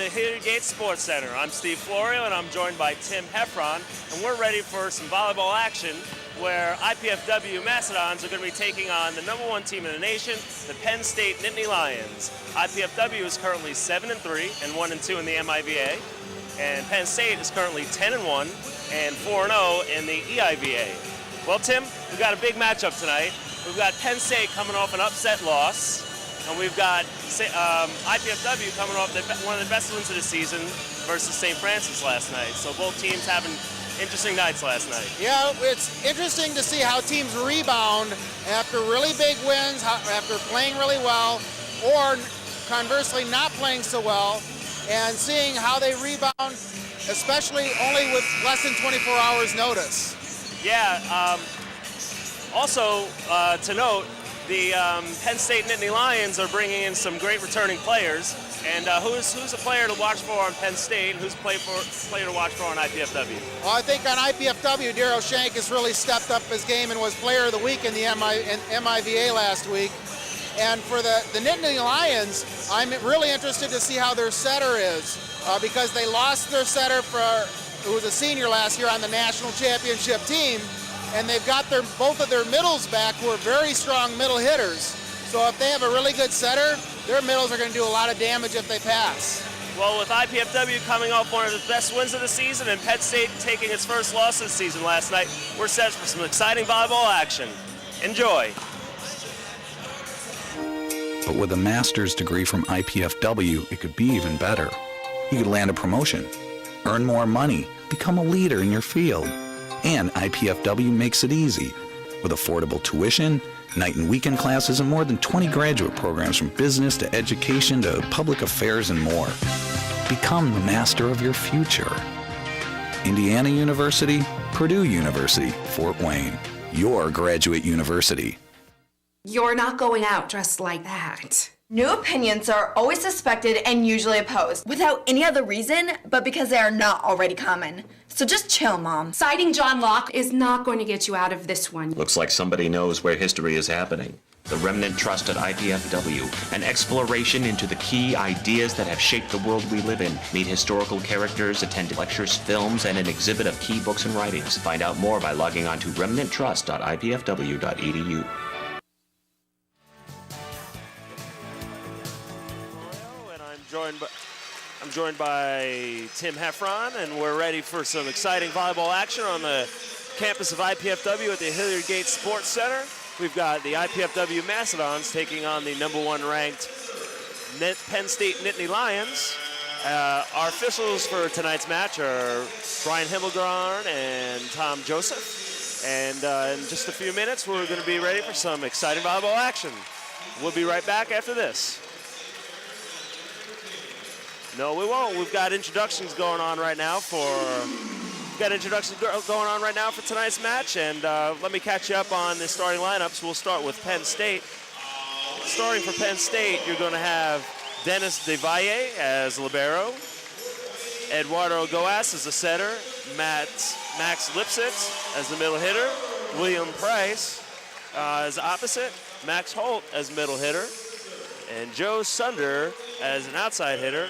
the Hilliard Gates Sports Center. I'm Steve Florio, and I'm joined by Tim Heffron, and we're ready for some volleyball action where IPFW Mastodons are going to be taking on the #1 team in the nation, the Penn State Nittany Lions. IPFW is currently 7-3 and 1-2 in the MIVA, and Penn State is currently 10-1 and 4-0 in the EIVA. Well, Tim, we've got a big matchup tonight. We've got Penn State coming off an upset loss, and we've got IPFW coming off one of the best wins of the season versus St. Francis last night. So both teams having interesting nights last night. Yeah, it's interesting to see how teams rebound after really big wins, after playing really well, or conversely not playing so well, and seeing how they rebound, especially only with less than 24 hours notice. Yeah, also to note, the Penn State Nittany Lions are bringing in some great returning players. And who's a player to watch for on Penn State, and who's a player to watch for on IPFW? Well, I think on IPFW, Daryl Shank has really stepped up his game and was player of the week in the MIVA last week. And for the Nittany Lions, I'm really interested to see how their setter is, because they lost their setter who was a senior last year on the national championship team, and they've got both of their middles back who are very strong middle hitters. So if they have a really good setter, their middles are going to do a lot of damage if they pass. Well, with IPFW coming off one of the best wins of the season and Penn State taking its first loss of the season last night, we're set for some exciting volleyball action. Enjoy. But with a master's degree from IPFW, it could be even better. You could land a promotion, earn more money, become a leader in your field. And IPFW makes it easy. With affordable tuition, night and weekend classes, and more than 20 graduate programs from business to education to public affairs and more. Become the master of your future. Indiana University, Purdue University, Fort Wayne, your graduate university. You're not going out dressed like that. New opinions are always suspected and usually opposed, without any other reason but because they are not already common. So just chill, Mom. Citing John Locke is not going to get you out of this one. Looks like somebody knows where history is happening. The Remnant Trust at IPFW, an exploration into the key ideas that have shaped the world we live in. Meet historical characters, attend lectures, films, and an exhibit of key books and writings. Find out more by logging on to remnanttrust.ipfw.edu. I'm joined by Tim Heffron, and we're ready for some exciting volleyball action on the campus of IPFW at the Hilliard Gates Sports Center. We've got the IPFW Mastodons taking on the #1 ranked Penn State Nittany Lions. Our officials for tonight's match are Brian Himmelgarn and Tom Joseph. And in just a few minutes, we're going to be ready for some exciting volleyball action. We'll be right back after this. No, we won't. We've got introductions going on right now for tonight's match, and let me catch you up on the starting lineups. We'll start with Penn State. Starting for Penn State, you're going to have Dennis DeValle as libero, Eduardo Goas as the setter, Max Lipsitz as the middle hitter, William Price as the opposite, Max Holt as middle hitter, and Joe Sunder as an outside hitter,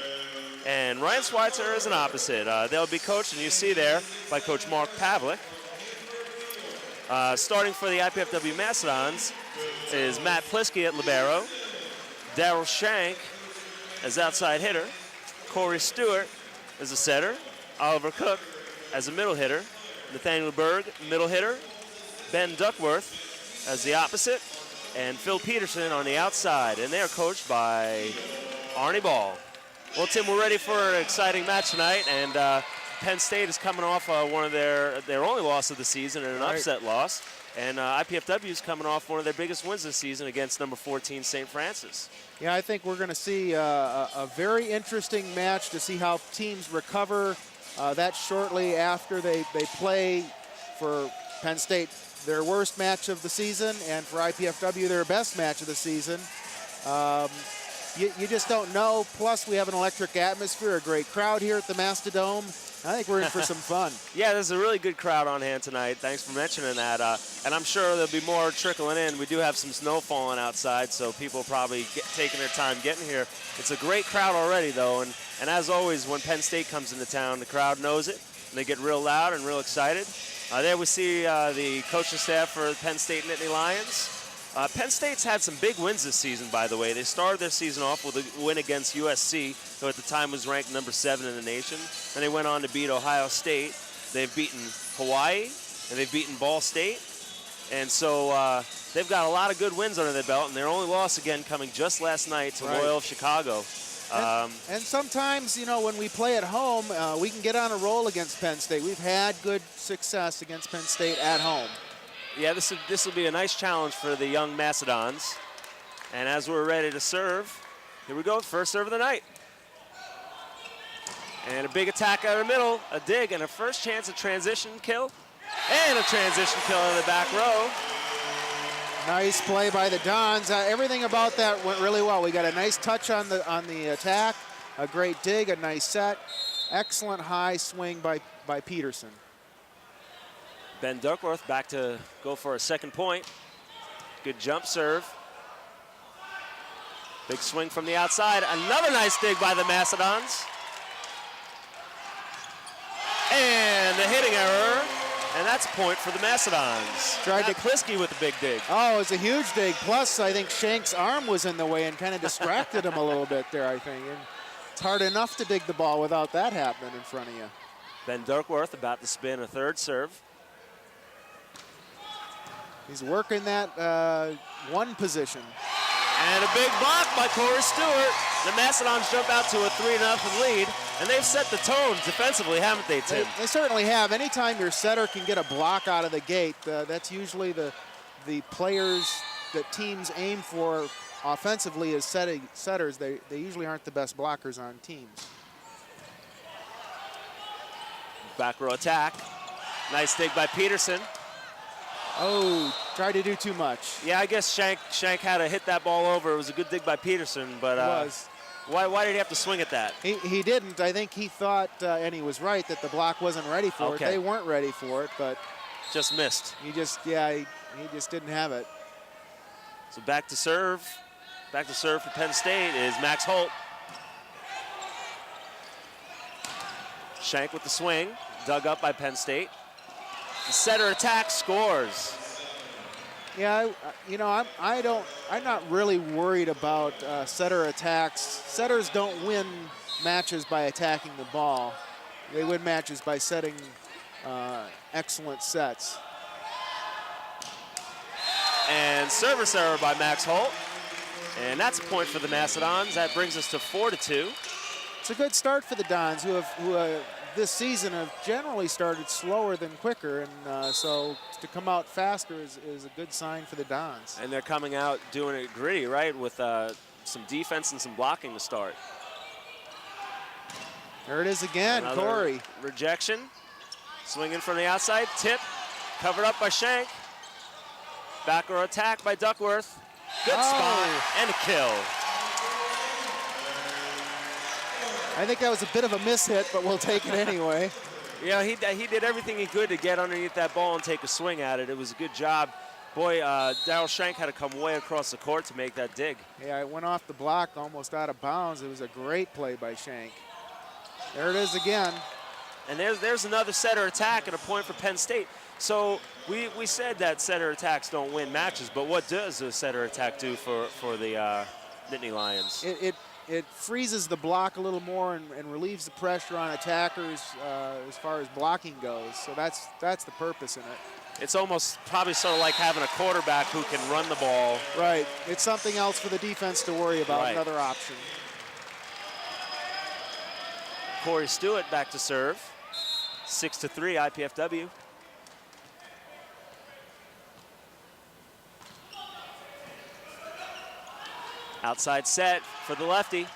and Ryan Schweitzer is an opposite. They'll be coached, and you see there, by Coach Mark Pavlik. Starting for the IPFW Mastodons is Matt Plisky at libero, Daryl Shank as outside hitter, Corey Stewart as a setter, Oliver Cook as a middle hitter, Nathaniel Berg, middle hitter, Ben Duckworth as the opposite, and Phil Peterson on the outside. And they are coached by Arnie Ball. Well, Tim, we're ready for an exciting match tonight, and Penn State is coming off one of their only loss of the season and an upset loss, and IPFW is coming off one of their biggest wins this season against #14 St. Francis. Yeah, I think we're going to see a very interesting match to see how teams recover that shortly after they play for Penn State their worst match of the season, and for IPFW their best match of the season. You just don't know. Plus, we have an electric atmosphere, a great crowd here at the Mastodome. I think we're in for some fun. Yeah, there's a really good crowd on hand tonight. Thanks for mentioning that. And I'm sure there'll be more trickling in. We do have some snow falling outside, so people are probably taking their time getting here. It's a great crowd already, though, and And as always, when Penn State comes into town, the crowd knows it, and they get real loud and real excited. There we see the coaching staff for the Penn State Nittany Lions. Penn State's had some big wins this season, by the way. They started their season off with a win against USC, who at the time was ranked number 7 in the nation. Then they went on to beat Ohio State. They've beaten Hawaii, and they've beaten Ball State. And so they've got a lot of good wins under their belt, and their only loss again coming just last night to Loyola of Chicago. And sometimes, you know, when we play at home, we can get on a roll against Penn State. We've had good success against Penn State at home. Yeah, this will be a nice challenge for the young Mastodons. And as we're ready to serve, here we go, first serve of the night. And a big attack out of the middle, a dig, and a first chance at transition kill. And a transition kill in the back row. Nice play by the Dons. Everything about that went really well. We got a nice touch on the attack, a great dig, a nice set. Excellent high swing by Peterson. Ben Duckworth back to go for a second point. Good jump serve. Big swing from the outside. Another nice dig by the Mastodons. And the hitting error. And that's a point for the Mastodons. Tried to Kliski with the big dig. Oh, it was a huge dig. Plus, I think Shank's arm was in the way and kind of distracted him a little bit there, I think. And it's hard enough to dig the ball without that happening in front of you. Ben Duckworth about to spin a third serve. He's working that one position. And a big block by Corey Stewart. The Mastodons jump out to a 3-0 lead, and they've set the tone defensively, haven't they, Tim? They certainly have. Anytime your setter can get a block out of the gate, that's usually the players that teams aim for offensively as setters. They usually aren't the best blockers on teams. Back row attack. Nice dig by Peterson. Oh, tried to do too much. Yeah, I guess Shank had to hit that ball over. It was a good dig by Peterson, but why did he have to swing at that? He didn't. I think he thought, and he was right, that the block wasn't ready for it. They weren't ready for it, but just missed. He just didn't have it. So back to serve. Back to serve for Penn State is Max Holt. Shank with the swing, dug up by Penn State. The setter attack scores. Yeah, I'm not really worried about setter attacks. Setters don't win matches by attacking the ball. They win matches by setting excellent sets. And service error by Max Holt. And that's a point for the Mastodons. That brings us to 4-2. It's a good start for the Dons, who this season have generally started slower than quicker, and so to come out faster is a good sign for the Dons. And they're coming out doing it gritty, right, with some defense and some blocking to start. There it is again, Another Corey. Rejection, swinging from the outside, tip, covered up by Shank. Back row attack by Duckworth. Good spot and a kill. I think that was a bit of a mishit, but we'll take it anyway. Yeah, he did everything he could to get underneath that ball and take a swing at it. It was a good job. Boy, Darryl Shank had to come way across the court to make that dig. Yeah, it went off the block, almost out of bounds. It was a great play by Shank. There it is again. And there's another setter attack and a point for Penn State. So we said that setter attacks don't win matches, but what does a setter attack do for the Nittany Lions? It freezes the block a little more and relieves the pressure on attackers as far as blocking goes. So that's the purpose in it. It's almost probably sort of like having a quarterback who can run the ball. Right. It's something else for the defense to worry about, right. Another option. Corey Stewart back to serve. 6-3 IPFW. Outside set for the lefty.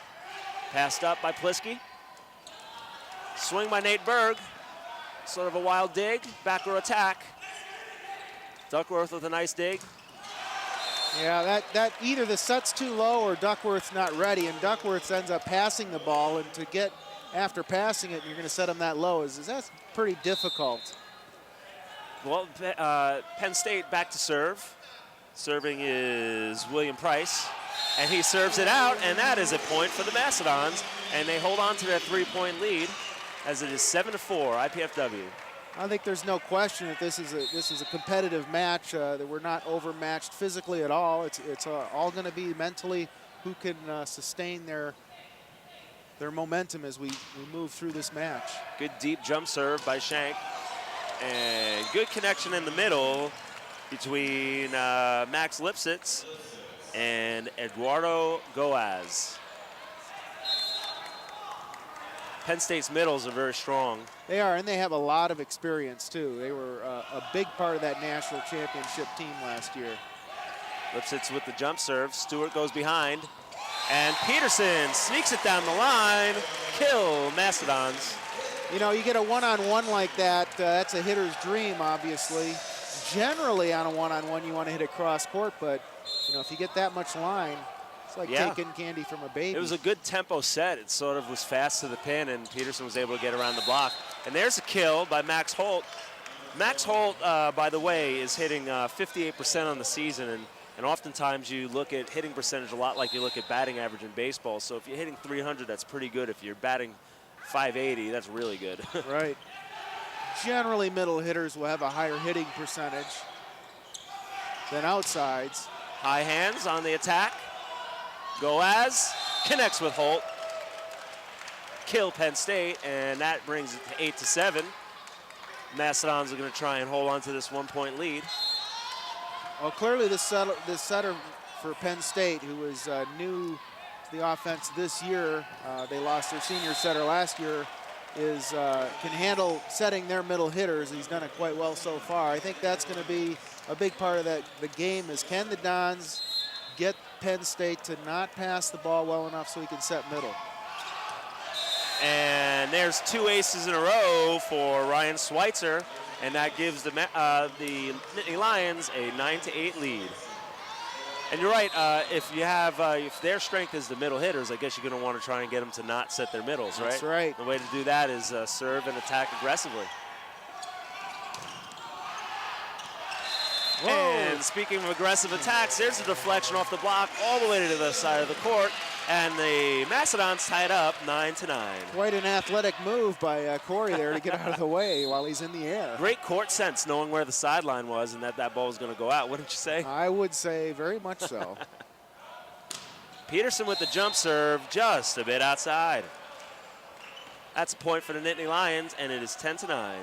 Passed up by Kliski. Swing by Nate Berg. Sort of a wild dig. Back row attack. Duckworth with a nice dig. Yeah, that either the set's too low or Duckworth's not ready, and Duckworth ends up passing the ball, and to get after passing it, you're going to set him that low. That's pretty difficult. Well, Penn State back to serve. Serving is William Price. and he serves it out, and that is a point for the Mastodons, and they hold on to that 3-point lead as it is 7-4, IPFW. I think there's no question that this is a competitive match, that we're not overmatched physically at all. It's all going to be mentally who can sustain their momentum as we move through this match. Good deep jump serve by Shank, and good connection in the middle between Max Lipsitz and Eduardo Goaz. Penn State's middles are very strong. They are, and they have a lot of experience too. They were a big part of that national championship team last year. Lipsitz with the jump serve. Stewart goes behind, and Peterson sneaks it down the line. Kill Mastodons. You know, you get a one-on-one like that, that's a hitter's dream, obviously. Generally on a one-on-one, you want to hit it cross court, but you know, if you get that much line, it's like taking candy from a baby. It was a good tempo set. It sort of was fast to the pin, and Peterson was able to get around the block. And there's a kill by Max Holt. Max Holt, by the way, is hitting 58% on the season, and oftentimes you look at hitting percentage a lot like you look at batting average in baseball. So if you're hitting 300, that's pretty good. If you're batting 580, that's really good. Right. Generally, middle hitters will have a higher hitting percentage than outsides. High hands on the attack. Goaz connects with Holt. Kill Penn State, and that brings it to 8-7. Mastodons are going to try and hold on to this 1-point lead. Well, clearly this setter for Penn State, who was new to the offense this year, they lost their senior setter last year, can handle setting their middle hitters. He's done it quite well so far. I think that's going to be a big part of the game is, can the Dons get Penn State to not pass the ball well enough so he can set middle? And there's 2 aces in a row for Ryan Schweitzer, and that gives the Nittany Lions a 9-8 lead. And you're right, if their strength is the middle hitters, I guess you're going to want to try and get them to not set their middles, right? That's right. The way to do that is serve and attack aggressively. Whoa. And speaking of aggressive attacks, there's a deflection off the block all the way to the side of the court, and the Mastodons tied up 9-9. Quite an athletic move by Corey there to get out of the way while he's in the air. Great court sense, knowing where the sideline was and that ball was going to go out, wouldn't you say? I would say very much so. Peterson with the jump serve, just a bit outside. That's a point for the Nittany Lions, and it is 10-9.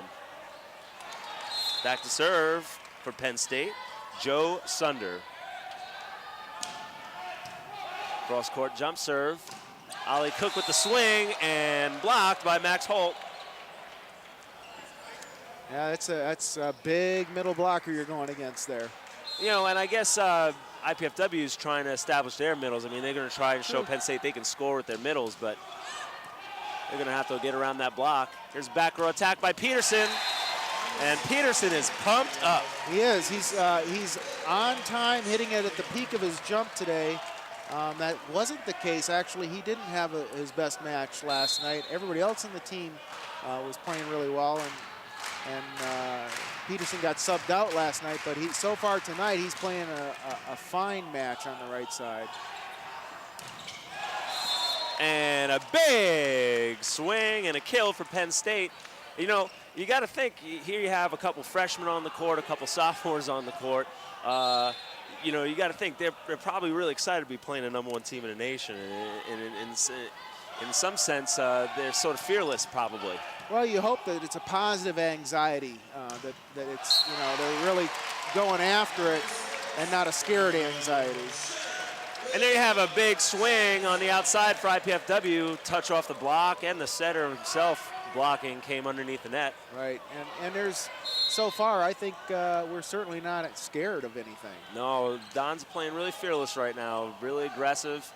Back to serve for Penn State, Joe Sunder. Cross-court jump serve. Ollie Cook with the swing, and blocked by Max Holt. Yeah, that's a big middle blocker you're going against there. You know, and I guess IPFW is trying to establish their middles. I mean, they're going to try and show Penn State they can score with their middles, but they're going to have to get around that block. Here's back row attack by Peterson, and Peterson is pumped up. He is. He's on time, hitting it at the peak of his jump today. That wasn't the case. Actually, he didn't have his best match last night. Everybody else in the team was playing really well, and Peterson got subbed out last night, but so far tonight he's playing a fine match on the right side. And a big swing and a kill for Penn State. You know, you got to think, here you have a couple freshmen on the court, a couple sophomores on the court. You know, you got to think they're probably really excited to be playing a #1 team in the nation. And in some sense, they're sort of fearless, probably. Well, you hope that it's a positive anxiety, that it's, you know, they're really going after it and not a scared anxiety. And there you have a big swing on the outside for IPFW, touch off the block, and the setter himself blocking came underneath the net. Right, and there's, so far, I think we're certainly not scared of anything. No, Don's playing really fearless right now, really aggressive.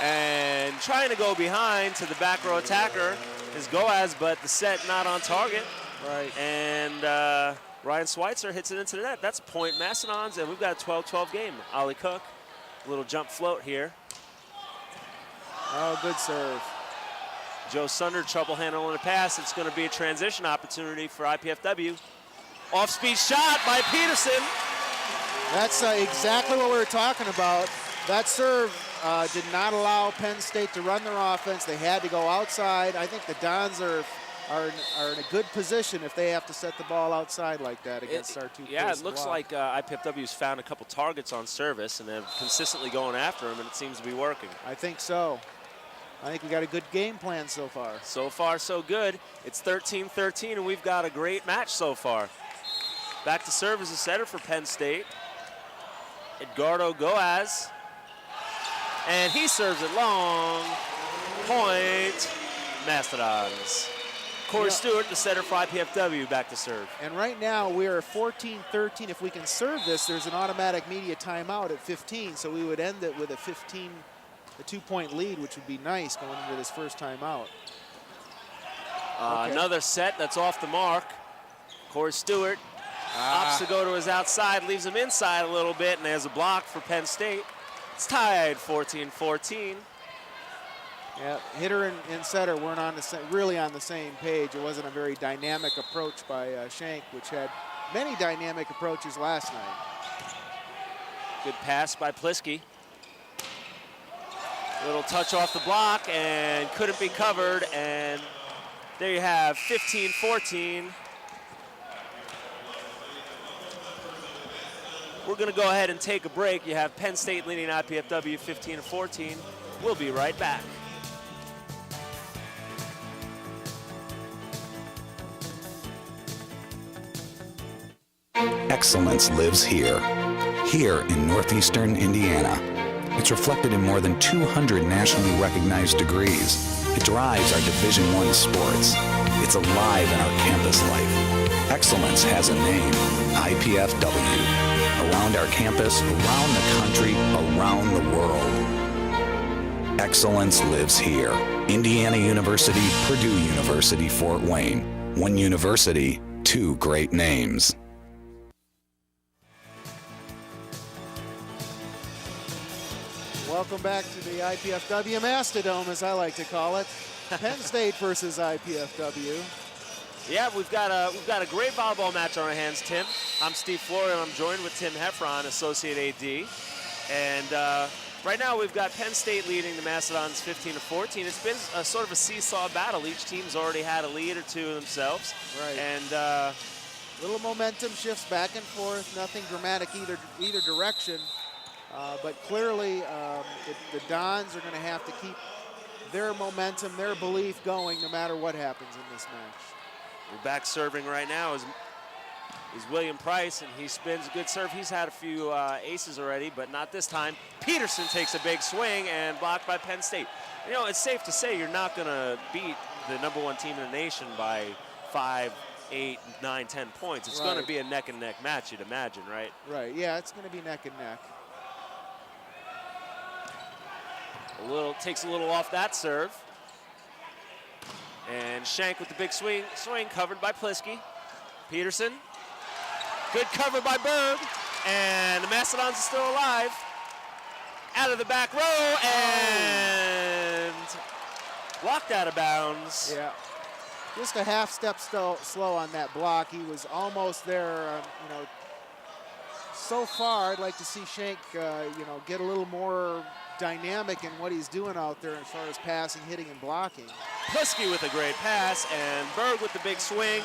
And trying to go behind to the back row attacker is Goaz, but the set not on target. Right. And Ryan Schweitzer hits it into the net. That's a point Mastodons, and we've got a 12-12 game. Ollie Cook, a little jump float here. Oh, good serve. Joe Sunder, trouble handling the pass. It's going to be a transition opportunity for IPFW. Off-speed shot by Peterson. That's exactly what we were talking about. That serve did not allow Penn State to run their offense. They had to go outside. I think the Dons are in a good position if they have to set the ball outside like that against our two. Yeah, it looks like IPFW's found a couple targets on service, and they're consistently going after them, and it seems to be working. I think so. I think we got a good game plan so far. So far, so good. It's 13-13, and we've got a great match so far. Back to serve as a setter for Penn State. Edgardo Goaz. And he serves it long. Point, Mastodons. Corey Stewart, the setter for IPFW, back to serve. And right now we are 14-13. If we can serve this, there's an automatic media timeout at 15, so we would end it with a 2-point lead, which would be nice going into this first timeout. Okay. Another set that's off the mark. Corey Stewart opts to go to his outside, leaves him inside a little bit, and there's a block for Penn State. It's tied 14-14. Yeah, hitter and setter weren't really on the same page. It wasn't a very dynamic approach by Shank, which had many dynamic approaches last night. Good pass by Plisky. Little touch off the block and couldn't be covered, and there you have 15-14. We're going to go ahead and take a break. You have Penn State leading IPFW 15-14. We'll be right back. Excellence lives here in northeastern Indiana. It's reflected in more than 200 nationally recognized degrees. It drives our Division I sports. It's alive in our campus life. Excellence has a name, IPFW. Around our campus, around the country, around the world. Excellence lives here. Indiana University, Purdue University, Fort Wayne. One university, two great names. Welcome back to the IPFW Mastodome, as I like to call it. Penn State versus IPFW. Yeah, we've got a great volleyball match on our hands, Tim. I'm Steve Florio, and I'm joined with Tim Heffron, Associate AD. And right now we've got Penn State leading the Mastodons 15-14. It's been a sort of a seesaw battle. Each team's already had a lead or two themselves. Right. And little momentum shifts back and forth. Nothing dramatic either direction. But clearly, the Dons are going to have to keep their momentum, their belief going no matter what happens in this match. We're back serving right now is William Price, and he spins a good serve. He's had a few aces already, but not this time. Peterson takes a big swing and blocked by Penn State. You know, it's safe to say you're not going to beat the #1 team in the nation by 5, 8, 9, 10 points. It's going to be a neck-and-neck match, you'd imagine, right? Right, yeah, it's going to be neck and neck. Takes a little off that serve. And Shank with the big swing covered by Plisky. Peterson, good cover by Berg, and the Mastodons are still alive. Out of the back row, and blocked out of bounds. Yeah, just a half step slow on that block. He was almost there, So far, I'd like to see Shank, get a little more dynamic in what he's doing out there as far as passing, hitting, and blocking. Plisky with a great pass, and Berg with the big swing.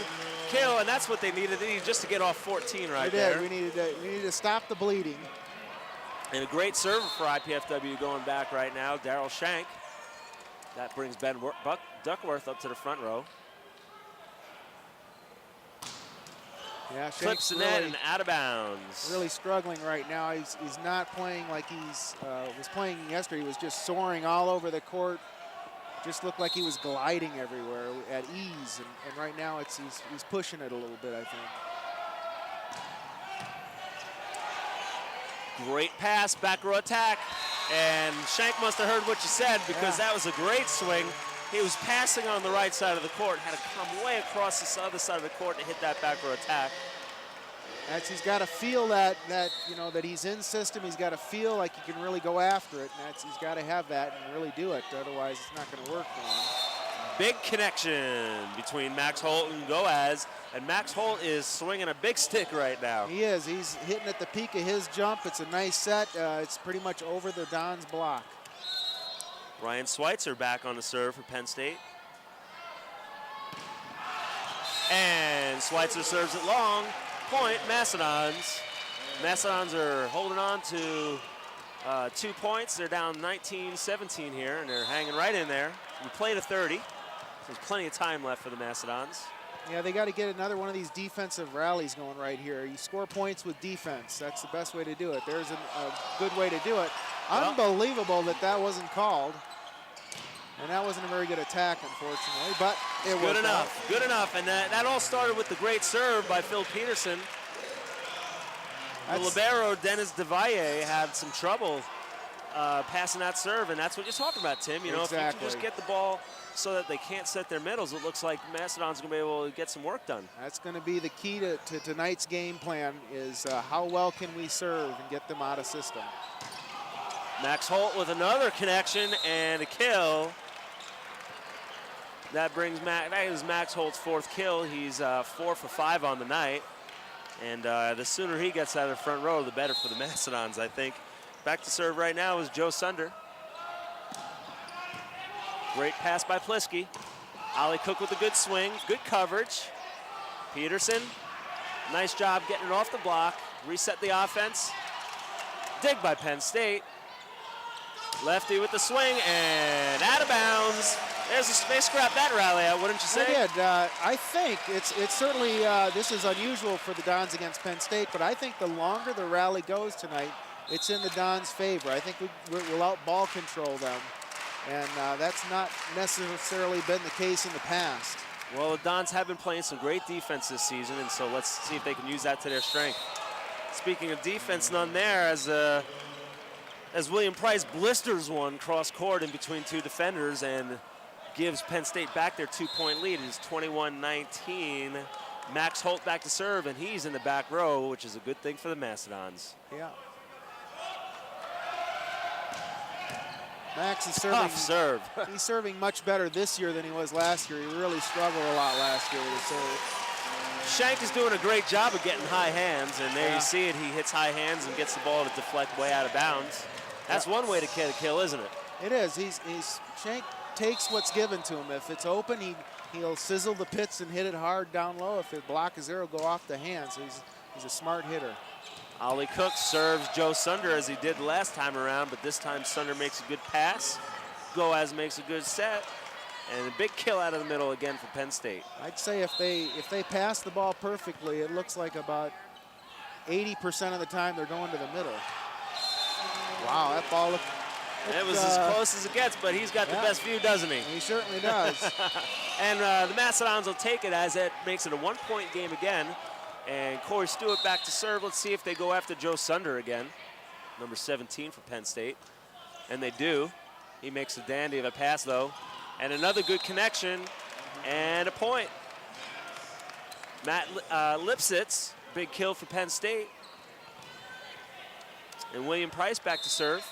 Kill, and that's what they needed. They needed just to get off 14 right there. We needed to stop the bleeding. And a great server for IPFW going back right now, Daryl Shank. That brings Ben Duckworth up to the front row. Yeah, Clips the net and out of bounds. Really struggling right now. He's not playing like he's was playing yesterday. He was just soaring all over the court. Just looked like he was gliding everywhere at ease. And right now he's pushing it a little bit, I think. Great pass, back row attack. And Shank must have heard what you said, because that was a great swing. He was passing on the right side of the court, had to come way across the other side of the court to hit that back row attack. He's got to feel that he's in system. He's got to feel like he can really go after it. And he's got to have that and really do it. Otherwise, it's not going to work for him. big connection between Max Holt and Goaz, and Max Holt is swinging a big stick right now. He is. He's hitting at the peak of his jump. It's a nice set. It's pretty much over the Dons block. Ryan Schweitzer back on the serve for Penn State. And Schweitzer serves it long. Point, Mastodons. Mastodons are holding on to 2 points. They're down 19-17 here, and they're hanging right in there. We played a 30. There's plenty of time left for the Mastodons. Yeah, they got to get another one of these defensive rallies going right here. You score points with defense. That's the best way to do it. There's a good way to do it. Well, unbelievable that wasn't called. And that wasn't a very good attack, unfortunately, but it was good enough. Good enough, and that all started with the great serve by Phil Peterson. The libero, Dennis DeValle, had some trouble passing that serve, and that's what you're talking about, Tim. You know, exactly. If you can just get the ball so that they can't set their middles, it looks like Mastodon's going to be able to get some work done. That's going to be the key to tonight's game plan is how well can we serve and get them out of system. Max Holt with another connection and a kill. That is Max Holt's 4th kill. He's 4 for 5 on the night. And the sooner he gets out of the front row, the better for the Mastodons, I think. Back to serve right now is Joe Sunder. Great pass by Plisky. Ollie Cook with a good swing, good coverage. Peterson, nice job getting it off the block. Reset the offense. Dig by Penn State. Lefty with the swing and out of bounds. There's a space scrap that rally out, wouldn't you say? I did. I think it's certainly, this is unusual for the Dons against Penn State, but I think the longer the rally goes tonight, it's in the Dons' favor. I think we'll out-ball control them, and that's not necessarily been the case in the past. Well, the Dons have been playing some great defense this season, and so let's see if they can use that to their strength. Speaking of defense, none there as William Price blisters one cross court in between 2 defenders and gives Penn State back their 2-point lead. It is 21-19. Max Holt back to serve, and he's in the back row, which is a good thing for the Mastodons. Yeah. Max is serving. Tough serve. He's serving much better this year than he was last year. He really struggled a lot last year with his serve. Shank is doing a great job of getting high hands, and there you see it. He hits high hands and gets the ball to deflect way out of bounds. That's one way to get a kill, isn't it? It is. Shank takes what's given to him. If it's open, he'll sizzle the pits and hit it hard down low. If the block is there, he'll go off the hand. So he's a smart hitter. Ollie Cook serves Joe Sunder as he did last time around, but this time Sunder makes a good pass. Goaz makes a good set, and a big kill out of the middle again for Penn State. I'd say if they pass the ball perfectly, it looks like about 80% of the time they're going to the middle. Wow, that ball looked... It was as close as it gets, but he's got the best view, doesn't he? He certainly does. And the Mastodons will take it as it makes it a 1-point game again. And Corey Stewart back to serve. Let's see if they go after Joe Sunder again, number 17 for Penn State. And they do. He makes a dandy of a pass, though. And another good connection and a point. Matt Lipsitz, big kill for Penn State. And William Price back to serve.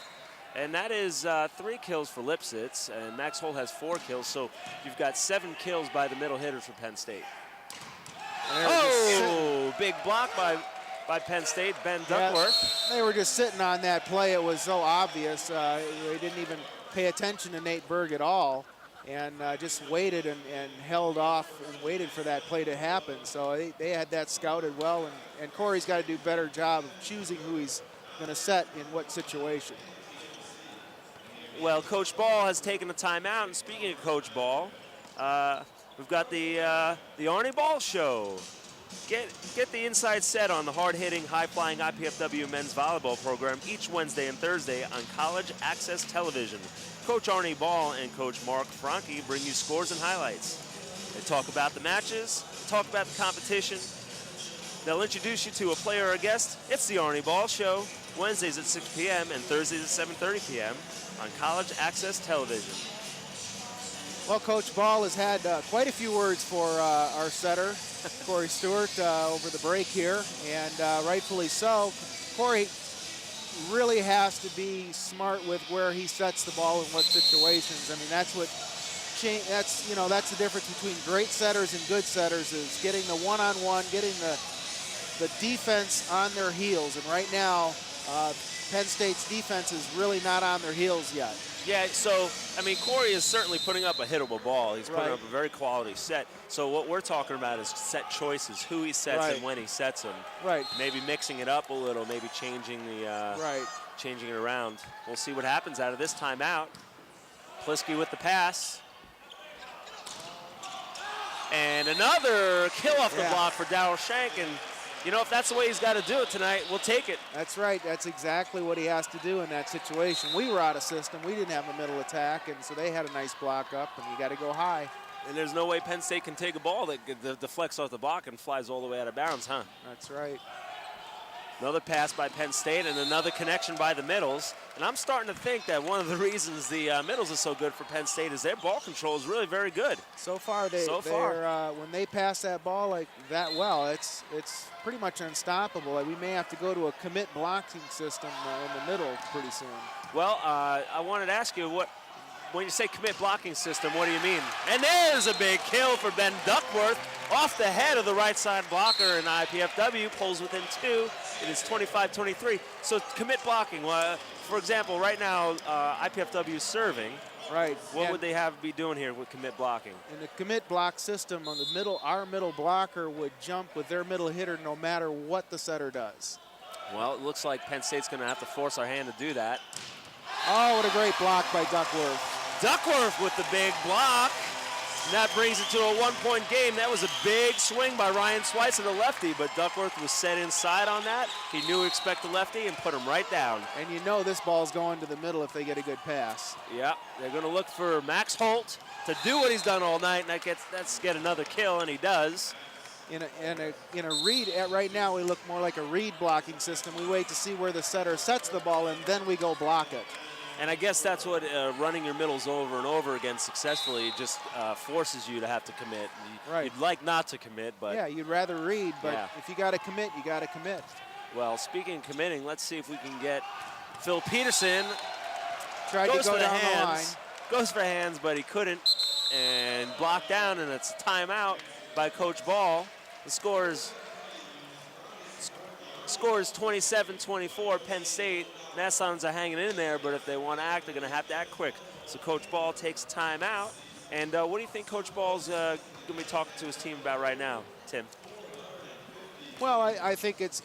And that is 3 kills for Lipsitz, and Max Holt has 4 kills, so you've got 7 kills by the middle hitters for Penn State. Oh, big block by Penn State, Ben Duckworth. They were just sitting on that play. It was so obvious. They didn't even pay attention to Nate Berg at all, and just waited and held off and waited for that play to happen. So they had that scouted well, and Corey's got to do a better job of choosing who he's going to set in what situation. Well, Coach Ball has taken a timeout, and speaking of Coach Ball, we've got the Arnie Ball Show. Get the inside set on the hard-hitting, high-flying IPFW men's volleyball program each Wednesday and Thursday on College Access Television. Coach Arnie Ball and Coach Mark Franke bring you scores and highlights. They talk about the matches, talk about the competition. They'll introduce you to a player or a guest. It's the Arnie Ball Show, Wednesdays at 6 p.m. and Thursdays at 7:30 p.m. on College Access Television. Well, Coach Ball has had quite a few words for our setter, Corey Stewart, over the break here, and rightfully so. Corey really has to be smart with where he sets the ball in what situations. I mean, that's what that's the difference between great setters and good setters, is getting the one-on-one, getting the defense on their heels. And right now, Penn State's defense is really not on their heels yet. Yeah, so, I mean, Corey is certainly putting up a hittable ball. He's putting up a very quality set. So what we're talking about is set choices, who he sets and when he sets them. Right. Maybe mixing it up a little, maybe changing the changing it around. We'll see what happens out of this timeout. Plisky with the pass. And another kill off the block for Darryl Shank. And, if that's the way he's got to do it tonight, we'll take it. That's right. That's exactly what he has to do in that situation. We were out of system. We didn't have a middle attack, and so they had a nice block up, and you got to go high. And there's no way Penn State can take a ball that deflects off the block and flies all the way out of bounds, huh? That's right. Another pass by Penn State and another connection by the middles. And I'm starting to think that one of the reasons the middles are so good for Penn State is their ball control is really very good. So far, when they pass that ball like that well, it's pretty much unstoppable. We may have to go to a commit blocking system in the middle pretty soon. Well, I wanted to ask you, when you say commit blocking system, what do you mean? And there's a big kill for Ben Duckworth off the head of the right side blocker, and IPFW pulls within 2. It is 25-23. So commit blocking, for example, right now IPFW is serving. Right. What would they be doing here with commit blocking? In the commit block system, on the middle, our middle blocker would jump with their middle hitter no matter what the setter does. Well, it looks like Penn State's going to have to force our hand to do that. Oh, what a great block by Duckworth. Duckworth with the big block. And that brings it to a one-point game. That was a big swing by Ryan Schweitzer, the lefty, but Duckworth was set inside on that. He knew to expect the lefty and put him right down. And this ball's going to the middle if they get a good pass. Yeah, they're going to look for Max Holt to do what he's done all night, and that's get another kill, and he does. In a read, right now we look more like a read blocking system. We wait to see where the setter sets the ball, and then we go block it. And I guess that's what running your middles over and over again successfully just forces you to have to commit. You'd like not to commit, but... Yeah, you'd rather read, but if you got to commit, you got to commit. Well, speaking of committing, let's see if we can get Phil Peterson. Tried to go down the line. Goes for hands, but he couldn't. And blocked down, and it's a timeout by Coach Ball. The score is 27-24, Penn State. Mastodons are hanging in there, but if they want to act, they're going to have to act quick. So Coach Ball takes time out. And what do you think Coach Ball's going to be talking to his team about right now, Tim? Well, I think it's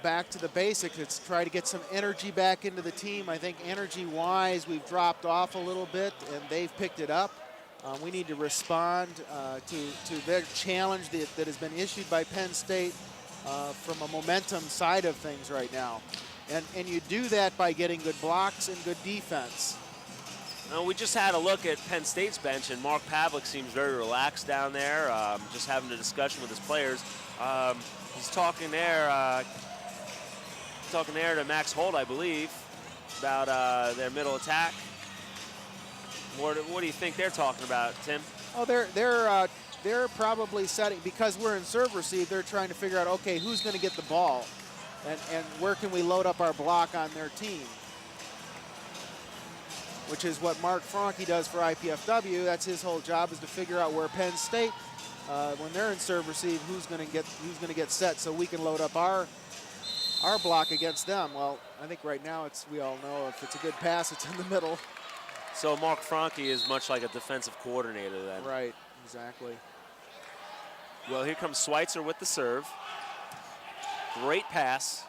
back to the basics. It's try to get some energy back into the team. I think energy-wise, we've dropped off a little bit, and they've picked it up. We need to respond to their challenge that has been issued by Penn State from a momentum side of things right now. And you do that by getting good blocks and good defense. We just had a look at Penn State's bench, and Mark Pavlik seems very relaxed down there, just having a discussion with his players. He's talking there to Max Holt, I believe, about their middle attack. What do you think they're talking about, Tim? Oh, they're probably setting, because we're in serve receive, they're trying to figure out, okay, who's going to get the ball, and where can we load up our block on their team, which is what Mark Franke does for IPFW. That's his whole job, is to figure out where Penn State, when they're in serve receive, who's going to get set so we can load up our block against them. Well, I think right now we all know if it's a good pass, it's in the middle. So Mark Franke is much like a defensive coordinator then. Right, exactly. Well, here comes Schweitzer with the serve. Great pass.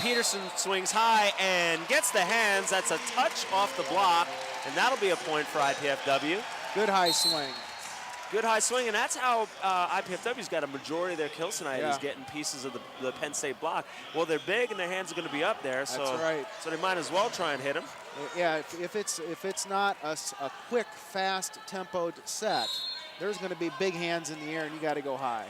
Peterson swings high and gets the hands. That's a touch off the block, and that'll be a point for IPFW. Good high swing. Good high swing, and that's how IPFW's got a majority of their kills tonight, is getting pieces of the Penn State block. Well, they're big, and their hands are going to be up there, so, that's right. So they might as well try and hit them. Yeah, if it's not a quick, fast, tempoed set, there's going to be big hands in the air, and you got to go high.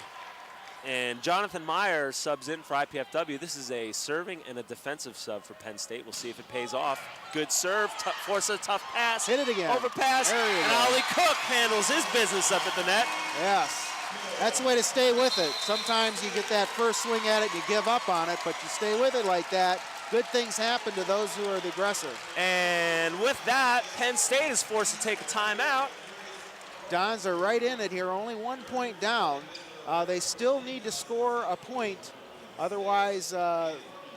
And Jonathan Meyer subs in for IPFW. This is a serving and a defensive sub for Penn State. We'll see if it pays off. Good serve, force a tough pass. Hit it again. Overpass, and Ollie Cook handles his business up at the net. Yes, that's the way to stay with it. Sometimes you get that first swing at it, you give up on it, but you stay with it like that, good things happen to those who are the aggressor. And with that, Penn State is forced to take a timeout. Dons are right in it here, only 1 point down. They still need to score a point. Otherwise,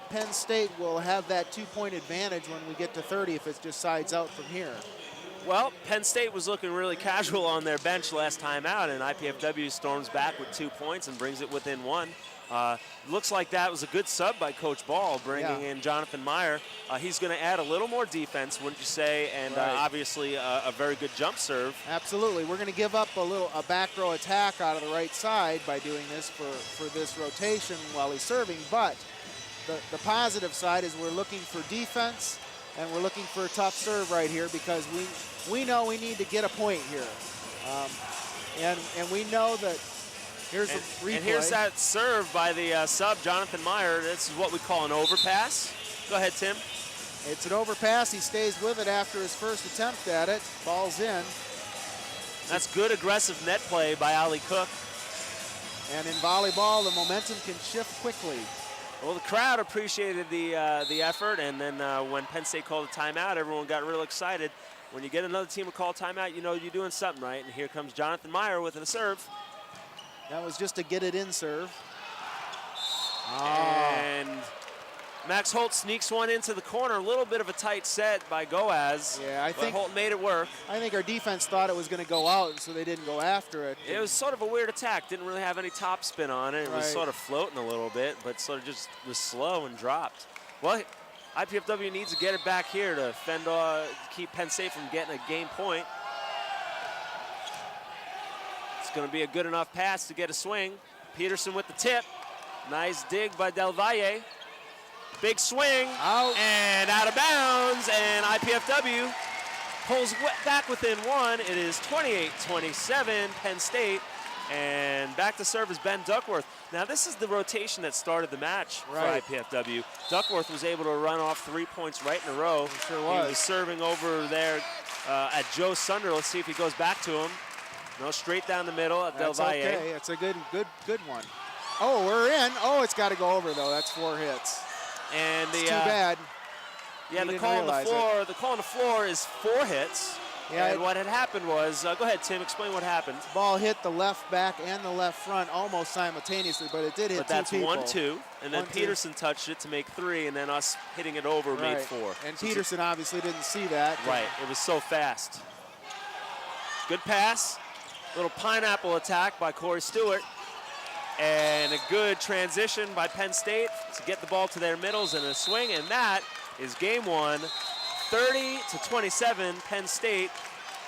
Penn State will have that 2-point advantage when we get to 30 if it just sides out from here. Well, Penn State was looking really casual on their bench last time out, and IPFW storms back with 2 points and brings it within 1. Looks like that was a good sub by Coach Ball, bringing in Jonathan Meyer. He's going to add a little more defense, wouldn't you say, and obviously a very good jump serve. Absolutely. We're going to give up a back row attack out of the right side by doing this for this rotation while he's serving, but the positive side is we're looking for defense, and we're looking for a tough serve right here because we know we need to get a point here. And we know that here's a replay. And here's that serve by the sub, Jonathan Meyer. This is what we call an overpass. Go ahead, Tim. It's an overpass. He stays with it after his first attempt at it. Ball's in. That's good aggressive net play by Ali Cook. And in volleyball, the momentum can shift quickly. Well, the crowd appreciated the effort, and then when Penn State called a timeout, everyone got real excited. When you get another team to call timeout, you know you're doing something right. And here comes Jonathan Meyer with a serve. That was just a get-it-in serve. And Max Holt sneaks one into the corner. A little bit of a tight set by Goaz. Yeah, I think Holt made it work. I think our defense thought it was going to go out, so they didn't go after it. It was sort of a weird attack. Didn't really have any top spin on it. It was sort of floating a little bit, but sort of just was slow and dropped. Well, IPFW needs to get it back here to keep Penn State from getting a game point. It's going to be a good enough pass to get a swing. Peterson with the tip. Nice dig by Del Valle. Big swing. Out. And out of bounds. And IPFW pulls back within 1. It is 28-27, Penn State. And back to serve is Ben Duckworth. Now, this is the rotation that started the match for IPFW. Duckworth was able to run off 3 points right in a row. He sure was. He was serving over there at Joe Sunder. Let's see if he goes back to him. No, straight down the middle at Del Valle. Okay. It's a good one. Oh, we're in. Oh, it's got to go over though. That's 4 hits. And it's too bad. Yeah, the call on the floor is 4 hits. Yeah, and what had happened was, go ahead, Tim, explain what happened. The ball hit the left back and the left front almost simultaneously, but it did hit 2 people. But that's 1-2, and then Peterson touched it to make 3, and then us hitting it over made 4. And Peterson obviously didn't see that. Right, it was so fast. Good pass, little pineapple attack by Corey Stewart, and a good transition by Penn State to get the ball to their middles and a swing, and that is game 1. 30-27, Penn State.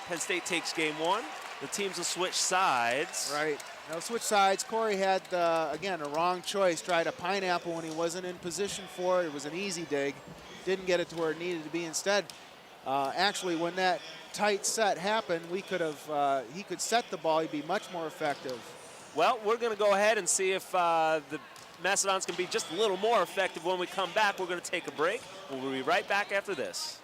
Penn State takes game 1. The teams will switch sides. Right. Now switch sides. Corey had, again, a wrong choice. Tried a pineapple when he wasn't in position for it. It was an easy dig. Didn't get it to where it needed to be. Instead, actually, when that tight set happened, we could have, he could set the ball. He'd be much more effective. Well, we're going to go ahead and see if the Mastodons can be just a little more effective when we come back. We're going to take a break. We'll be right back after this.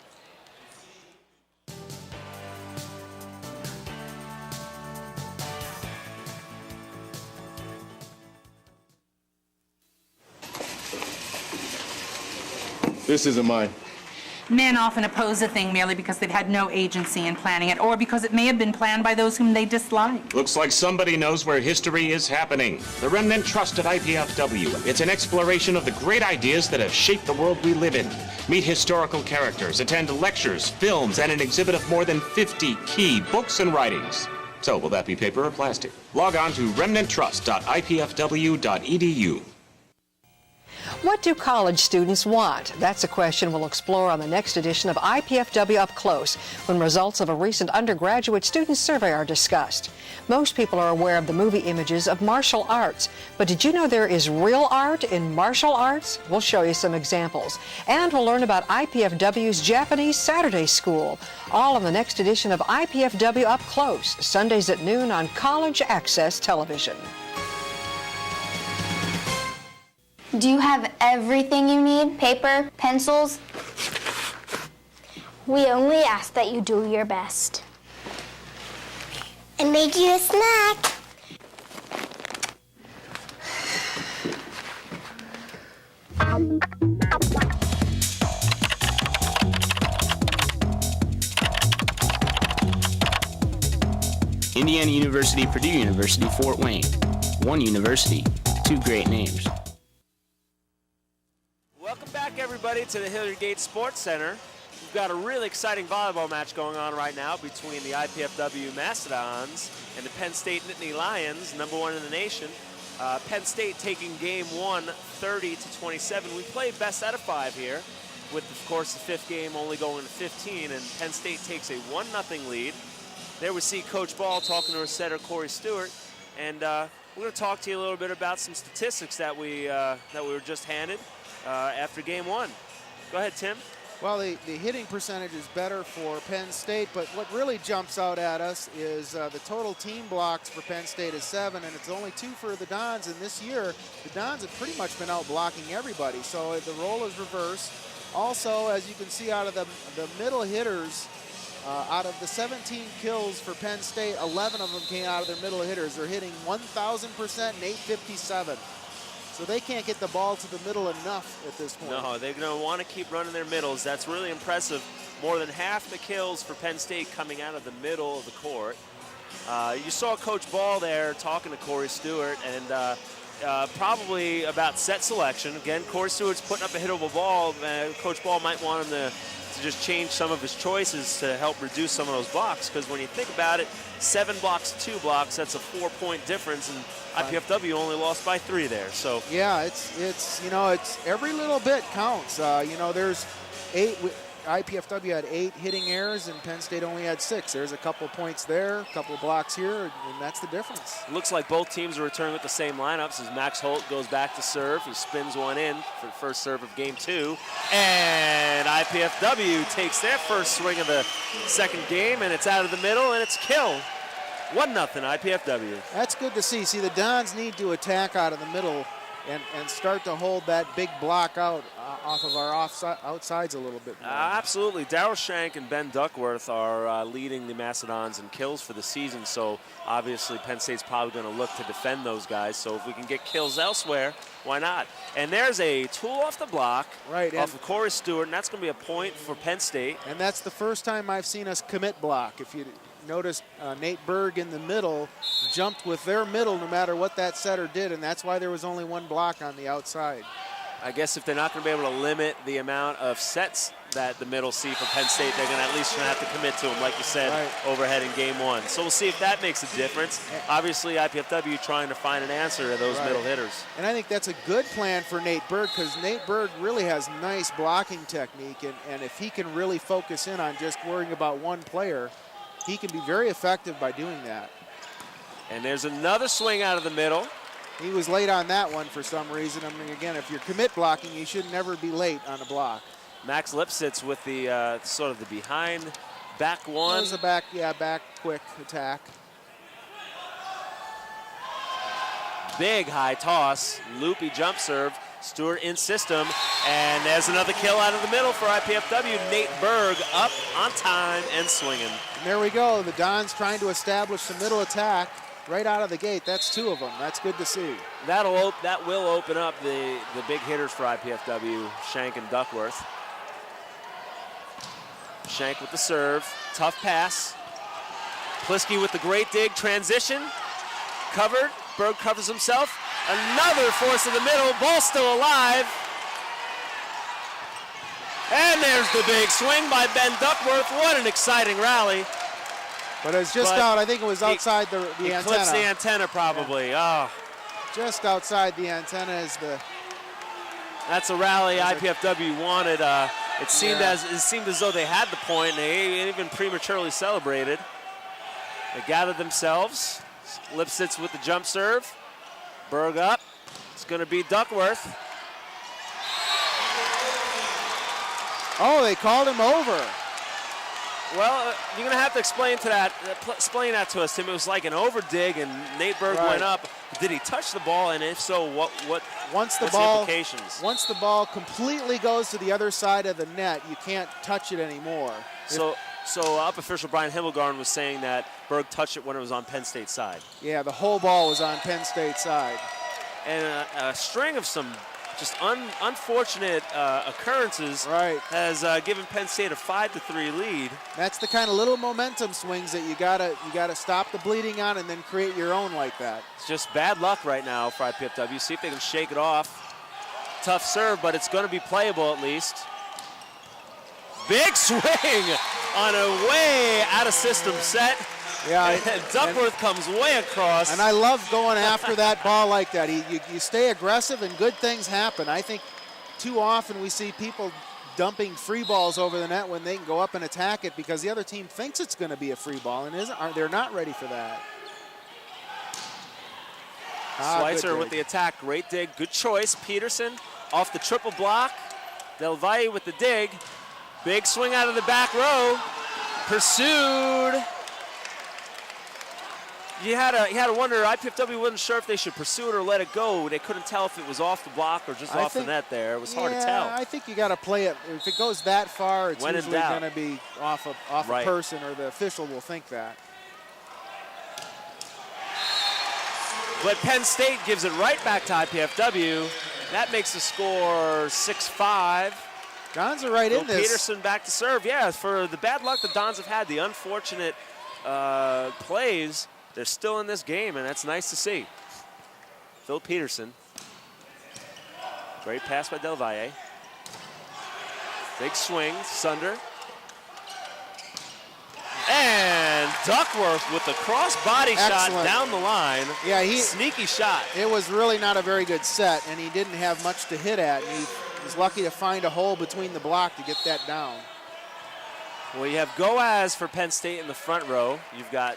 This isn't mine. Men often oppose a thing merely because they've had no agency in planning it, or because it may have been planned by those whom they dislike. Looks like somebody knows where history is happening. The Remnant Trust at IPFW. It's an exploration of the great ideas that have shaped the world we live in. Meet historical characters, attend lectures, films, and an exhibit of more than 50 key books and writings. So, will that be paper or plastic? Log on to remnanttrust.ipfw.edu. What do college students want? That's a question we'll explore on the next edition of IPFW Up Close, when results of a recent undergraduate student survey are discussed. Most people are aware of the movie images of martial arts, but did you know there is real art in martial arts? We'll show you some examples. And we'll learn about IPFW's Japanese Saturday School, all on the next edition of IPFW Up Close, Sundays at noon on College Access Television. Do you have everything you need? Paper, pencils? We only ask that you do your best. And make you a snack. Indiana University, Purdue University, Fort Wayne. One university, two great names. Welcome back, everybody, to the Hilliard Gates Sports Center. We've got a really exciting volleyball match going on right now between the IPFW Mastodons and the Penn State Nittany Lions, #1 in the nation. Penn State taking game one, 30-27. We played best out of 5 here, with, of course, the 5th game only going to 15, and Penn State takes a 1-0 lead. There we see Coach Ball talking to her setter, Corey Stewart, and we're going to talk to you a little bit about some statistics that we were just handed after game one. Go ahead, Tim. Well, the hitting percentage is better for Penn State, but what really jumps out at us is the total team blocks for Penn State is 7, and it's only 2 for the Dons. And this year, the Dons have pretty much been out blocking everybody, so the role is reversed. Also, as you can see out of the middle hitters, out of the 17 kills for Penn State, 11 of them came out of their middle hitters. They're hitting 1,000% and 857. So they can't get the ball to the middle enough at this point. No, they're going to want to keep running their middles. That's really impressive. More than half the kills for Penn State coming out of the middle of the court. You saw Coach Ball there talking to Corey Stewart, and probably about set selection. Again, Corey Stewart's putting up a hittable ball. Coach Ball might want him to just change some of his choices to help reduce some of those blocks, because when you think about it, 7 blocks, 2 blocks, that's a 4-point difference, and IPFW only lost by 3 there. So yeah, it's you know, it's every little bit counts. You know, there's 8. IPFW had 8 hitting errors, and Penn State only had 6. There's a couple points there, a couple blocks here, and that's the difference. Looks like both teams are returning with the same lineups as Max Holt goes back to serve. He spins one in for the first serve of game 2. And IPFW takes their first swing of the second game, and it's out of the middle, and it's kill. 1-0 IPFW. That's good to see. See, the Dons need to attack out of the middle and start to hold that big block out off of our outsides a little bit more. Absolutely. Darryl Shank and Ben Duckworth are leading the Mastodons in kills for the season, so obviously Penn State's probably going to look to defend those guys. So if we can get kills elsewhere, why not? And there's a tool off the block off of Corey Stewart, and that's going to be a point for Penn State. And that's the first time I've seen us commit block. If you notice, Nate Berg in the middle jumped with their middle no matter what that setter did, and that's why there was only 1 block on the outside. I guess if they're not going to be able to limit the amount of sets that the middle see for Penn State, they're going to at least have to commit to them, like you said, overhead in game 1. So we'll see if that makes a difference. Obviously, IPFW trying to find an answer to those middle hitters. And I think that's a good plan for Nate Berg, because Nate Berg really has nice blocking technique, and if he can really focus in on just worrying about one player, he can be very effective by doing that. And there's another swing out of the middle. He was late on that one for some reason. I mean, again, if you're commit blocking, you should never be late on a block. Max Lipsitz with the sort of the behind back one. That was a back quick attack. Big high toss, loopy jump serve. Stewart in system, and there's another kill out of the middle for IPFW. Nate Berg up on time and swinging. And there we go. The Dons trying to establish the middle attack right out of the gate. That's 2 of them. That's good to see. That will open up the big hitters for IPFW, Shank and Duckworth. Shank with the serve, tough pass. Plisky with the great dig, transition, covered. Berg covers himself. Another force in the middle, ball still alive. And there's the big swing by Ben Duckworth. What an exciting rally. But it's just out. I think it was outside the antenna. Eclipsed the antenna probably. Yeah. Just outside the antenna is the... That's a rally IPFW wanted. It seemed as though they had the point, and they even prematurely celebrated. They gathered themselves. Lipsitz with the jump serve. Berg up. It's going to be Duckworth. Oh, they called him over. Well, you're going to have to explain that to us, Tim. It was like an over dig, and Nate Berg went up. Did he touch the ball, and if so, what's the implications? Once the ball completely goes to the other side of the net, you can't touch it anymore. So up official Brian Himmelgarn was saying that Berg touched it when it was on Penn State's side. Yeah, the whole ball was on Penn State's side. And a string of some just unfortunate occurrences has given Penn State a 5-3 lead. That's the kind of little momentum swings that you gotta stop the bleeding on and then create your own like that. It's just bad luck right now for IPFW. See if they can shake it off. Tough serve, but it's going to be playable at least. Big swing on a way out of system set. Yeah, and Duckworth comes way across. And I love going after that ball like that. You stay aggressive and good things happen. I think too often we see people dumping free balls over the net when they can go up and attack it because the other team thinks it's going to be a free ball and they're not ready for that. Schweitzer with the attack, great dig, good choice. Peterson off the triple block. Del Valle with the dig. Big swing out of the back row. Pursued. You had to wonder, IPFW wasn't sure if they should pursue it or let it go. They couldn't tell if it was off the block or just off the net there. It was hard to tell. I think you got to play it. If it goes that far, it's When in usually doubt. going to be off a person, or the official will think that. But Penn State gives it right back to IPFW. That makes the score 6-5. Dons are right in this. Peterson back to serve. Yeah, for the bad luck the Dons have had, the unfortunate plays, they're still in this game, and that's nice to see. Phil Peterson. Great pass by Del Valle. Big swing, Sunder. And Duckworth with the cross body shot down the line. Yeah, sneaky shot. It was really not a very good set, and he didn't have much to hit at. And he was lucky to find a hole between the block to get that down. Well, you have Goaz for Penn State in the front row. You've got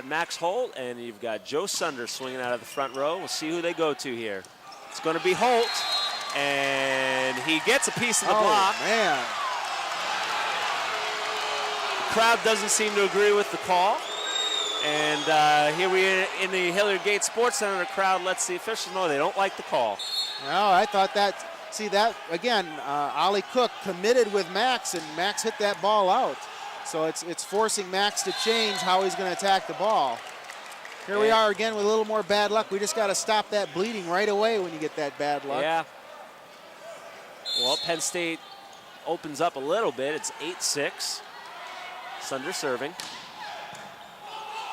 Max Holt, and you've got Joe Sunder swinging out of the front row. We'll see who they go to here. It's going to be Holt, and he gets a piece of the block. Man. Crowd doesn't seem to agree with the call. And here we are in the Hilliard Gate Sports Center. The crowd lets the officials know they don't like the call. No, I thought that, see that, again, Ollie Cook committed with Max, and Max hit that ball out. So it's forcing Max to change how he's going to attack the ball. Here we are again with a little more bad luck. We just got to stop that bleeding right away when you get that bad luck. Yeah. Well, Penn State opens up a little bit. It's 8-6. Sunder serving.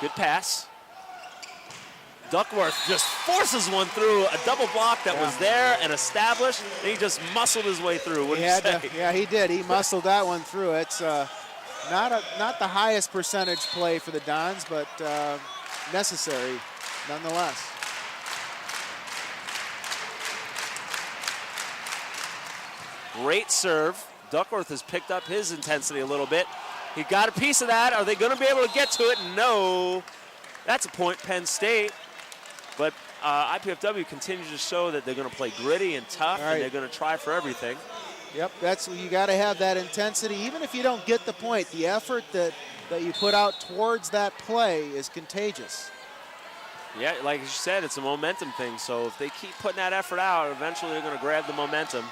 Good pass. Duckworth just forces one through a double block that was there and established. And he just muscled his way through. What do you say? Yeah, he did. He muscled that one through. It's not the highest percentage play for the Dons, but necessary nonetheless. Great serve. Duckworth has picked up his intensity a little bit. He got a piece of that. Are they going to be able to get to it? No. That's a point, Penn State. But IPFW continues to show that they're going to play gritty and tough, and they're going to try for everything. Yep, you got to have that intensity. Even if you don't get the point, the effort that you put out towards that play is contagious. Yeah, like you said, it's a momentum thing. So if they keep putting that effort out, eventually they're going to grab the momentum.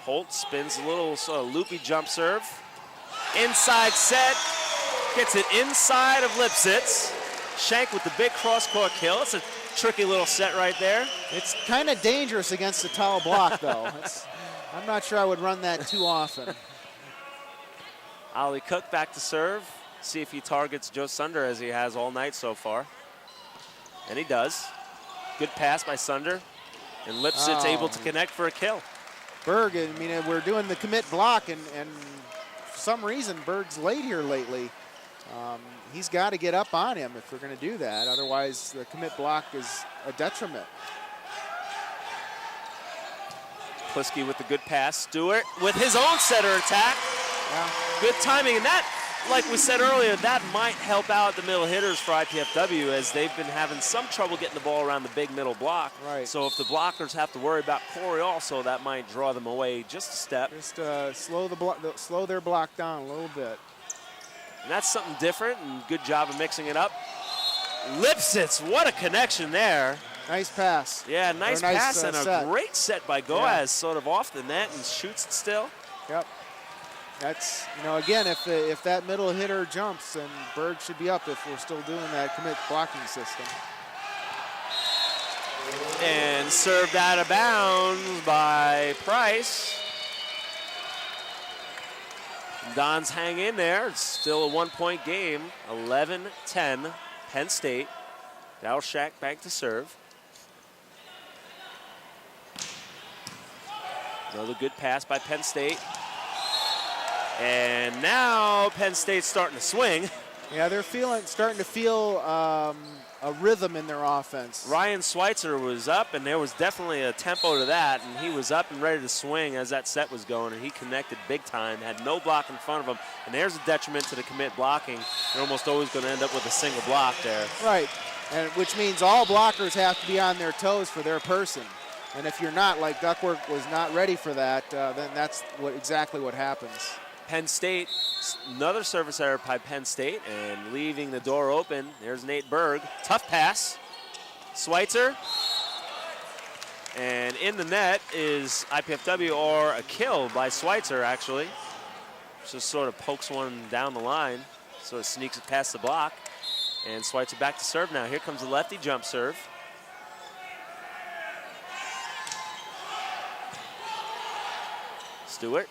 Holt spins a little loopy jump serve. Inside set, gets it inside of Lipsitz. Shank with the big cross-court kill. It's a tricky little set right there. It's kind of dangerous against the tall block, though. I'm not sure I would run that too often. Ollie Cook back to serve. See if he targets Joe Sunder as he has all night so far. And he does. Good pass by Sunder. And Lipsitz able to connect for a kill. Berg, I mean, we're doing the commit block, and for some reason, Berg's late here lately. He's got to get up on him if we're going to do that. Otherwise, the commit block is a detriment. Plisky with the good pass. Stewart with his own setter attack. Yeah. Good timing. And that, like we said earlier, that might help out the middle hitters for IPFW as they've been having some trouble getting the ball around the big middle block. Right. So if the blockers have to worry about Corey also, that might draw them away just a step. Just slow their block down a little bit. And that's something different, and good job of mixing it up. Lipsitz, what a connection there. Nice pass. Yeah, nice pass and a great set by Goaz, Yeah. sort of off the net and shoots it still. Yep. That's, again, if that middle hitter jumps, then Berg should be up if we're still doing that commit blocking system. And served out of bounds by Price. Dons hang in there. It's still a 1-point game. 11-10, Penn State. Dalshak back to serve. Another good pass by Penn State. And now Penn State's starting to swing. Yeah, they're starting to feel a rhythm in their offense. Ryan Schweitzer was up, and there was definitely a tempo to that, and he was up and ready to swing as that set was going, and he connected big time, had no block in front of him, and there's a detriment to the commit blocking. You're almost always going to end up with a single block there. Right, and which means all blockers have to be on their toes for their person. And if you're not, like Duckworth was not ready for that, then that's exactly what happens. Penn State, another service error by Penn State, and leaving the door open. There's Nate Berg. Tough pass. Schweitzer. And in the net is IPFW, or a kill by Schweitzer, actually. Just sort of pokes one down the line, sort of sneaks it past the block. And Schweitzer back to serve now. Here comes the lefty jump serve. Stewart,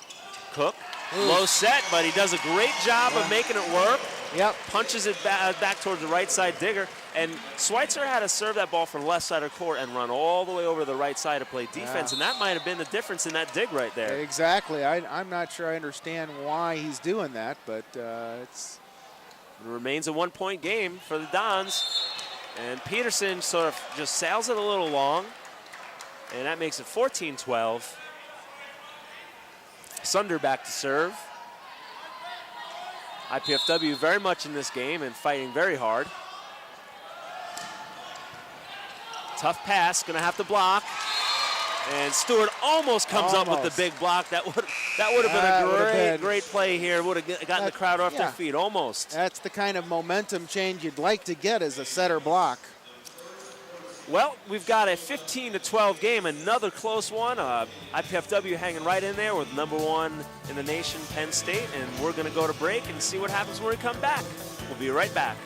Cook. Low set, but he does a great job of making it work. Yep. Punches it back towards the right side digger. And Schweitzer had to serve that ball from the left side of court and run all the way over to the right side to play defense, and that might have been the difference in that dig right there. Exactly. I'm not sure I understand why he's doing that, but it remains a 1-point game for the Dons. And Peterson sort of just sails it a little long, and that makes it 14-12. Sunder back to serve. IPFW very much in this game and fighting very hard. Tough pass, gonna have to block. And Stewart almost comes up with the big block. That would have been a great play here. Would have gotten the crowd off their feet, almost. That's the kind of momentum change you'd like to get as a setter block. Well, we've got a 15-12 game, another close one. IPFW hanging right in there with #1 in the nation, Penn State, and we're going to go to break and see what happens when we come back. We'll be right back.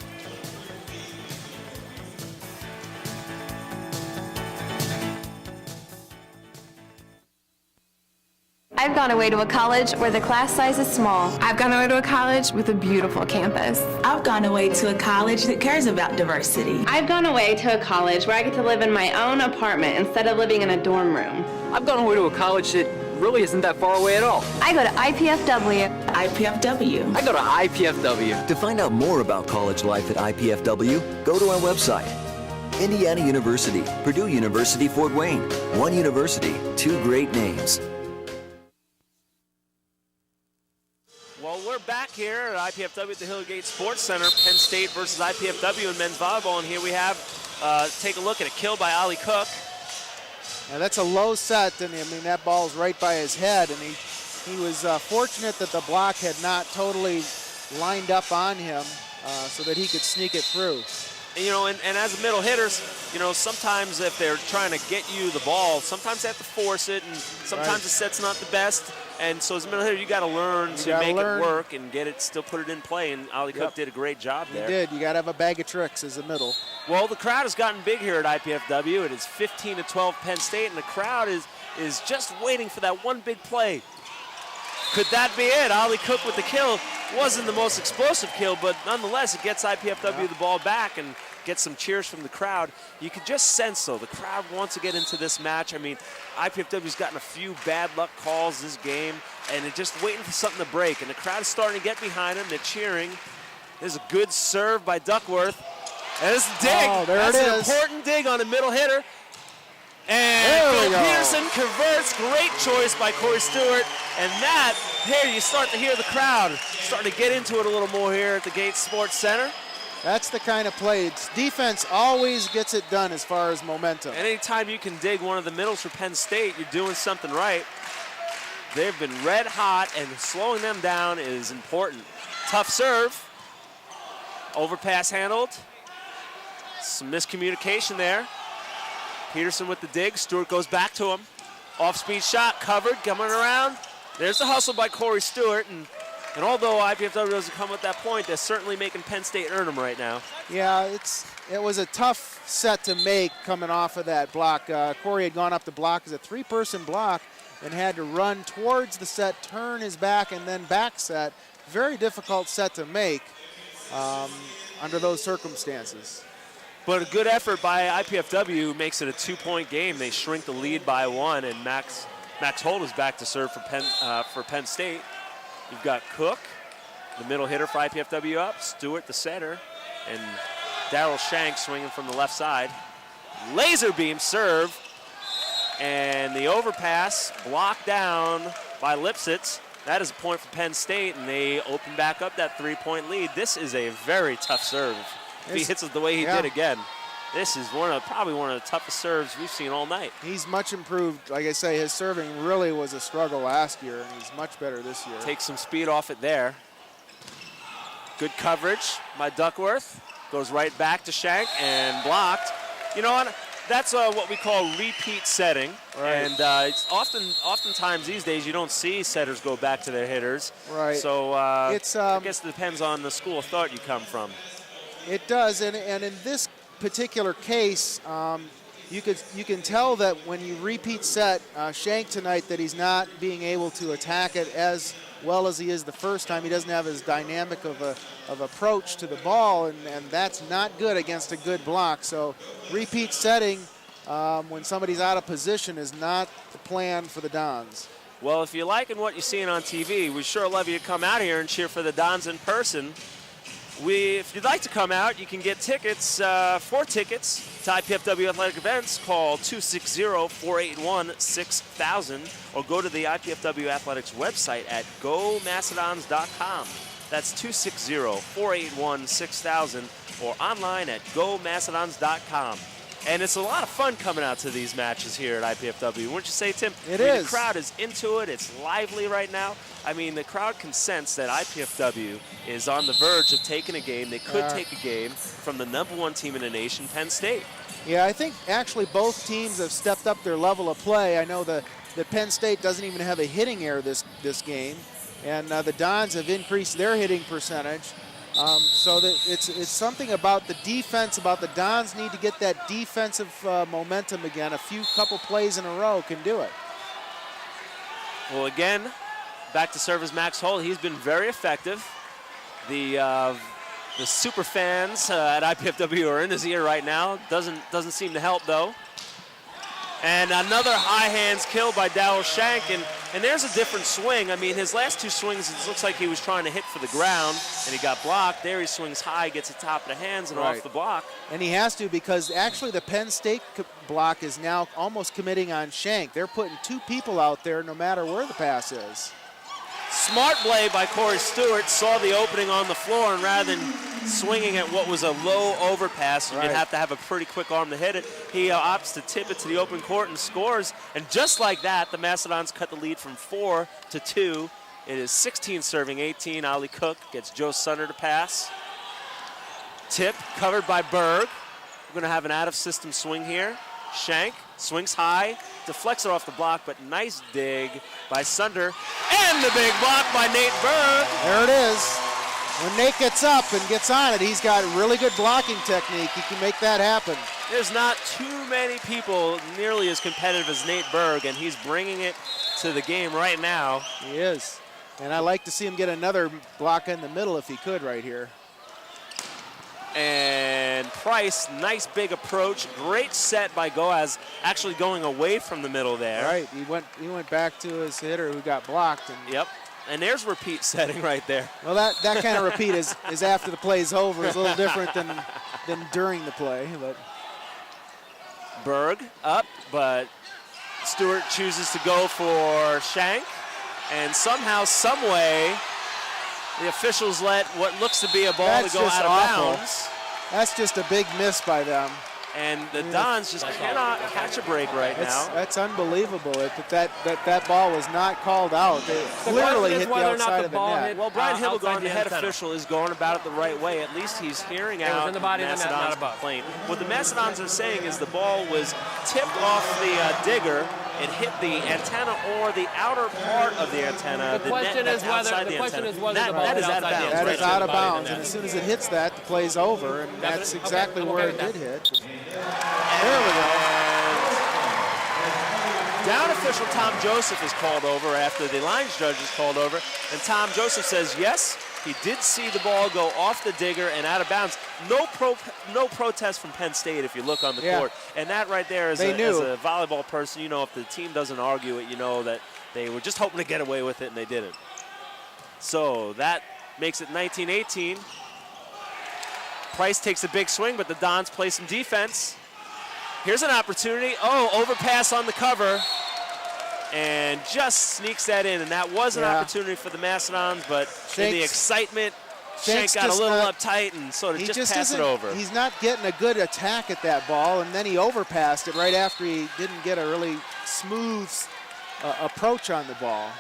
I've gone away to a college where the class size is small. I've gone away to a college with a beautiful campus. I've gone away to a college that cares about diversity. I've gone away to a college where I get to live in my own apartment instead of living in a dorm room. I've gone away to a college that really isn't that far away at all. I go to IPFW. IPFW. I go to IPFW. To find out more about college life at IPFW, go to our website. Indiana University, Purdue University, Fort Wayne. One university, two great names. Well, we're back here at IPFW at the Hillgate Sports Center. Penn State versus IPFW in men's volleyball. And here we have, take a look at a kill by Ollie Cook. Now that's a low set, and I mean that ball's right by his head, and he was fortunate that the block had not totally lined up on him so that he could sneak it through. You know, and as middle hitters, you know, sometimes if they're trying to get you the ball, sometimes they have to force it, and sometimes the set's not the best. And so as a middle hitter, you got to learn to make it work and get it, still put it in play. And Ollie Cook did a great job there. He did. You got to have a bag of tricks as a middle. Well, the crowd has gotten big here at IPFW. It is 15-12 Penn State, and the crowd is just waiting for that one big play. Could that be it? Ollie Cook with the kill. Wasn't the most explosive kill, but nonetheless, it gets IPFW the ball back and gets some cheers from the crowd. You could just sense, though, the crowd wants to get into this match. I mean, IPFW's gotten a few bad luck calls this game, and they're just waiting for something to break. And the crowd is starting to get behind them. They're cheering. There's a good serve by Duckworth. And it's a dig. Oh, That's an important dig on a middle hitter. And Peterson converts. Great choice by Corey Stewart. And that, here you start to hear the crowd starting to get into it a little more here at the Gates Sports Center. That's the kind of play. Defense always gets it done as far as momentum. And anytime you can dig one of the middles for Penn State, you're doing something right. They've been red hot, and slowing them down is important. Tough serve. Overpass handled. Some miscommunication there. Peterson with the dig. Stewart goes back to him. Off-speed shot, covered, coming around. There's the hustle by Corey Stewart, and And although IPFW doesn't come at that point, they're certainly making Penn State earn them right now. Yeah, it was a tough set to make coming off of that block. Corey had gone up the block as a 3-person block and had to run towards the set, turn his back, and then back set. Very difficult set to make under those circumstances. But a good effort by IPFW makes it a 2-point game. They shrink the lead by 1, and Max Holt is back to serve for Penn State. You've got Cook, the middle hitter for IPFW up, Stewart, the center, and Darryl Shank swinging from the left side. Laser beam serve, and the overpass blocked down by Lipsitz. That is a point for Penn State, and they open back up that 3-point lead. This is a very tough serve. If he hits it the way he did again, this is probably one of the toughest serves we've seen all night. He's much improved. Like I say, his serving really was a struggle last year, and he's much better this year. Takes some speed off it there. Good coverage by Duckworth. Goes right back to Shank and blocked. You know what? That's what we call repeat setting. Right. And it's oftentimes these days you don't see setters go back to their hitters. Right. So I guess it depends on the school of thought you come from. It does, and in this particular case, you can tell that when you repeat set Shank tonight that he's not being able to attack it as well as he is the first time. He doesn't have as dynamic of approach to the ball, and that's not good against a good block. So repeat setting when somebody's out of position is not the plan for the Dons. Well, if you're liking what you're seeing on TV, we sure love you to come out here and cheer for the Dons in person. If you'd like to come out, you can get tickets, 4 tickets to IPFW athletic events. Call 260-481-6000 or go to the IPFW Athletics website at gomastodons.com. That's 260-481-6000 or online at gomastodons.com. And it's a lot of fun coming out to these matches here at IPFW. Wouldn't you say, Tim? It is. The crowd is into it. It's lively right now. I mean, the crowd can sense that IPFW is on the verge of taking a game. They could take a game from the #1 team in the nation, Penn State. Yeah, I think actually both teams have stepped up their level of play. I know that Penn State doesn't even have a hitting error this game, and the Dons have increased their hitting percentage. So that it's something about the defense, about the Dons need to get that defensive momentum again. A couple plays in a row can do it. Well, again, back to serve is Max Holt. He's been very effective. The super fans at IPFW are in his ear right now. Doesn't seem to help though. And another high hands kill by Darryl Shank, and there's a different swing. I mean, his last 2 swings, it looks like he was trying to hit for the ground, and he got blocked. There he swings high, gets the top of the hands and off the block. And he has to, because actually the Penn State block is now almost committing on Shank. They're putting 2 people out there no matter where the pass is. Smart play by Corey Stewart, saw the opening on the floor, and rather than swinging at what was a low overpass, you'd have to have a pretty quick arm to hit it. He opts to tip it to the open court and scores. And just like that, the Mastodons cut the lead from 4 to 2. It is 16 serving 18. Ollie Cook gets Joe Sunner to pass. Tip covered by Berg. We're going to have an out-of-system swing here. Shank swings high, deflects it off the block, but nice dig by Sunder. And the big block by Nate Berg. There it is. When Nate gets up and gets on it, he's got really good blocking technique. He can make that happen. There's not too many people nearly as competitive as Nate Berg, and he's bringing it to the game right now. He is. And I'd like to see him get another block in the middle if he could right here. And Price, nice big approach. Great set by Goaz, actually going away from the middle there. Right, he went back to his hitter who got blocked. And yep, and there's repeat setting right there. Well, that kind of repeat is after the play's over. It's a little different than during the play. But Berg up, but Stewart chooses to go for Shank. And somehow, some way, the officials let what looks to be a ball to go out of bounds. That's just a big miss by them. And the Dons just cannot catch a break right now. That's unbelievable. That ball was not called out. It clearly hit the outside of the net. Well, Brian Himmelgarn, the head official, is going about it the right way. At least he's hearing out the Mastodons' complaint. What the Mastodons are saying is the ball was tipped off the digger it hit the antenna or the outer part of the antenna. The question is whether that is out of bounds. That is out of bounds, and as soon as it hits that, the play's over, and that's exactly where it did hit. There we go. Down official Tom Joseph is called over after the lines judge is called over, and Tom Joseph says yes, he did see the ball go off the digger and out of bounds. No protest from Penn State if you look on the court. And that right there as a volleyball person, you know, if the team doesn't argue it, you know that they were just hoping to get away with it and they didn't. So that makes it 19-18. Price takes a big swing, but the Dons play some defense. Here's an opportunity. Oh, overpass on the cover. And just sneaks that in. And that was an opportunity for the Mastodons, but in the excitement, Shank got a little uptight and sort of just passed it over. He's not getting a good attack at that ball, and then he overpassed it right after he didn't get a really smooth approach on the ball.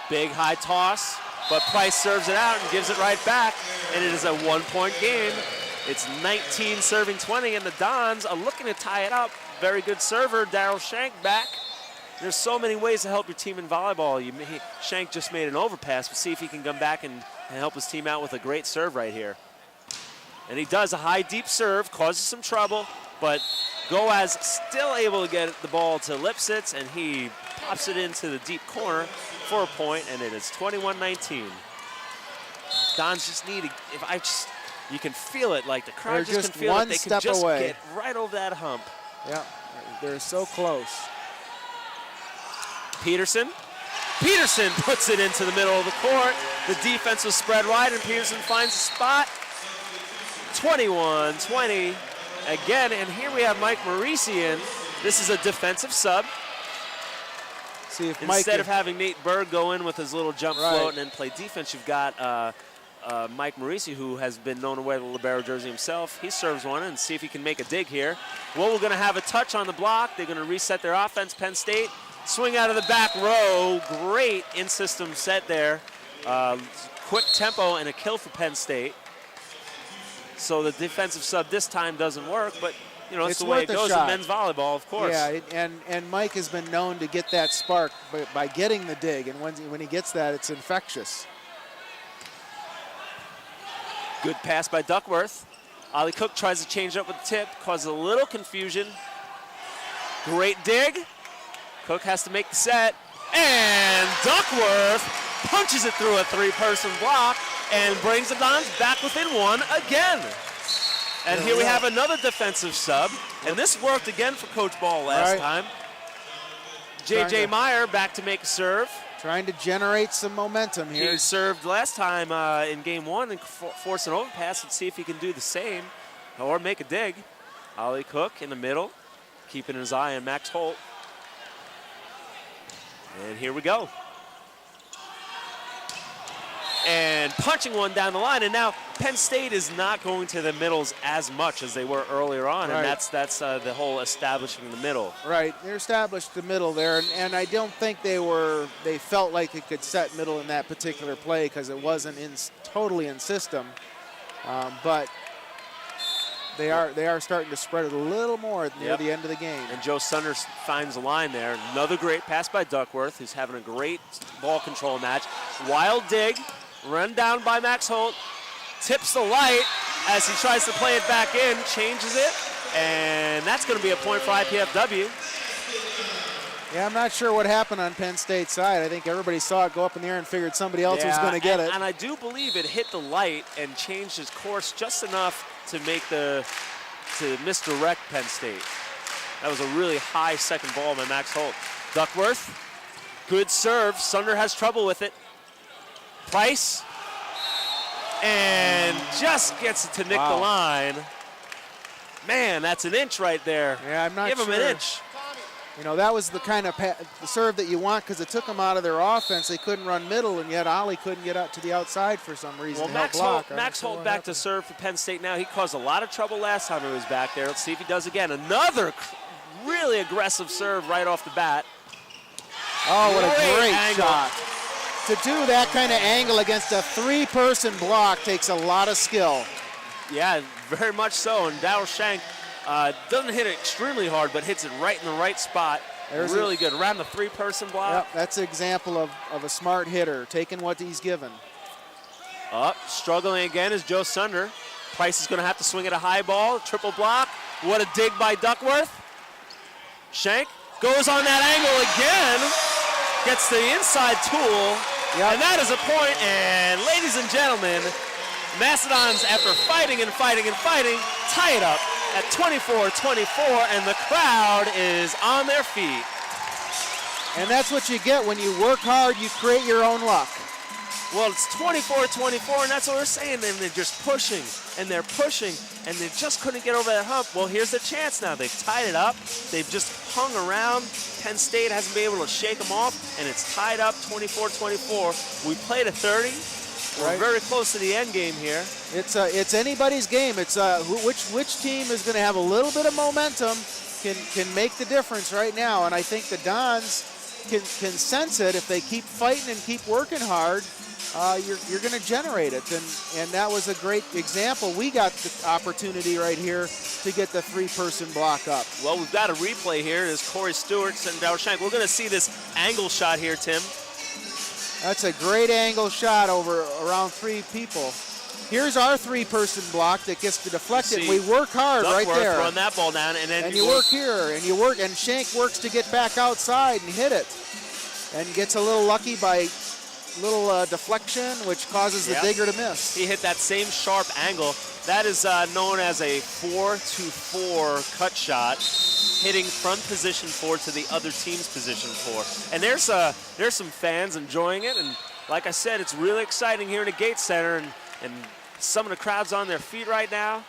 Big high toss, but Price serves it out and gives it right back, and it is a one-point game. It's 19 serving 20, and the Dons are looking to tie it up. Very good server, Daryl Shank back. There's so many ways to help your team in volleyball. Shank just made an overpass, but see if he can come back and help his team out with a great serve right here. And he does a high, deep serve, causes some trouble, but Goaz still able to get the ball to Lipsitz, and he pops it into the deep corner for a point, and it is 21-19. Dons just need you can feel it, like the crowd just can feel it. They can just get right over that hump. Yeah, they're so close. Peterson puts it into the middle of the court. The defense was spread wide, and Peterson finds a spot. 21-20 again, and here we have Mike Marisi in. This is a defensive sub. See if Instead of having Nate Berg go in with his little jump float and then play defense, you've got Mike Marisi, who has been known to wear the libero jersey himself. He serves one and see if he can make a dig here. Well, we're going to have a touch on the block. They're going to reset their offense. Penn State swing out of the back row. Great in-system set there. Quick tempo and a kill for Penn State. So the defensive sub this time doesn't work, but you know, it's the way it goes in men's volleyball, of course. Yeah, and Mike has been known to get that spark by getting the dig, and when he gets that, it's infectious. Good pass by Duckworth. Ollie Cook tries to change up with the tip, causes a little confusion. Great dig. Cook has to make the set, and Duckworth punches it through a three-person block and brings the Dons back within one again. And here we have another defensive sub, and this worked again for Coach Ball last time. J.J. Meyer back to make a serve. Trying to generate some momentum here. He served last time in game one and forced an overpass. Let's see if he can do the same or make a dig. Ollie Cook in the middle, keeping his eye on Max Holt. And here we go. And punching one down the line, and now Penn State is not going to the middles as much as they were earlier on, and that's the whole establishing the middle. Right, they established the middle there, and I don't think they felt like they could set middle in that particular play because it wasn't totally in system, but they are starting to spread it a little more near the end of the game. And Joe Sunders finds a line there. Another great pass by Duckworth, who's having a great ball control match. Wild dig. Run down by Max Holt, tips the light as he tries to play it back in, changes it, and that's going to be a point for IPFW. Yeah, I'm not sure what happened on Penn State's side. I think everybody saw it go up in the air and figured somebody else was going to get it. And I do believe it hit the light and changed his course just enough to misdirect Penn State. That was a really high second ball by Max Holt. Duckworth, good serve. Sunder has trouble with it. Price, and just gets it to nick the line. Man, that's an inch right there. Yeah, I'm not sure. Give him an inch. You know, that was the kind of the serve that you want because it took them out of their offense. They couldn't run middle, and yet Ollie couldn't get out to the outside for some reason. Well, Max Holt back to serve for Penn State now. He caused a lot of trouble last time he was back there. Let's see if he does again. Another really aggressive serve right off the bat. Oh, what a great shot. To do that kind of angle against a three-person block takes a lot of skill. Yeah, very much so. And Daryl Shank doesn't hit it extremely hard, but hits it right in the right spot. Really good. Around the three-person block. Yep, that's an example of a smart hitter, taking what he's given. Up, struggling again is Joe Sunder. Price is going to have to swing at a high ball. Triple block. What a dig by Duckworth. Shank goes on that angle again. Gets the inside tool. Yep. And that is a point. And ladies and gentlemen, Mastodons, after fighting and fighting and fighting, tie it up at 24-24, and the crowd is on their feet. And that's what you get when you work hard, you create your own luck. Well, it's 24-24, and that's what we're saying. And they're just pushing, and they're pushing, and they just couldn't get over that hump. Well, here's the chance now. They've tied it up. They've just hung around. Penn State hasn't been able to shake them off, and it's tied up 24-24. We played a 30. We're very close to the end game here. It's anybody's game. It's which team is going to have a little bit of momentum can make the difference right now. And I think the Dons can sense it. If they keep fighting and keep working hard, you're going to generate it. And that was a great example. We got the opportunity right here to get the three-person block up. Well, we've got a replay here. It's Corey Stewart and Darryl Shank. We're going to see this angle shot here, Tim. That's a great angle shot around three people. Here's our three-person block that gets deflected. We work hard right there. Run that ball down, and then you work here, and you work, and Shank works to get back outside and hit it, and gets a little lucky by little deflection, which causes the digger to miss. He hit that same sharp angle. That is known as a 4-4 cut shot, hitting from position 4 to the other team's position 4. And there's some fans enjoying it, and like I said, it's really exciting here in the Gates Center, and some of the crowd's on their feet right now.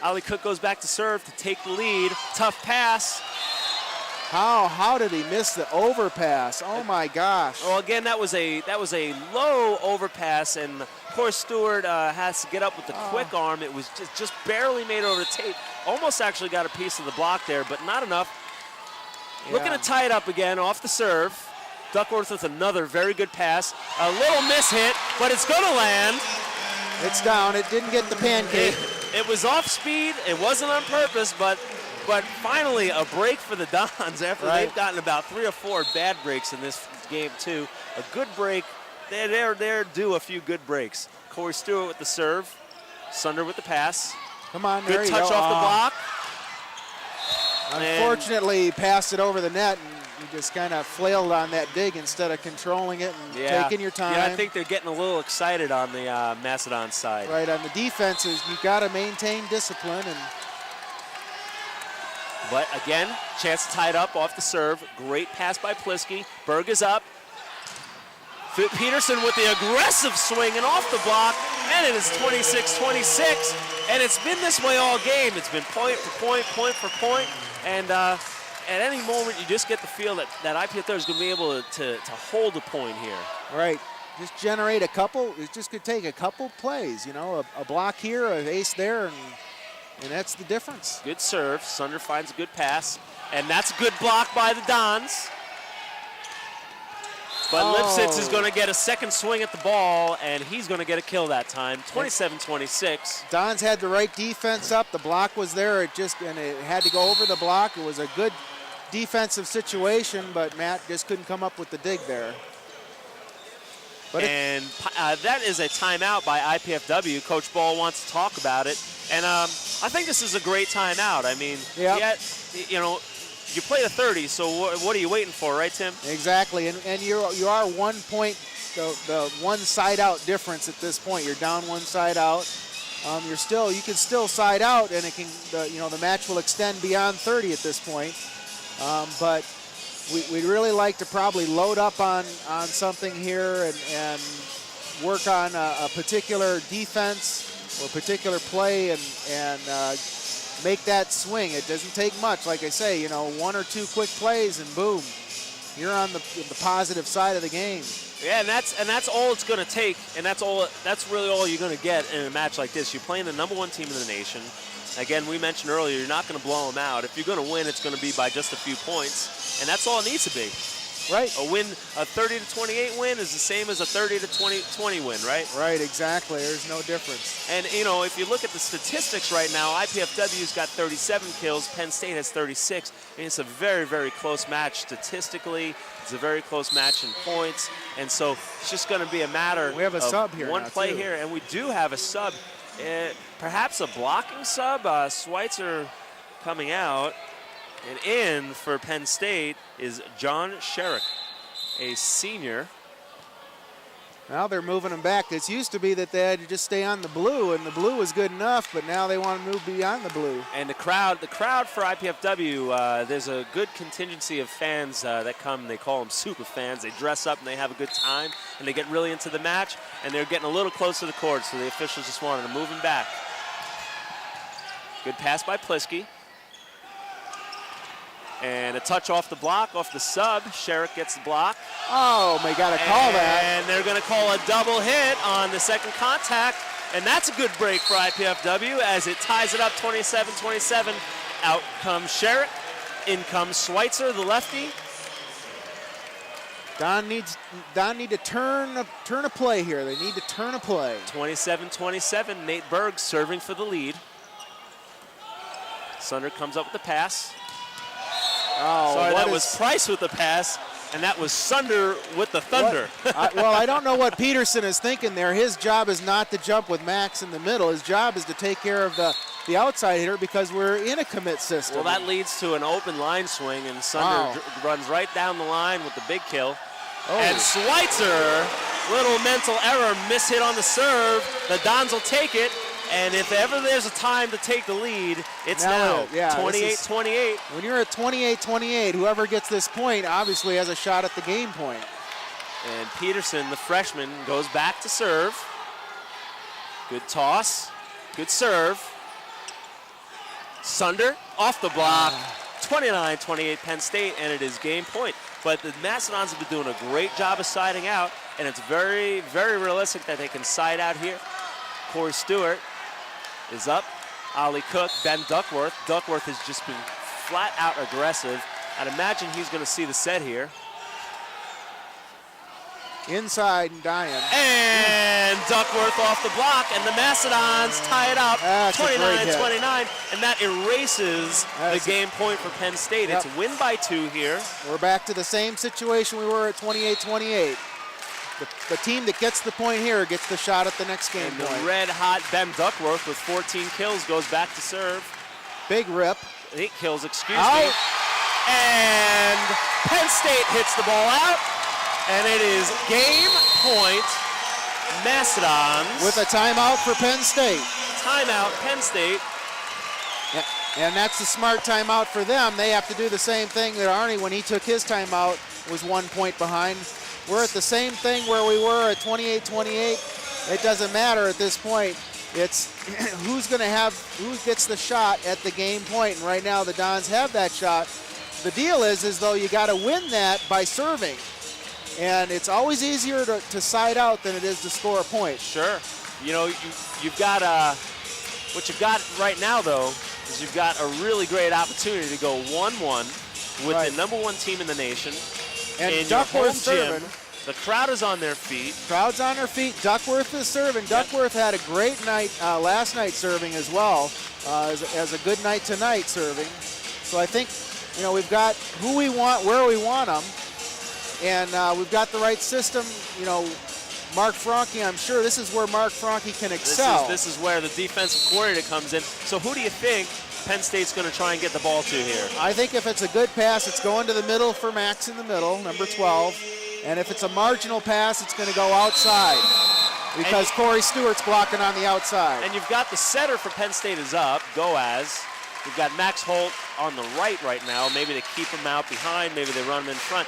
Ali Cook goes back to serve to take the lead. Tough pass. How did he miss the overpass? Oh my gosh. Well, again, that was a low overpass, and of course Stewart has to get up with the quick arm. It was just barely made over the tape. Almost actually got a piece of the block there, but not enough. Yeah. Looking to tie it up again off the serve. Duckworth with another very good pass. A little miss hit, but it's going to land. It's down. It didn't get the pancake. It was off speed. It wasn't on purpose, but finally a break for the Dons after they've gotten about 3 or 4 bad breaks in this game too. A good break. They're due a few good breaks. Corey Stewart with the serve. Sunder with the pass. Come on, there good you touch go. Off the block. Unfortunately, he passed it over the net, and you just kind of flailed on that dig instead of controlling it and taking your time. Yeah, I think they're getting a little excited on the Mastodon side. Right, on the defenses, you've got to maintain discipline. But again, chance to tie it up off the serve. Great pass by Plisky. Berg is up. Peterson with the aggressive swing and off the block, and it is 26-26. And it's been this way all game. It's been point for point, point for point. And at any moment, you just get the feel that IPF is going to be able to hold a point here. Right. Just generate a couple. It just could take a couple plays. You know, a block here, an ace there, and that's the difference. Good serve. Sunder finds a good pass. And that's a good block by the Dons. But Lipsitz is going to get a second swing at the ball, and he's going to get a kill that time. 27-26. Dons had the right defense up. The block was there. It had to go over the block. It was a good defensive situation, but Matt just couldn't come up with the dig there. And that is a timeout by IPFW. Coach Ball wants to talk about it. And I think this is a great timeout. I mean, you played a 30, so what are you waiting for, right, Tim? Exactly, and you are 1 point, the one side out difference at this point. You're down one side out. You can still side out, and it can, the match will extend beyond 30 at this point. But we'd really like to probably load up on something here and work on a particular defense or particular play and make that swing. It doesn't take much. Like I say, 1 or 2 quick plays and boom, you're on the positive side of the game. Yeah, and that's all it's going to take, and that's really all you're going to get in a match like this. You're playing the #1 team in the nation. Again, we mentioned earlier, you're not going to blow them out. If you're going to win, it's going to be by just a few points, and that's all it needs to be. Right. A 30-28 win is the same as a 30-20 win, right? Right, exactly. There's no difference. And, you know, if you look at the statistics right now, IPFW's got 37 kills, Penn State has 36. And it's a very, very close match statistically. It's a very close match in points. And so it's just going to be a matter we have a of sub here one now, play too. here. And we do have a sub, perhaps a blocking sub. Schweitzer coming out. And in for Penn State is John Sherrick, a senior. Now they're moving them back. It used to be that they had to just stay on the blue, and the blue was good enough, but now they want to move beyond the blue. And the crowd for IPFW, there's a good contingency of fans that come. They call them super fans. They dress up and they have a good time, and they get really into the match, and they're getting a little close to the court, so the officials just wanted to move them back. Good pass by Plisky. And a touch off the block, off the sub. Sherrick gets the block. Oh, they got to call that. And they're going to call a double hit on the second contact. And that's a good break for IPFW as it ties it up 27-27. Out comes Sherrick. In comes Schweitzer, the lefty. Don need to turn a play here. They need to turn a play. 27-27. Nate Berg serving for the lead. Sunder comes up with the pass. Oh, sorry, that was Price with the pass, and that was Sunder with the thunder. Well, I don't know what Peterson is thinking there. His job is not to jump with Max in the middle. His job is to take care of the outside hitter because we're in a commit system. Well, that leads to an open line swing, and Sunder runs right down the line with the big kill. Oh. And Schweitzer, little mental error, mishit on the serve. The Dons will take it. And if ever there's a time to take the lead, it's now. 28-28. When you're at 28-28, whoever gets this point obviously has a shot at the game point. And Peterson, the freshman, goes back to serve. Good toss. Good serve. Sunder off the block. 29-28 Penn State, and it is game point. But the Mastodons have been doing a great job of siding out, and it's very, very realistic that they can side out here. Corey Stewart is up. Ollie Cook, Ben Duckworth. Duckworth has just been flat out aggressive. I'd imagine he's going to see the set here. Inside and dying. And Duckworth off the block, and the Mastodons tie it up 29-29, and that erases the game point for Penn State. It's a win by 2 here. We're back to the same situation we were at 28-28. The team that gets the point here gets the shot at the next game point. The red-hot Ben Duckworth with 14 kills goes back to serve. Big rip. 8 kills, excuse me. And Penn State hits the ball out, and it is game point Mastodons. With a timeout for Penn State. Timeout, Penn State. Yeah. And that's the smart timeout for them. They have to do the same thing that Arnie, when he took his timeout, was 1 point behind. We're at the same thing where we were at 28-28. It doesn't matter at this point. It's who gets the shot at the game point. And right now the Dons have that shot. The deal is though you got to win that by serving. And it's always easier to side out than it is to score a point. Sure. You know, you've got what you've got right now though is you've got a really great opportunity to go 1-1 with the number 1 team in the nation. And Duckworth serving. The crowd is on their feet. Crowd's on their feet. Duckworth is serving. Duckworth had a great night last night serving as well, as a good night tonight serving. So I think, you know, we've got who we want, where we want them, and we've got the right system. You know, Mark Franke, I'm sure this is where Mark Franke can excel. This is where the defensive coordinator comes in. So who do you think Penn State's going to try and get the ball to here? I think if it's a good pass, it's going to the middle for Max in the middle, number 12. And if it's a marginal pass, it's going to go outside because Corey Stewart's blocking on the outside. And you've got the setter for Penn State is up, Goaz. You've got Max Holt on the right now. Maybe they keep him out behind. Maybe they run him in front.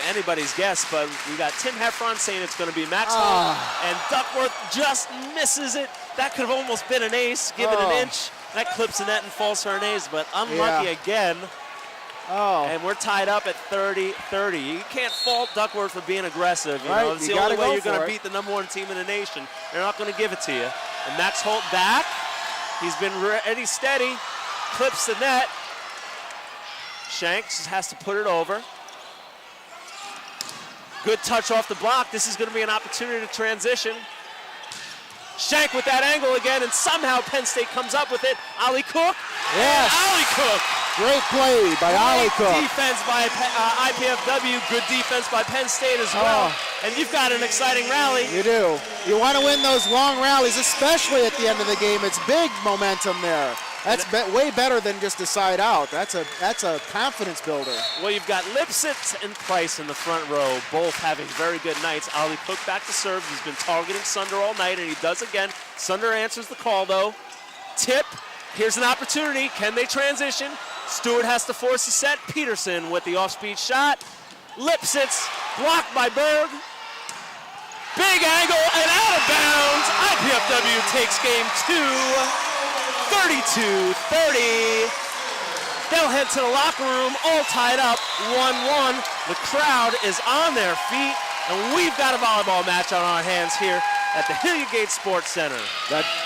Anybody's guess, but we got Tim Heffron saying it's going to be Max Holt. And Duckworth just misses it. That could have almost been an ace, given an inch. That clips the net and falls for an ace, but unlucky again. And we're tied up at 30-30. You can't fault Duckworth for being aggressive. You know, it's the only way you're going to beat the number 1 team in the nation. They're not going to give it to you. And Max Holt back. He's been ready, steady. Clips the net. Shanks has to put it over. Good touch off the block. This is going to be an opportunity to transition. Shank with that angle again, and somehow Penn State comes up with it. Ollie Cook. Yes. Ollie Cook. Great play by Ollie Cook. Defense by IPFW. Good defense by Penn State as well. And you've got an exciting rally. You do. You want to win those long rallies, especially at the end of the game. It's big momentum there. That's way better than just a side out. That's a confidence builder. Well, you've got Lipsitz and Price in the front row, both having very good nights. Ollie Cook back to serve. He's been targeting Sunder all night, and he does again. Sunder answers the call, though. Tip. Here's an opportunity. Can they transition? Stewart has to force a set. Peterson with the off-speed shot. Lipsitz blocked by Berg. Big angle and out of bounds. IPFW takes game 2. 32-30. They'll head to the locker room, all tied up, 1-1. The crowd is on their feet, and we've got a volleyball match on our hands here at the Hilliard Sports Center.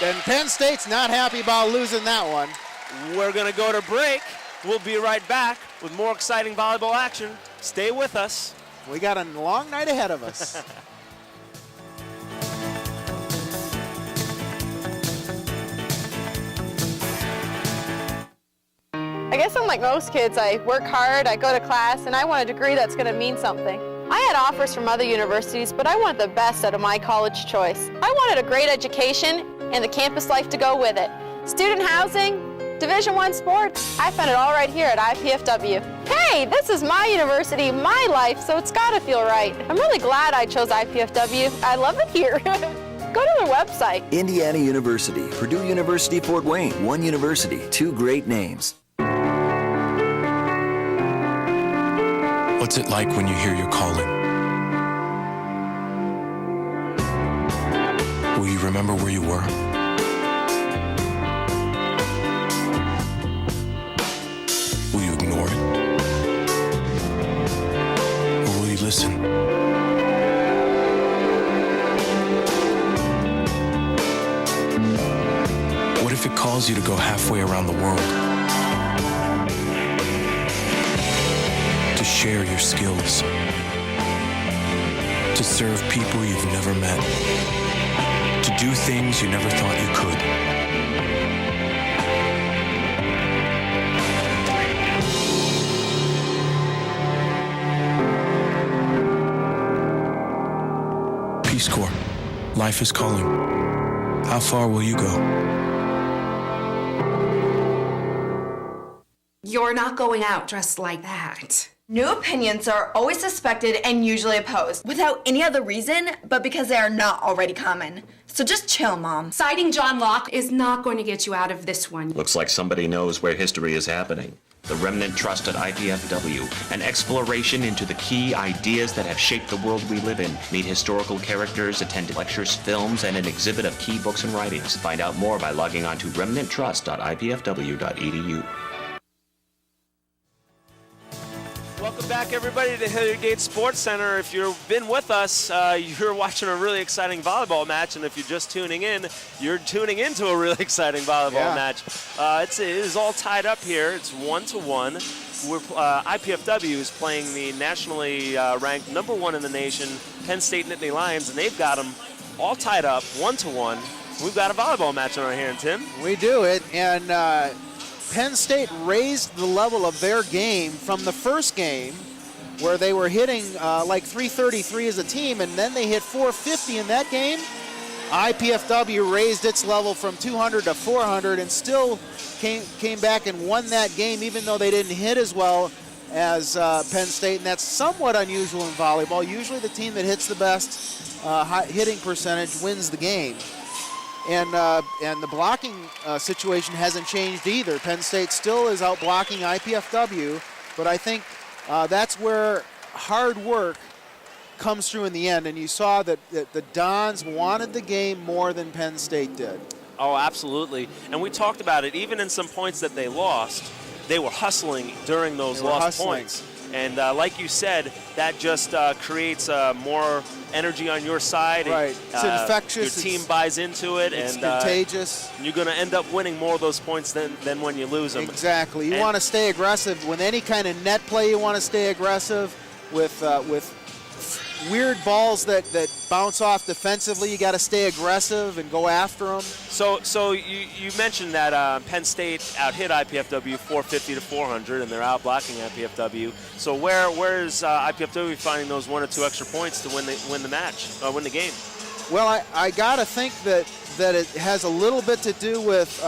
And Penn State's not happy about losing that one. We're going to go to break. We'll be right back with more exciting volleyball action. Stay with us. We got a long night ahead of us. I guess I'm like most kids. I work hard, I go to class, and I want a degree that's going to mean something. I had offers from other universities, but I wanted the best out of my college choice. I wanted a great education and the campus life to go with it. Student housing, Division I sports, I found it all right here at IPFW. Hey, this is my university, my life, so it's got to feel right. I'm really glad I chose IPFW. I love it here. Go to their website. Indiana University, Purdue University, Fort Wayne, one university, two great names. What's it like when you hear your calling? Will you remember where you were? Will you ignore it? Or will you listen? What if it calls you to go halfway around the world? To share your skills, to serve people you've never met, to do things you never thought you could. Peace Corps, life is calling. How far will you go? You're not going out dressed like that. New opinions are always suspected and usually opposed, without any other reason but because they are not already common. So just chill, Mom. Citing John Locke is not going to get you out of this one. Looks like somebody knows where history is happening. The Remnant Trust at IPFW, an exploration into the key ideas that have shaped the world we live in. Meet historical characters, attend lectures, films, and an exhibit of key books and writings. Find out more by logging on to remnanttrust.ipfw.edu. Welcome back, everybody, to Hilliard Sports Center. If you've been with us, you're watching a really exciting volleyball match, and if you're just tuning in, you're tuning into a really exciting volleyball match. It is all tied up here. It's 1-1. IPFW is playing the nationally ranked #1 in the nation, Penn State Nittany Lions, and they've got them all tied up, 1-1. We've got a volleyball match on our hand, Tim. We do it, and Penn State raised the level of their game from the first game where they were hitting like 333 as a team, and then they hit 450 in that game. IPFW raised its level from 200 to 400 and still came back and won that game, even though they didn't hit as well as Penn State, and that's somewhat unusual in volleyball. Usually the team that hits the best hitting percentage wins the game. And the blocking situation hasn't changed either. Penn State still is out blocking IPFW, but I think that's where hard work comes through in the end. And you saw that the Dons wanted the game more than Penn State did. Oh, absolutely. And we talked about it. Even in some points that they lost, they were hustling during those lost points. And like you said, that just creates more energy on your side. Right. It's infectious. Your team buys into it. It's contagious. You're going to end up winning more of those points than when you lose them. Exactly. You want to stay aggressive. With any kind of net play, you want to stay aggressive. With weird balls that bounce off defensively. You got to stay aggressive and go after them. So you mentioned that Penn State out-hit IPFW 450 to 400, and they're out-blocking IPFW. So where is IPFW finding those 1 or 2 extra points to win the match, win the game? Well, I got to think that it has a little bit to do with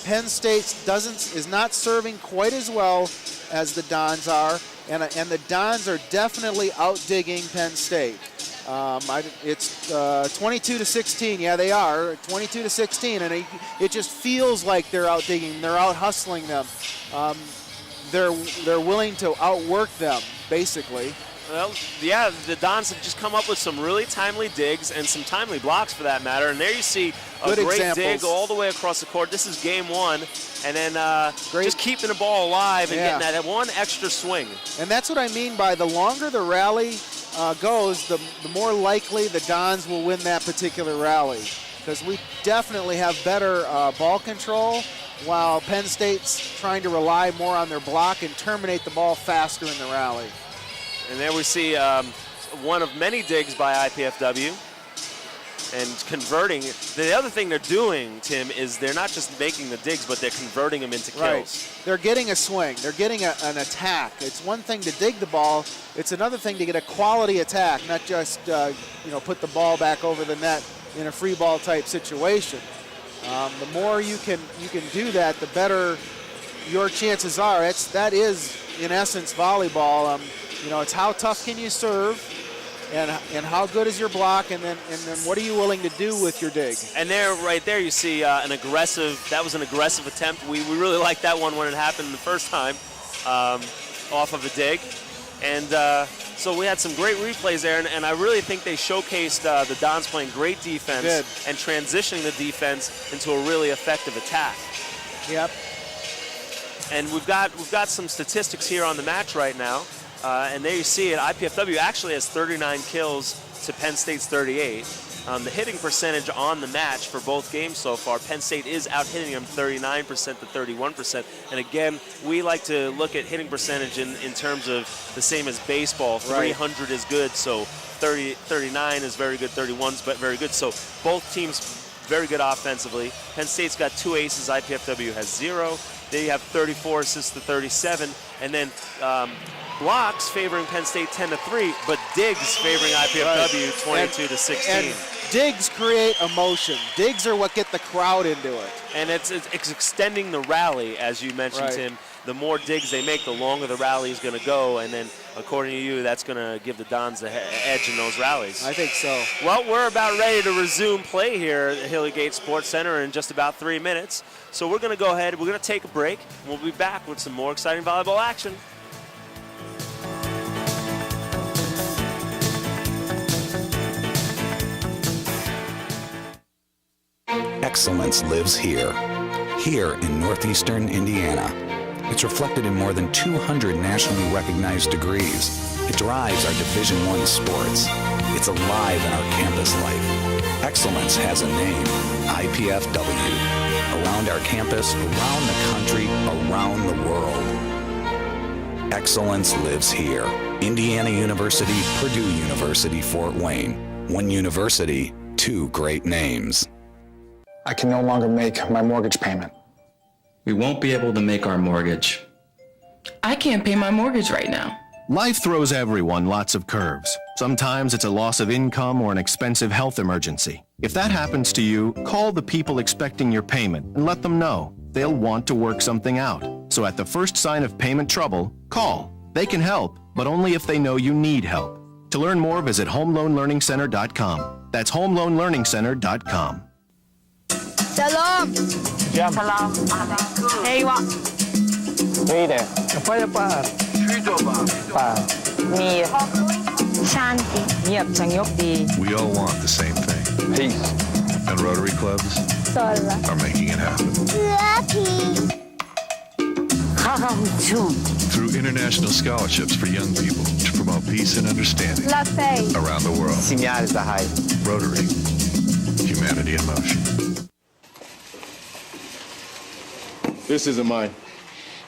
Penn State is not serving quite as well as the Dons are. And the Dons are definitely out-digging Penn State. It's 22 to 16. Yeah, they are 22 to 16, and it just feels like they're out-digging. They're out-hustling them. They're willing to outwork them, basically. Well, yeah, the Dons have just come up with some really timely digs and some timely blocks, for that matter. And there you see a great dig all the way across the court. This is game 1. And then just keeping the ball alive and getting that one extra swing. And that's what I mean by the longer the rally goes, the more likely the Dons will win that particular rally. Because we definitely have better ball control, while Penn State's trying to rely more on their block and terminate the ball faster in the rally. And there we see one of many digs by IPFW. And converting. The other thing they're doing, Tim, is they're not just making the digs, but they're converting them into kills. Right. They're getting a swing. They're getting an attack. It's one thing to dig the ball. It's another thing to get a quality attack, not just put the ball back over the net in a free ball type situation. The more you can do that, the better your chances are. That is in essence volleyball. It's how tough can you serve. And how good is your block, and then what are you willing to do with your dig? And right there, you see that was an aggressive attempt. We really liked that one when it happened the first time, off of a dig. And so we had some great replays there, and I really think they showcased the Dons playing great defense and transitioning the defense into a really effective attack. Yep. And we've got some statistics here on the match right now. And there you see it. IPFW actually has 39 kills to Penn State's 38. The hitting percentage on the match for both games so far, Penn State is out-hitting them 39% to 31%. And again, we like to look at hitting percentage in terms of the same as baseball. 300 is good, so 39 is very good, 31 is very good. So both teams very good offensively. Penn State's got 2 aces, IPFW has 0. They have 34 assists to 37. And then blocks favoring Penn State 10 to 3, but digs favoring IPFW 22 to 16. And digs create emotion. Digs are what get the crowd into it. And it's extending the rally, as you mentioned, Tim. The more digs they make, the longer the rally is going to go, and then, according to you, that's going to give the Dons the edge in those rallies. I think so. Well, we're about ready to resume play here at the Hilly Gate Sports Center in just about 3 minutes. So we're going to go ahead, we're going to take a break, and we'll be back with some more exciting volleyball action. Excellence lives here in northeastern Indiana. It's reflected in more than 200 nationally recognized degrees. It drives our Division I sports. It's alive in our campus life. Excellence has a name, IPFW. Around our campus, around the country, around the world. Excellence lives here. Indiana University, Purdue University, Fort Wayne. One university, 2 great names. I can no longer make my mortgage payment. We won't be able to make our mortgage. I can't pay my mortgage right now. Life throws everyone lots of curves. Sometimes it's a loss of income or an expensive health emergency. If that happens to you, call the people expecting your payment and let them know. They'll want to work something out. So at the first sign of payment trouble, call. They can help, but only if they know you need help. To learn more, visit homeloanlearningcenter.com. That's homeloanlearningcenter.com. Shalom. Salam. Hey, what? Hey there. Apa? Mir. Shanti. Miap Changyokdi. We all want the same thing. Peace. And Rotary clubs are making it happen. Lucky. Through international scholarships for young people to promote peace and understanding around the world. Rotary. Humanity in motion. This isn't mine.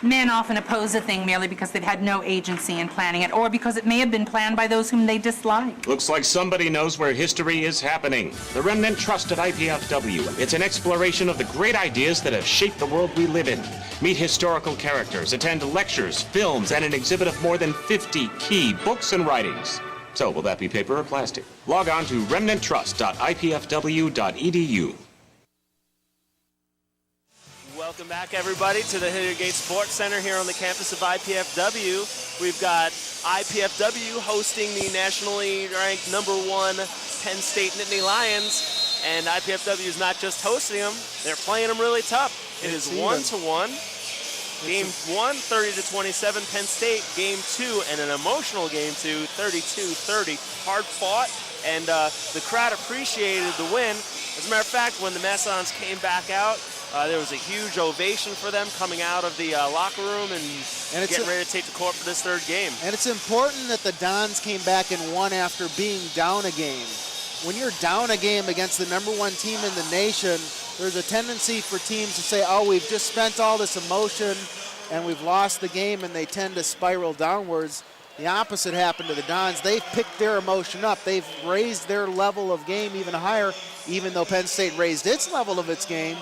Men often oppose a thing merely because they've had no agency in planning it, or because it may have been planned by those whom they dislike. Looks like somebody knows where history is happening. The Remnant Trust at IPFW. It's an exploration of the great ideas that have shaped the world we live in. Meet historical characters, attend lectures, films, and an exhibit of more than 50 key books and writings. So, will that be paper or plastic? Log on to remnanttrust.ipfw.edu. Welcome back, everybody, to the Hilliard Gate Sports Center here on the campus of IPFW. We've got IPFW hosting the nationally ranked #1 Penn State Nittany Lions, and IPFW is not just hosting them, they're playing them really tough. It is 1-1. Game 1, 30-27, Penn State. Game 2, and an emotional game 2, 32-30. Hard fought, and the crowd appreciated the win. As a matter of fact, when the Mastodons came back out, there was a huge ovation for them coming out of the locker room and getting ready to take the court for this third game. And it's important that the Dons came back and won after being down a game. When you're down a game against the #1 team in the nation, there's a tendency for teams to say, oh, we've just spent all this emotion and we've lost the game, and they tend to spiral downwards. The opposite happened to the Dons. They've picked their emotion up. They've raised their level of game even higher, even though Penn State raised its level of its game.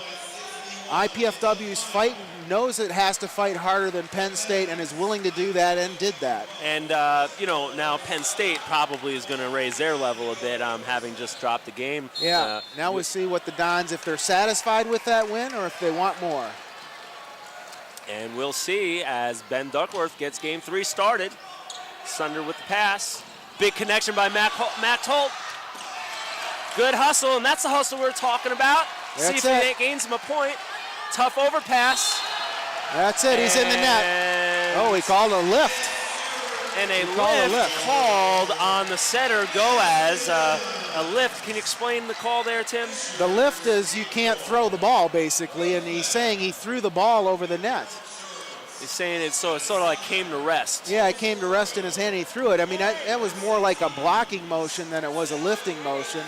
IPFW's fight knows it has to fight harder than Penn State and is willing to do that and did that. And, now Penn State probably is going to raise their level a bit, having just dropped the game. Yeah, now we see what the Dons, if they're satisfied with that win or if they want more. And we'll see as Ben Duckworth gets game 3 started. Sunder with the pass. Big connection by Max Holt. Good hustle, and that's the hustle we're talking about. See if he gains him a point. Tough overpass. That's it, he's in the net. Oh, he called a lift. And a lift called on the setter, Goaz. A lift. Can you explain the call there, Tim? The lift is you can't throw the ball, basically, and he's saying he threw the ball over the net. He's saying it sort of like came to rest. Yeah, it came to rest in his hand, he threw it. I mean, that was more like a blocking motion than it was a lifting motion.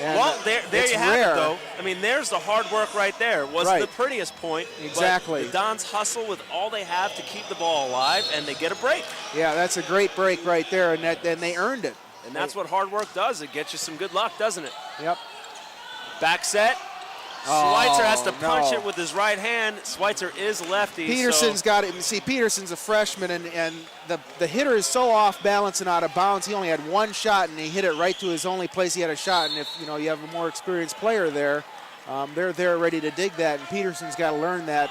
And well, there you have it, though. I mean, there's the hard work right there. It wasn't the prettiest point. Exactly. But the Dons hustle with all they have to keep the ball alive, and they get a break. Yeah, that's a great break right there, and they earned it. And that's what hard work does. It gets you some good luck, doesn't it? Yep. Back set. Schweitzer has to punch it with his right hand. Schweitzer is lefty. Peterson's got it. See, Peterson's a freshman, and the hitter is so off balance and out of bounds. He only had one shot, and he hit it right to his only place he had a shot. And if you have a more experienced player there, they're there ready to dig that. And Peterson's got to learn that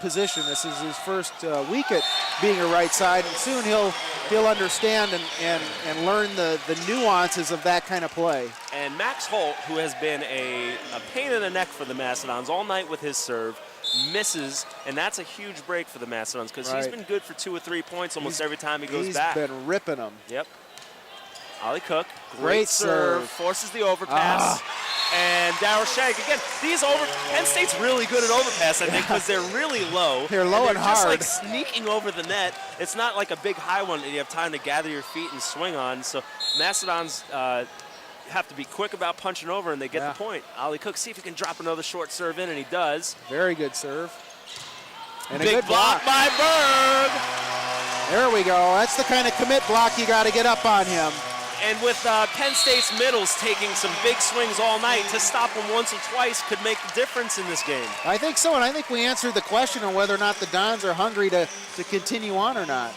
position. This is his first week at being a right side, and soon he'll understand and learn the nuances of that kind of play. And Max Holt, who has been a pain in the neck for the Mastodons all night with his serve, misses, and that's a huge break for the Mastodons because he's been good for 2 or 3 points almost every time he goes back. He's been ripping them. Yep. Ollie Cook, great serve, forces the overpass. And Darryl Shank, again, Penn State's really good at overpass, I think, because they're really low. They're low and hard. Just like sneaking over the net. It's not like a big high one that you have time to gather your feet and swing on. So Mastodons have to be quick about punching over, and they get the point. Ollie Cook, see if he can drop another short serve in, and he does. Very good serve. And big a good block by Berg. There we go. That's the kind of commit block you got to get up on him. And with Penn State's middles taking some big swings all night, to stop them once or twice could make the difference in this game. I think so, and I think we answered the question on whether or not the Dons are hungry to continue on or not.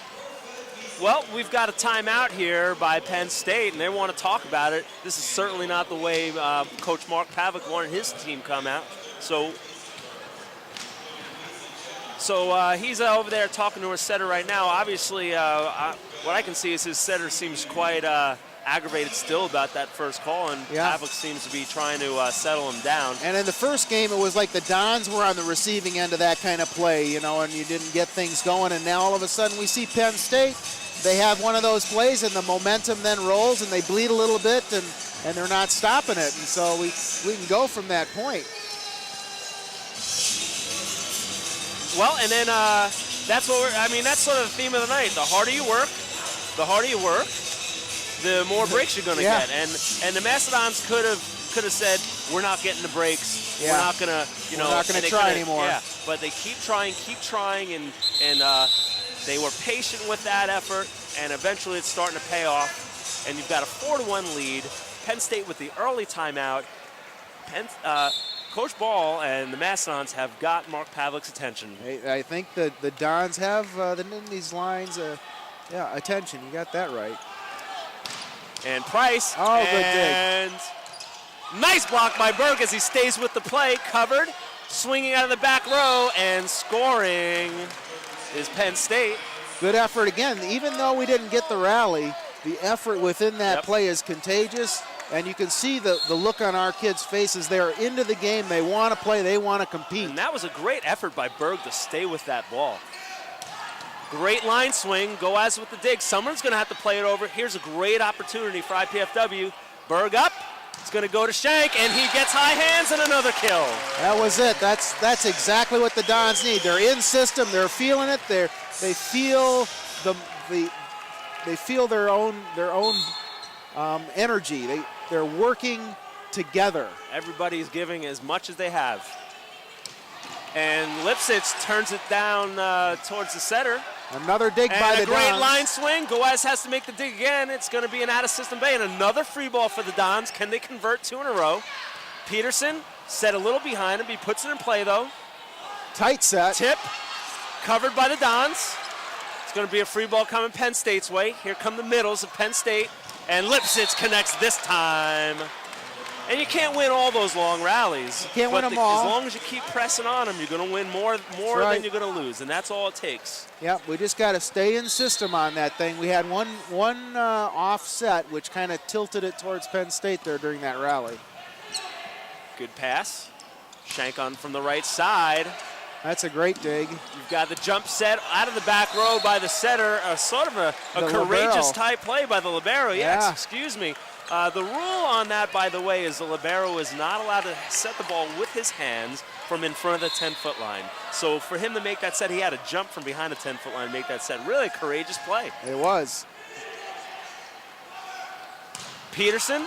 Well, we've got a timeout here by Penn State, and they want to talk about it. This is certainly not the way Coach Mark Pavick wanted his team come out. So he's over there talking to his setter right now. Obviously, what I can see is his setter seems quite aggravated still about that first call, and Pavick seems to be trying to settle him down. And in the first game, it was like the Dons were on the receiving end of that kind of play, and you didn't get things going. And now all of a sudden we see Penn State. They have one of those plays, and the momentum then rolls, and they bleed a little bit, and they're not stopping it. And so we can go from that point. Well, and then that's sort of the theme of the night. The harder you work, the more breaks you're going to get. And the Mastodons could could have said, we're not getting the breaks. Yeah. We're not going to, We're not going to try anymore. Yeah, but they keep trying, and they were patient with that effort, and eventually it's starting to pay off. And you've got a 4-1 lead. Penn State with the early timeout. Coach Ball and the Mastodons have got Mark Pavlik's attention. I think the Dons have these lines, attention. You got that right. And Price. Oh, good dig. And nice block by Berg as he stays with the play, covered, swinging out of the back row, and scoring is Penn State. Good effort again. Even though we didn't get the rally, the effort within that play is contagious. And you can see the look on our kids' faces. They're into the game. They want to play. They want to compete. And that was a great effort by Berg to stay with that ball. Great line swing. Goaz with the dig. Someone's going to have to play it over. Here's a great opportunity for IPFW. Berg up. It's going to go to Shank, and he gets high hands and another kill. That was it. That's exactly what the Dons need. They're in system. They're feeling it. They feel their own energy. They're working together. Everybody's giving as much as they have. And Lipsitz turns it down towards the center. Another dig by the Dons. And a great line swing. Goaz has to make the dig again. It's going to be an out-of-system bay. And another free ball for the Dons. Can they convert 2 in a row? Peterson set a little behind him. He puts it in play, though. Tight set. Tip. Covered by the Dons. It's going to be a free ball coming Penn State's way. Here come the middles of Penn State. And Lipsitz connects this time. And you can't win all those long rallies. You can't win them all. As long as you keep pressing on them, you're going to win more than you're going to lose, and that's all it takes. Yep, we just got to stay in system on that thing. We had one offset, which kind of tilted it towards Penn State there during that rally. Good pass. Shank on from the right side. That's a great dig. You've got the jump set out of the back row by the setter, sort of a courageous type play by the libero. Yes, excuse me. The rule on that, by the way, is the libero is not allowed to set the ball with his hands from in front of the 10-foot line. So for him to make that set, he had to jump from behind the 10-foot line and make that set. Really a courageous play. It was. Peterson,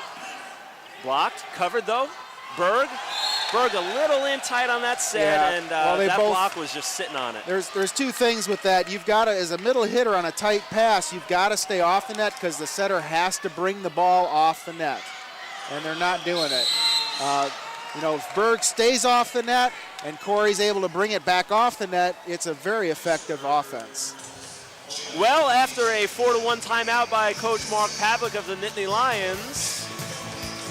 blocked, covered though. Berg a little in tight on that set, and that block was just sitting on it. There's two things with that. You've got to, as a middle hitter on a tight pass, you've got to stay off the net because the setter has to bring the ball off the net, and they're not doing it. If Berg stays off the net and Corey's able to bring it back off the net, it's a very effective offense. Well, after a 4-1 timeout by Coach Mark Pavlik of the Nittany Lions,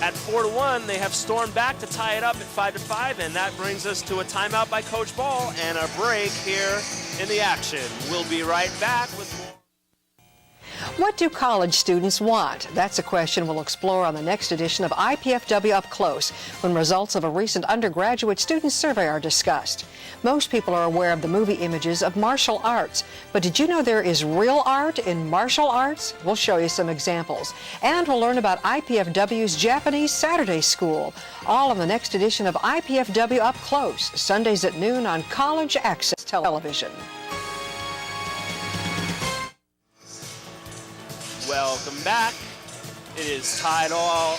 at 4-1, they have stormed back to tie it up at 5-5, and that brings us to a timeout by Coach Ball and a break here in the action. We'll be right back with more. What do college students want? That's a question we'll explore on the next edition of IPFW Up Close, when results of a recent undergraduate student survey are discussed. Most people are aware of the movie images of martial arts, but did you know there is real art in martial arts? We'll show you some examples. And we'll learn about IPFW's Japanese Saturday School, all on the next edition of IPFW Up Close, Sundays at noon on College Access Television. Welcome back. It is tied all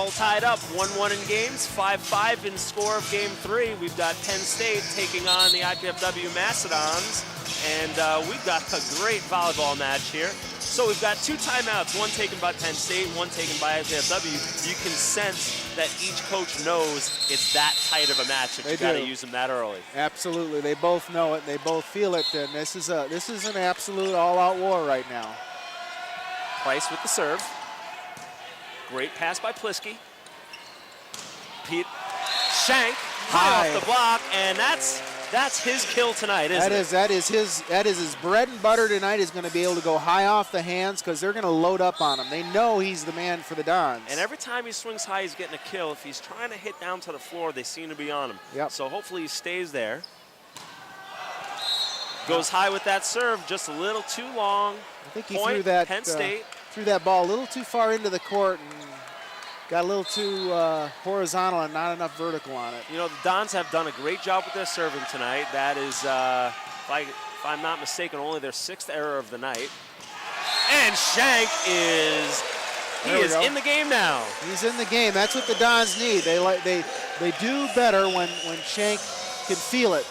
tied up, 1-1 in games, 5-5 in score of game 3. We've got Penn State taking on the IPFW Mastodons, and we've got a great volleyball match here. So we've got 2 timeouts, one taken by Penn State, one taken by IPFW. You can sense that each coach knows it's that tight of a match that you got to use them that early. Absolutely, they both know it, they both feel it, and this is an absolute all-out war right now. Price with the serve. Great pass by Plisky. Pete Shank high off the block, and that's his kill tonight, isn't it? That is his bread and butter tonight. Is going to be able to go high off the hands because they're going to load up on him. They know he's the man for the Dons. And every time he swings high, he's getting a kill. If he's trying to hit down to the floor, they seem to be on him. Yep. So hopefully he stays there. Goes high with that serve, just a little too long. I think he threw that Penn State. Threw that ball a little too far into the court and got a little too horizontal and not enough vertical on it. You know, the Dons have done a great job with their serving tonight. That is, if I'm not mistaken, only their 6th error of the night. And Shank is He is in the game now. He's in the game. That's what the Dons need. They do better when Shank can feel it.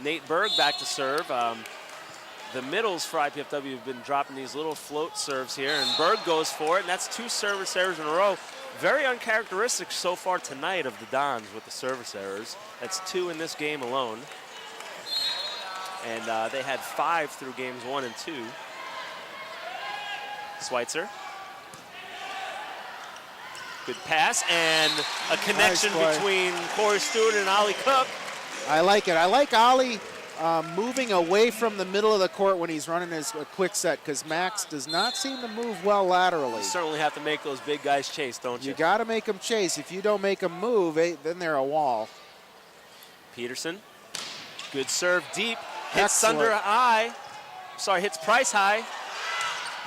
Nate Berg back to serve. The middles for IPFW have been dropping these little float serves here, and Berg goes for it, and that's 2 service errors in a row. Very uncharacteristic so far tonight of the Dons with the service errors. That's 2 in this game alone. And they had 5 through games 1 and 2. Schweitzer. Good pass, and a connection between Corey Stewart and Ollie Cook. I like it. I like Ollie moving away from the middle of the court when he's running his quick set, because Max does not seem to move well laterally. You certainly have to make those big guys chase, don't you? You got to make them chase. If you don't make them move, then they're a wall. Peterson, good serve deep, hits Sunder high. Sorry, hits Price high.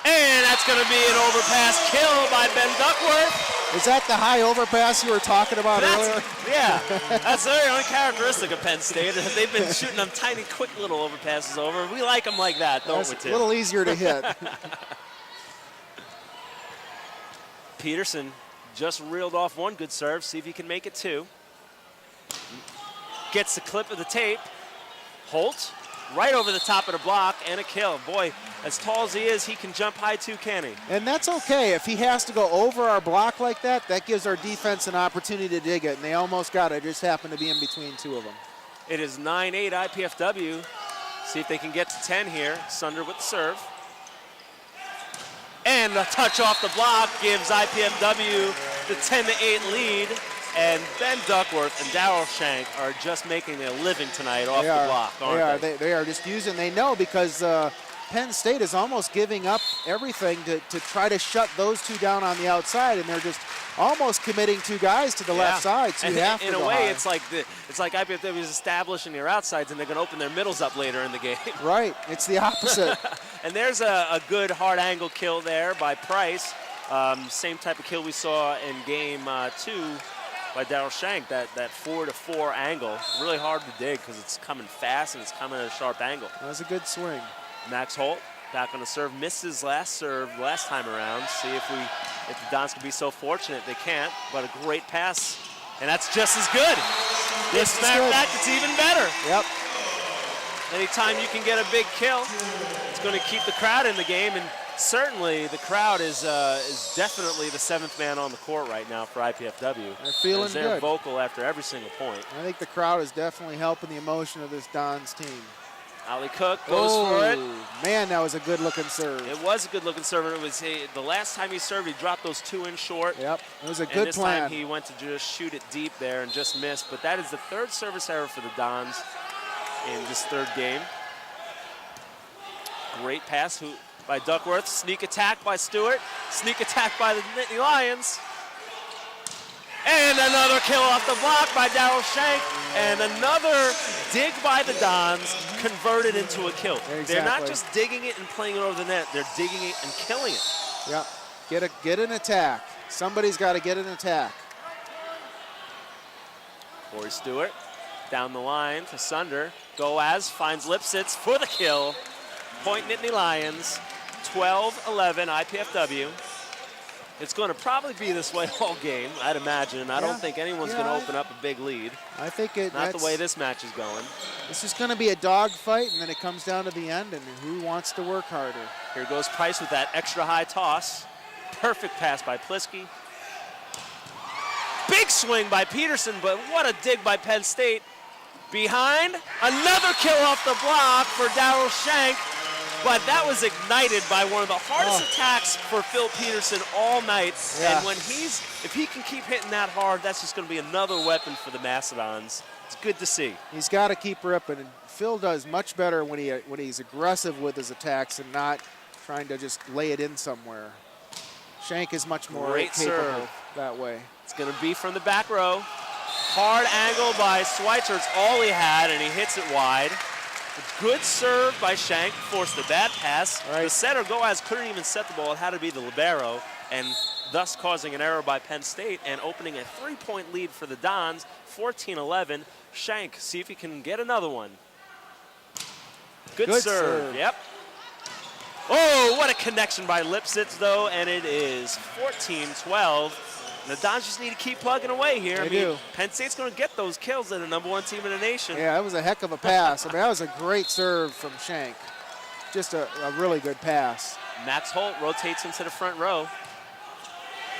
And that's going to be an overpass kill by Ben Duckworth. Is that the high overpass you were talking about earlier? Yeah, that's very uncharacteristic of Penn State. They've been shooting them tiny, quick little overpasses over. We like them like that, don't we, Tim? A little easier to hit. Peterson just reeled off 1 good serve. See if he can make it 2. Gets the clip of the tape. Holt right over the top of the block and a kill. Boy, as tall as he is, he can jump high too, can he? And that's okay. If he has to go over our block like that, that gives our defense an opportunity to dig it, and they almost got it. It just happened to be in between 2 of them. It is 9-8 IPFW. See if they can get to 10 here. Sunder with the serve. And a touch off the block gives IPFW the 10-8 lead. And Ben Duckworth and Darryl Shank are just making a living tonight off the block, aren't they? They are just using, they know, because Penn State is almost giving up everything to try to shut those 2 down on the outside, and they're just almost committing 2 guys to the left side. So you have to in a go way, high. it's like IPFW is establishing their outsides, and they're going to open their middles up later in the game. Right, it's the opposite. And there's a good hard angle kill there by Price. Same type of kill we saw in game 2 by Darryl Shank, that 4-to-4 angle. Really hard to dig because it's coming fast and it's coming at a sharp angle. That was a good swing. Max Holt back on the serve, misses last time around. See if the Dons can be so fortunate. They can't, but a great pass, and that's just as good. This matter of fact, it's even better. Yep. Anytime you can get a big kill, it's going to keep the crowd in the game, and certainly the crowd is definitely the 7th man on the court right now for IPFW. They're feeling they're good. Vocal after every single point. I think the crowd is definitely helping the emotion of this Dons team. Ollie Cook goes for it. Man, that was a good-looking serve. It was a good-looking serve. It was the last time he served, he dropped those 2 in short. Yep, it was a and good this plan. time he went to just shoot it deep there and just missed. But that is the 3rd service error for the Dons in this 3rd game. Great pass by Duckworth. Sneak attack by Stewart. Sneak attack by the Nittany Lions. And another kill off the block by Darryl Shank. And another dig by the Dons converted into a kill. Exactly. They're not just digging it and playing it over the net. They're digging it and killing it. Yep. Get an attack. Somebody's got to get an attack. Corey Stewart down the line to Sunder. Goaz finds Lipsitz for the kill. Point Nittany Lions. 12-11 IPFW. It's going to probably be this way all game, I'd imagine. I don't think anyone's going to open up a big lead. I think not the way this match is going. This is going to be a dog fight, and then it comes down to the end, and who wants to work harder. Here goes Price with that extra high toss. Perfect pass by Plisky. Big swing by Peterson, but what a dig by Penn State. Behind, another kill off the block for Darryl Shank. But that was ignited by one of the hardest attacks for Phil Peterson all night. Yeah. And if he can keep hitting that hard, that's just going to be another weapon for the Mastodons. It's good to see. He's got to keep ripping. And Phil does much better when he's aggressive with his attacks and not trying to just lay it in somewhere. Shank is much more capable that way. It's going to be from the back row. Hard angle by Schweitzer. It's all he had, and he hits it wide. A good serve by Shank, forced a bad pass. Right. The setter, Goaz, couldn't even set the ball. It had to be the libero, and thus causing an error by Penn State and opening a 3-point lead for the Dons, 14-11. Shank, see if he can get another one. Good serve. Yep. Oh, what a connection by Lipsitz, though, and it is 14-12. The Dons just need to keep plugging away here. They do. Penn State's going to get those kills. They're the #1 team in the nation. Yeah, that was a heck of a pass. I mean, that was a great serve from Shank. Just a really good pass. Max Holt rotates into the front row.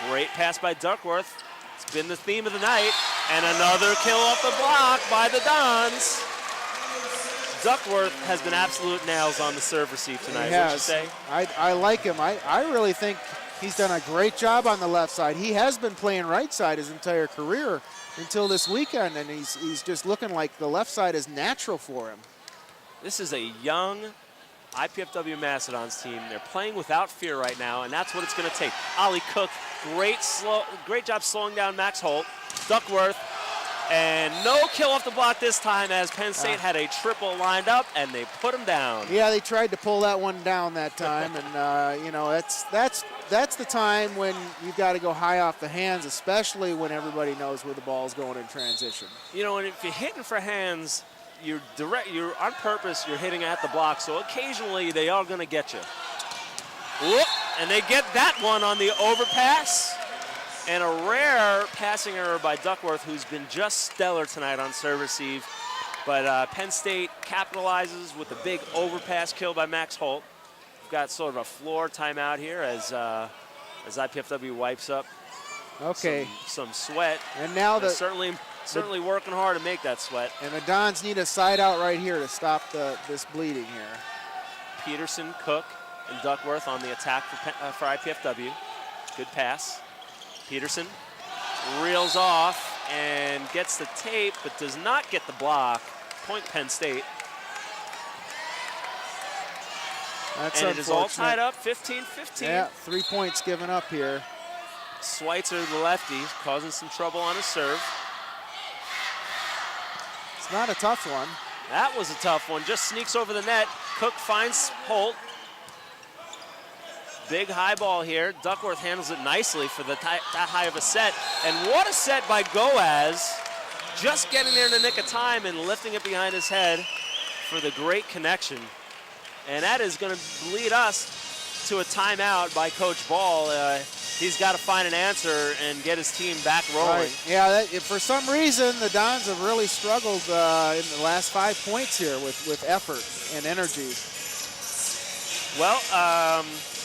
Great pass by Duckworth. It's been the theme of the night. And another kill off the block by the Dons. Duckworth has been absolute nails on the serve receive tonight, wouldn't you say? I like him. I really think he's done a great job on the left side. He has been playing right side his entire career until this weekend, and he's just looking like the left side is natural for him. This is a young IPFW Mastodons team. They're playing without fear right now, and that's what it's going to take. Ollie Cook, great job slowing down Max Holt. Duckworth, and no kill off the block this time as Penn State had a triple lined up, and they put him down. Yeah, they tried to pull that one down that time, and you know, that's the time when you've got to go high off the hands, especially when everybody knows where the ball's going in transition. You know, and if you're hitting for hands, you're on purpose, you're hitting at the block, so occasionally they are going to get you. Whoop, and they get that one on the overpass. And a rare passing error by Duckworth, who's been just stellar tonight on serve receive. But Penn State capitalizes with a big overpass kill by Max Holt. We've got sort of a floor timeout here as IPFW wipes up some sweat. And now they're certainly working hard to make that sweat. And the Dons need a side out right here to stop this bleeding here. Peterson, Cook, and Duckworth on the attack for IPFW. Good pass. Peterson reels off and gets the tape, but does not get the block. Point Penn State. That's and it is all tied up, 15-15. Yeah, 3 points given up here. Schweitzer, the lefty, causing some trouble on his serve. It's not a tough one. That was a tough one. Just sneaks over the net. Cook finds Holt. Big high ball here. Duckworth handles it nicely for that high of a set. And what a set by Goaz. Just getting there in the nick of time and lifting it behind his head for the great connection. And that is going to lead us to a timeout by Coach Ball. He's got to find an answer and get his team back rolling. Right. Yeah, for some reason, the Dons have really struggled in the last 5 points here with effort and energy. Well,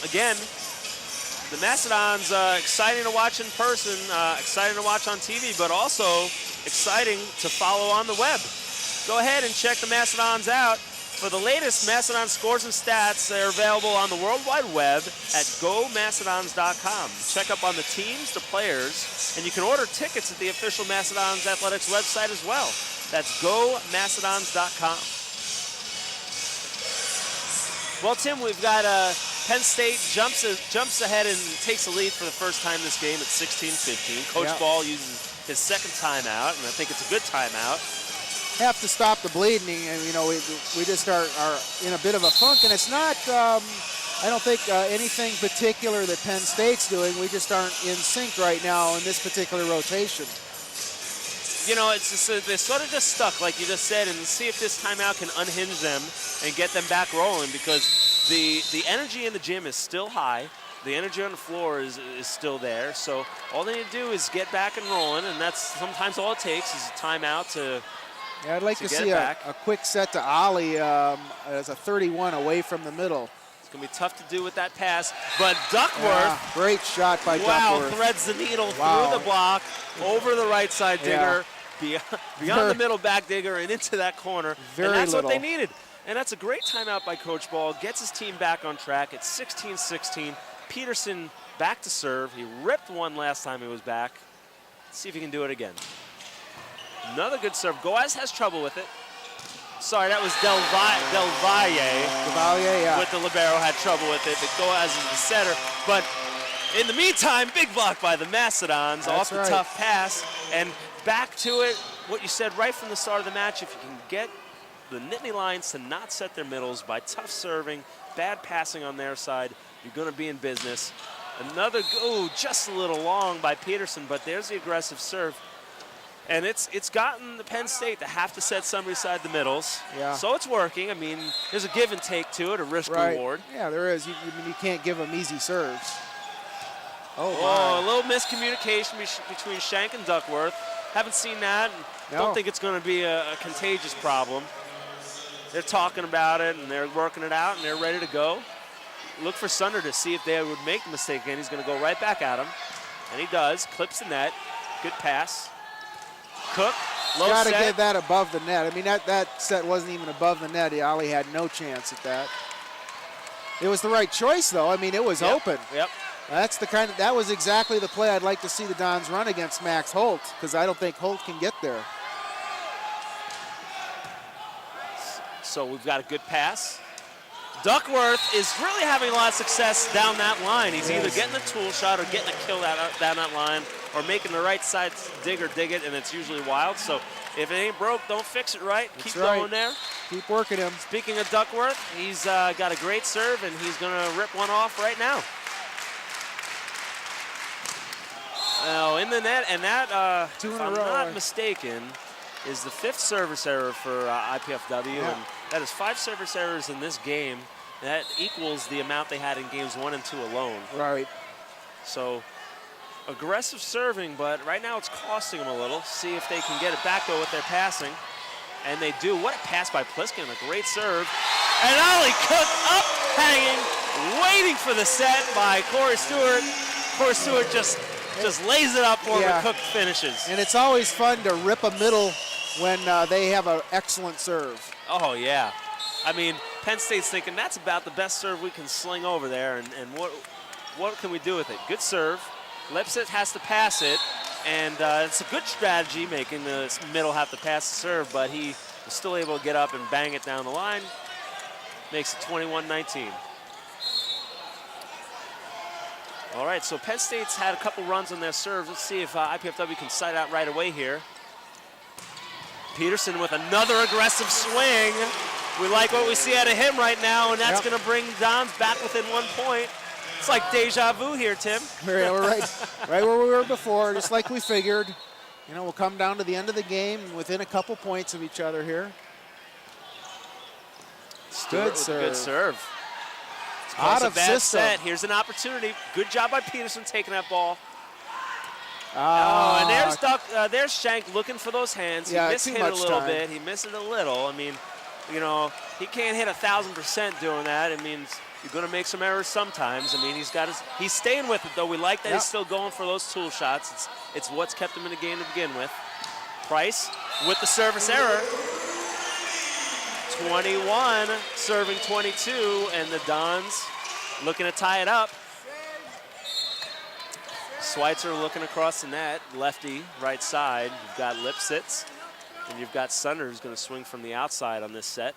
again, the Mastodons, exciting to watch in person, exciting to watch on TV, but also exciting to follow on the web. Go ahead and check the Mastodons out. For the latest Mastodon scores and stats, they're available on the World Wide Web at GoMastodons.com. Check up on the teams, the players, and you can order tickets at the official Mastodons Athletics website as well. That's GoMastodons.com. Well, Tim, we've got Penn State jumps ahead and takes the lead for the first time this game at 16-15. Coach Ball uses his second timeout, and I think it's a good timeout. Have to stop the bleeding, and you know we just are in a bit of a funk, and it's not. I don't think anything particular that Penn State's doing. We just aren't in sync right now in this particular rotation. You know, it's just, they're sort of just stuck, like you just said, and see if this timeout can unhinge them and get them back rolling, because the energy in the gym is still high. The energy on the floor is still there. So all they need to do is get back and rolling, and that's sometimes all it takes is a timeout to. Yeah, I'd like to see a quick set to Ollie as a 31 away from the middle. It's going to be tough to do with that pass, but Duckworth. Great shot by Duckworth. Wow, threads the needle through the block, over the right side digger, beyond the middle back digger, and into that corner. And that's what they needed. And that's a great timeout by Coach Ball. Gets his team back on track. It's 16-16. Peterson back to serve. He ripped one last time he was back. Let's see if he can do it again. Another good serve. Goaz has trouble with it. Sorry, that was Del Valle. Yeah. With the libero had trouble with it. But Goaz is the setter. But in the meantime, big block by the Mastodons off the tough pass. And back to it, what you said right from the start of the match, if you can get the Nittany Lions to not set their middles by tough serving, bad passing on their side, you're going to be in business. Another, just a little long by Peterson, but there's the aggressive serve. And it's gotten the Penn State to have to set somebody aside the middles. Yeah. So it's working. I mean, there's a give and take to it, a risk reward. Yeah, there is. You can't give them easy serves. Oh, a little miscommunication between Shank and Duckworth. Haven't seen that. Don't think it's going to be a contagious problem. They're talking about it, and they're working it out, and they're ready to go. Look for Sunder to see if they would make the mistake again. He's going to go right back at him, and he does. Clips the net. Good pass. Cook, low set. Got to get that above the net. I mean, that set wasn't even above the net. Ollie had no chance at that. It was the right choice, though. I mean, it was open. Yep. That was exactly the play I'd like to see the Dons run against Max Holt, because I don't think Holt can get there. So we've got a good pass. Duckworth is really having a lot of success down that line. He's either getting a tool shot or getting a kill down that line, or making the right side dig it, and it's usually wild. So if it ain't broke, don't fix it right. Keep going there. Keep working him. Speaking of Duckworth, he's got a great serve, and he's going to rip one off right now. Oh, in the net, and that, if I'm not mistaken, is the 5th service error for IPFW, and that is 5 service errors in this game. That equals the amount they had in games 1 and 2 alone. Right. So aggressive serving, but right now it's costing them a little. See if they can get it back, though, with their passing. And they do. What a pass by Pliskin, a great serve. And Ollie Cook up, hanging, waiting for the set by Corey Stewart. Corey Stewart just lays it up for him, and Cook finishes. And it's always fun to rip a middle when they have an excellent serve. Oh, yeah. I mean, Penn State's thinking that's about the best serve we can sling over there, and what can we do with it? Good serve. Lipset has to pass it, and it's a good strategy making the middle have to pass the serve, but he was still able to get up and bang it down the line. Makes it 21-19. All right, so Penn State's had a couple runs on their serves. Let's see if IPFW can sight out right away here. Peterson with another aggressive swing. We like what we see out of him right now, and that's going to bring Dons back within 1 point. It's like deja vu here, Tim. We're right where we were before, just like we figured. You know, we'll come down to the end of the game within a couple points of each other here. Good serve. Good serve. Out of bad system. Set. Here's an opportunity. Good job by Peterson taking that ball. And there's Shank looking for those hands. He mishit it a little bit. He missed it a little. I mean, you know, he can't hit 1,000% doing that. It means you're going to make some errors sometimes. I mean, he's staying with it, though. We like that he's still going for those tool shots. It's what's kept him in the game to begin with. Price with the service error. 21 serving 22, and the Dons looking to tie it up. Schweitzer looking across the net, lefty, right side. You've got Lipsitz, and you've got Sunder who's going to swing from the outside on this set.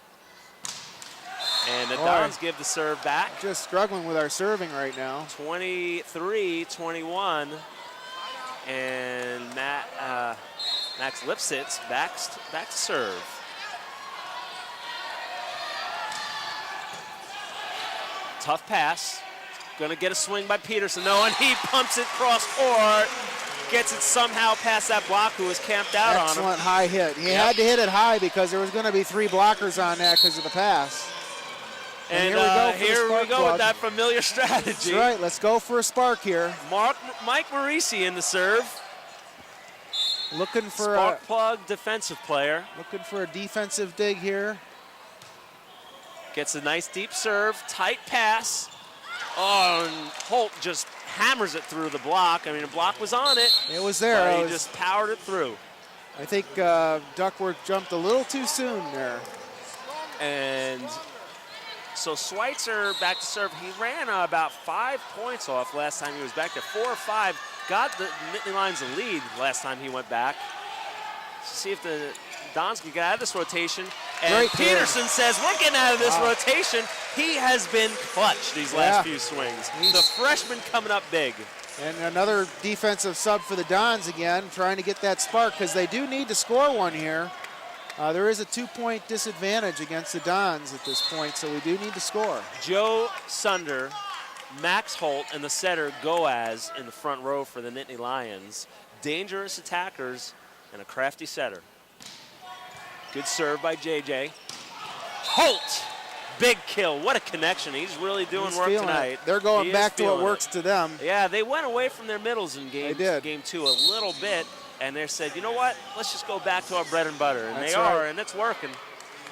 And the Dons give the serve back. Just struggling with our serving right now. 23-21, and Max Lipsitz back to serve. Tough pass. Going to get a swing by Peterson, though, and he pumps it cross court. Gets it somehow past that block who was camped out on him. Excellent high hit. He had to hit it high because there was going to be 3 blockers on that because of the pass. And here we go with that familiar strategy. That's right. Let's go for a spark here. Mike Marisi in the serve. Looking for spark plug defensive player. Looking for a defensive dig here. Gets a nice deep serve, tight pass. Oh, and Holt just hammers it through the block. I mean, the block was on it. It was there. He just powered it through. I think Duckworth jumped a little too soon there. And so Schweitzer back to serve. He ran about 5 points off last time he was back there. 4 or 5. Got the Nittany Lions the lead last time he went back. See if the Dons can get out of this rotation. And Peterson says, we're getting out of this rotation. He has been clutch these last few swings. The freshman coming up big. And another defensive sub for the Dons again, trying to get that spark because they do need to score one here. There is a 2-point disadvantage against the Dons at this point, so we do need to score. Joe Sunder, Max Holt, and the setter Goaz in the front row for the Nittany Lions. Dangerous attackers. and a crafty setter. Good serve by JJ. Holt, big kill. What a connection. He's really doing work tonight. They're going back to what works to them. Yeah, they went away from their middles in game 2 a little bit, and they said, you know what, let's just go back to our bread and butter. And they are, and it's working.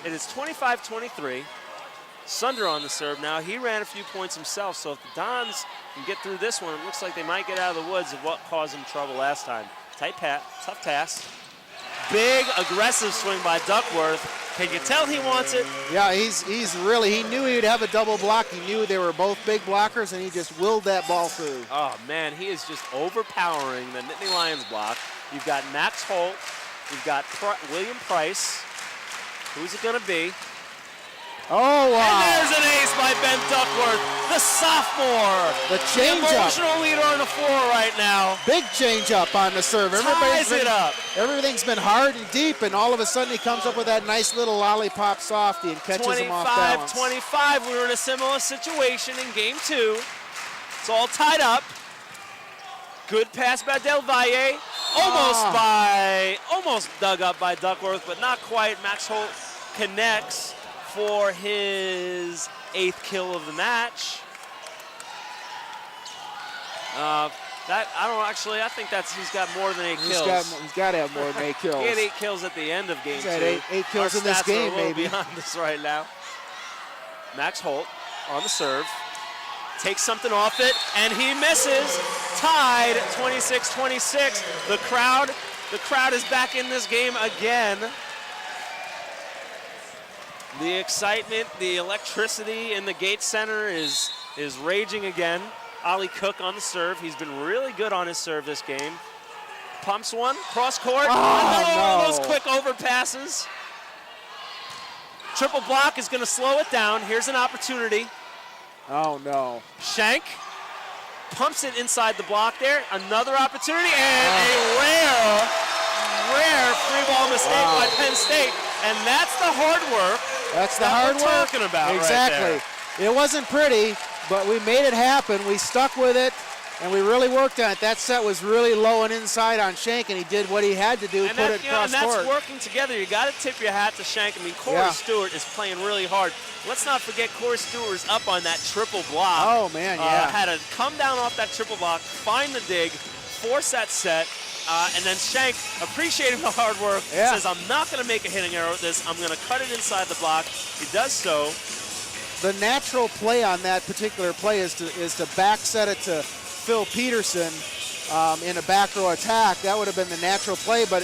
It is 25-23. Sunder on the serve now. He ran a few points himself, so if the Dons can get through this one, it looks like they might get out of the woods of what caused them trouble last time. Tough pass. Big, aggressive swing by Duckworth. Can you tell he wants it? Yeah, he's really, he knew he would have a double block. He knew they were both big blockers, and he just willed that ball through. Oh, man, he is just overpowering the Nittany Lions block. You've got Max Holt. You've got William Price. Who's it going to be? Oh, wow. And there's an ace by Ben Duckworth, the sophomore. The changeup. The emotional leader on the floor right now. Big changeup on the serve. Ties it up. Everything's been hard and deep, and all of a sudden he comes up with that nice little lollipop softy and catches him off balance. 25-25. We were in a similar situation in game 2. It's all tied up. Good pass by Del Valle. Almost dug up by Duckworth, but not quite. Max Holt connects for his 8th kill of the match. I think he's got more than 8 kills. He's got to have more than 8 kills. He had 8 kills at the end of game 2. He's had 8 kills in this game, maybe. Behind us right now. Max Holt on the serve. Takes something off it, and he misses. Tied 26-26. The crowd is back in this game again. The excitement, the electricity in the Gates Center is raging again. Ollie Cook on the serve. He's been really good on his serve this game. Pumps one, cross court. Another one of those quick overpasses. Triple block is going to slow it down. Here's an opportunity. Oh, no. Shank pumps it inside the block there. Another opportunity, and a rare free ball mistake by Penn State. And that's the hard work. That's the hard work. We're talking about exactly. Right there. It wasn't pretty, but we made it happen. We stuck with it, and we really worked on it. That set was really low and inside on Shank, and he did what he had to do, put it across court. court. And that's working together. You got to tip your hat to Shank. I mean, Corey Stewart is playing really hard. Let's not forget Corey Stewart was up on that triple block. Oh, man, yeah. Had to come down off that triple block, find the dig, force that set. And then Shank, appreciating the hard work, says, I'm not going to make a hitting error with this. I'm going to cut it inside the block. He does so. The natural play on that particular play is to back set it to Phil Peterson in a back row attack. That would have been the natural play, but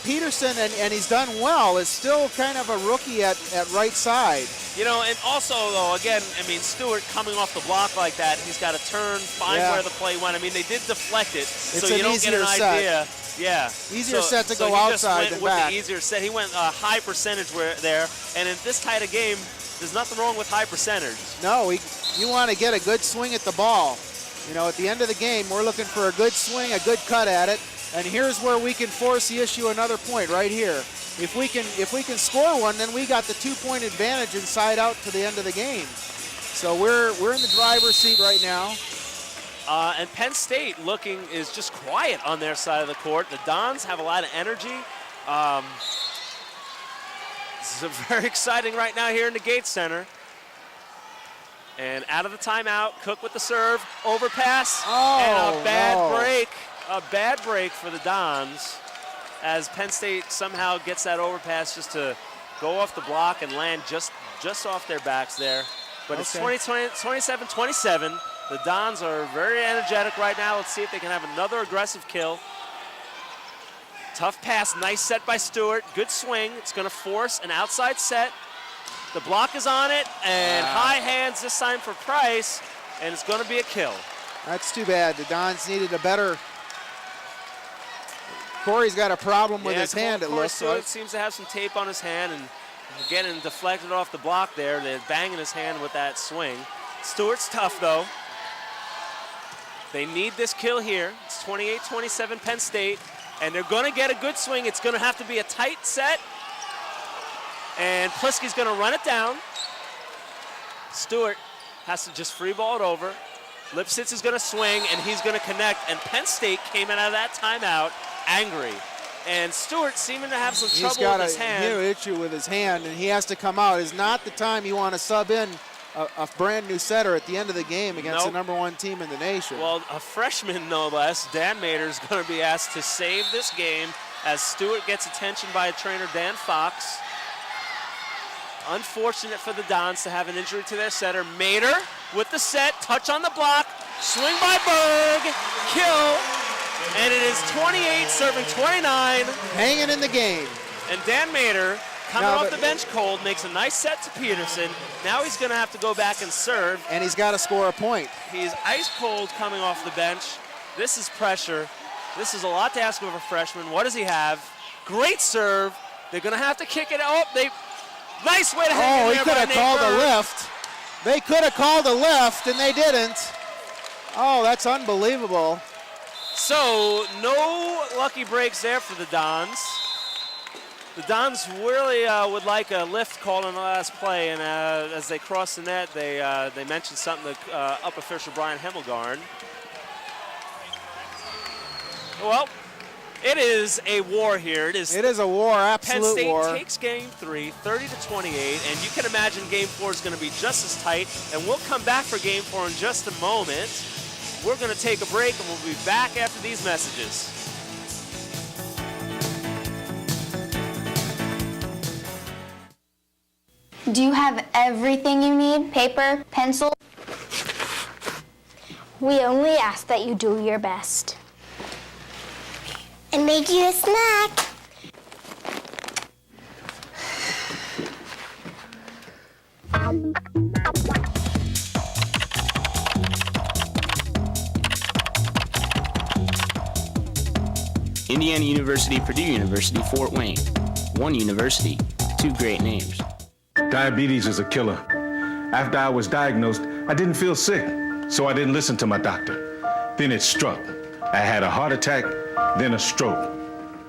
Peterson, and he's done well, is still kind of a rookie at right side. You know, and also, though, again, I mean, Stewart coming off the block like that, he's got to turn, find where the play went. I mean, they did deflect it, so you don't get an idea. Yeah. Easier set to go outside than back. The easier set. He went high percentage there, and in this tight a game, there's nothing wrong with high percentage. No, you want to get a good swing at the ball. You know, at the end of the game, we're looking for a good swing, a good cut at it, and here's where we can force the issue another point right here. If we can score one, then we got the 2-point advantage inside out to the end of the game. So we're in the driver's seat right now. And Penn State is just quiet on their side of the court. The Dons have a lot of energy. This is very exciting right now here in the Gates Center. And out of the timeout, Cook with the serve, overpass, and a bad break. A bad break for the Dons as Penn State somehow gets that overpass just to go off the block and land just off their backs there. But it's 27-27. The Dons are very energetic right now. Let's see if they can have another aggressive kill. Tough pass, nice set by Stewart. Good swing. It's going to force an outside set. The block is on it, and high hands this time for Price, and it's going to be a kill. That's too bad. The Dons needed a better. Corey's got a problem with his hand, it looks like. Seems to have some tape on his hand, and getting deflected off the block there. They're banging his hand with that swing. Stewart's tough, though. They need this kill here. It's 28-27 Penn State, and they're going to get a good swing. It's going to have to be a tight set, and Pliski's going to run it down. Stewart has to just free ball it over. Lipsitz is going to swing, and he's going to connect, and Penn State came out of that timeout angry. And Stewart seeming to have some He's trouble got with his hand. a new issue with his hand, and he has to come out. It's not the time you want to sub in a brand new setter at the end of the game against the #1 team in the nation. Well, a freshman, no less, Dan Mater, is going to be asked to save this game as Stewart gets attention by trainer Dan Fox. Unfortunate for the Dons to have an injury to their setter. Mater with the set, touch on the block, swing by Berg, kill, and it is 28 serving 29. Hanging in the game. And Dan Mater, coming off the bench cold, makes a nice set to Peterson. Now he's going to have to go back and serve. And he's got to score a point. He's ice cold coming off the bench. This is pressure. This is a lot to ask of a freshman. What does he have? Great serve. They're going to have to kick it out. Nice way to hang in there. He could have called a lift. They could have called a lift, and they didn't. Oh, that's unbelievable. So, no lucky breaks there for the Dons. The Dons really would like a lift called on the last play, and as they cross the net, they mentioned something to up official Brian Hemmelgarn. Well, it is a war here. It is a war, absolute Penn State war. takes game 3, 30-28, and you can imagine game 4 is going to be just as tight, and we'll come back for game 4 in just a moment. We're going to take a break, and we'll be back after these messages. Do you have everything you need? Paper, pencil? We only ask that you do your best. And make you a snack. Indiana University, Purdue University, Fort Wayne. One university, two great names. Diabetes is a killer. After I was diagnosed, I didn't feel sick, so I didn't listen to my doctor. Then it struck. I had a heart attack, then a stroke,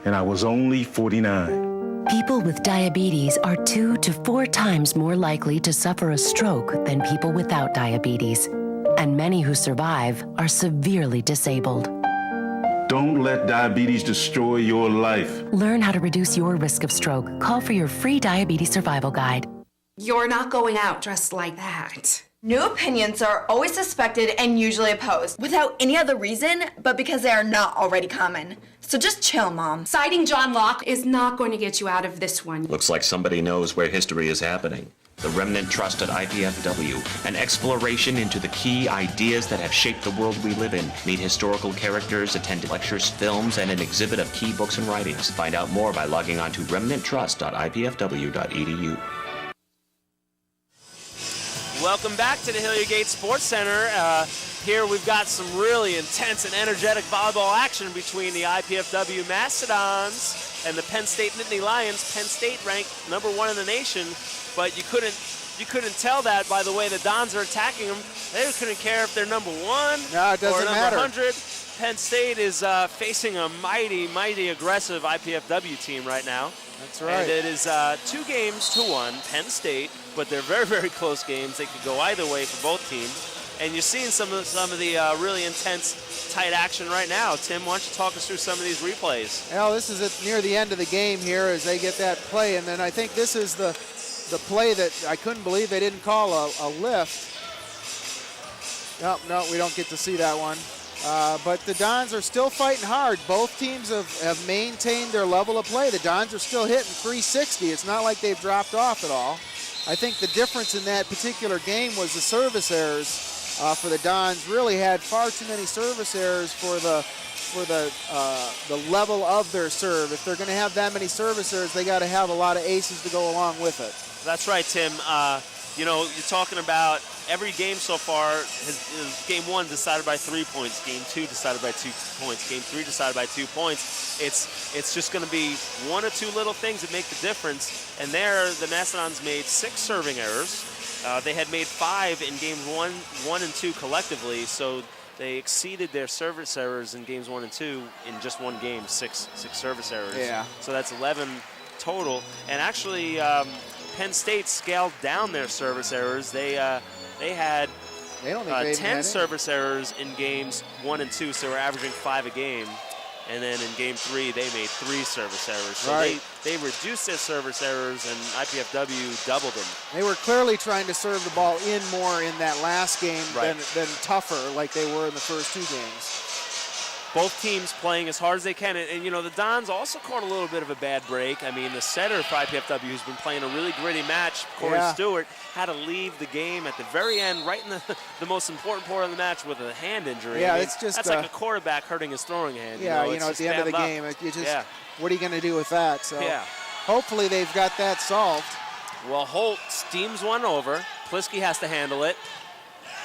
and I was only 49. People with diabetes are 2 to 4 times more likely to suffer a stroke than people without diabetes, and many who survive are severely disabled. Don't let diabetes destroy your life. Learn how to reduce your risk of stroke. Call for your free diabetes survival guide. You're not going out dressed like that. New opinions are always suspected and usually opposed, without any other reason but because they are not already common. So just chill, Mom. Citing John Locke is not going to get you out of this one. Looks like somebody knows where history is happening. The Remnant Trust at IPFW, an exploration into the key ideas that have shaped the world we live in. Meet historical characters, attend lectures, films, and an exhibit of key books and writings. Find out more by logging on to remnanttrust.ipfw.edu. Welcome back to the Hilliard Gate Sports Center. Here we've got some really intense and energetic volleyball action between the IPFW Mastodons and the Penn State Nittany Lions. Penn State ranked #1 in the nation, but you couldn't tell that by the way the Dons are attacking them. They couldn't care if they're #1 no, it doesn't or matter. 100. Penn State is facing a mighty aggressive IPFW team right now. That's right. And it is 2-1, Penn State, but they're very close games. They could go either way for both teams. And you're seeing some of the really intense, tight action right now. Tim, why don't you talk us through some of these replays? Well, this is near the end of the game here as they get that play, and then I think this is the play that I couldn't believe they didn't call a lift. No, we don't get to see that one. But the Dons are still fighting hard. Both teams have maintained their level of play. The Dons are still hitting 360. It's not like they've dropped off at all. I think the difference in that particular game was the service errors for the Dons. Really had far too many service errors for the level of their serve. If they're going to have that many service errors, they got to have a lot of aces to go along with it. That's right, Tim. You're talking about every game so far. Game 1 decided by 3 points. Game 2 decided by 2 points. Game 3 decided by 2 points. It's just going to be one or two little things that make the difference. And there, the Mastodons made 6 serving errors. They had made 5 in games 1 and 2 collectively. So they exceeded their service errors in games 1 and 2 in just one game. 6 service errors. Yeah. So that's 11 total. And actually, Penn State scaled down their service errors. They had 10 service errors in games 1 and 2, so we're averaging 5 a game. And then in game 3, they made 3 service errors. So Right. they reduced their service errors, and IPFW doubled them. They were clearly trying to serve the ball in more in that last game Right. than tougher like they were in the first 2 games. Both teams playing as hard as they can. And, you know, the Dons also caught a little bit of a bad break. I mean, the setter for IPFW, who's been playing a really gritty match, Corey Stewart, had to leave the game at the very end, right in the most important part of the match with a hand injury. Yeah, I mean, it's just... that's like a quarterback hurting his throwing hand. Yeah, you know, at the end of the game, you just, what are you going to do with that? So hopefully they've got that solved. Well, Holt steams one over. Plisky has to handle it.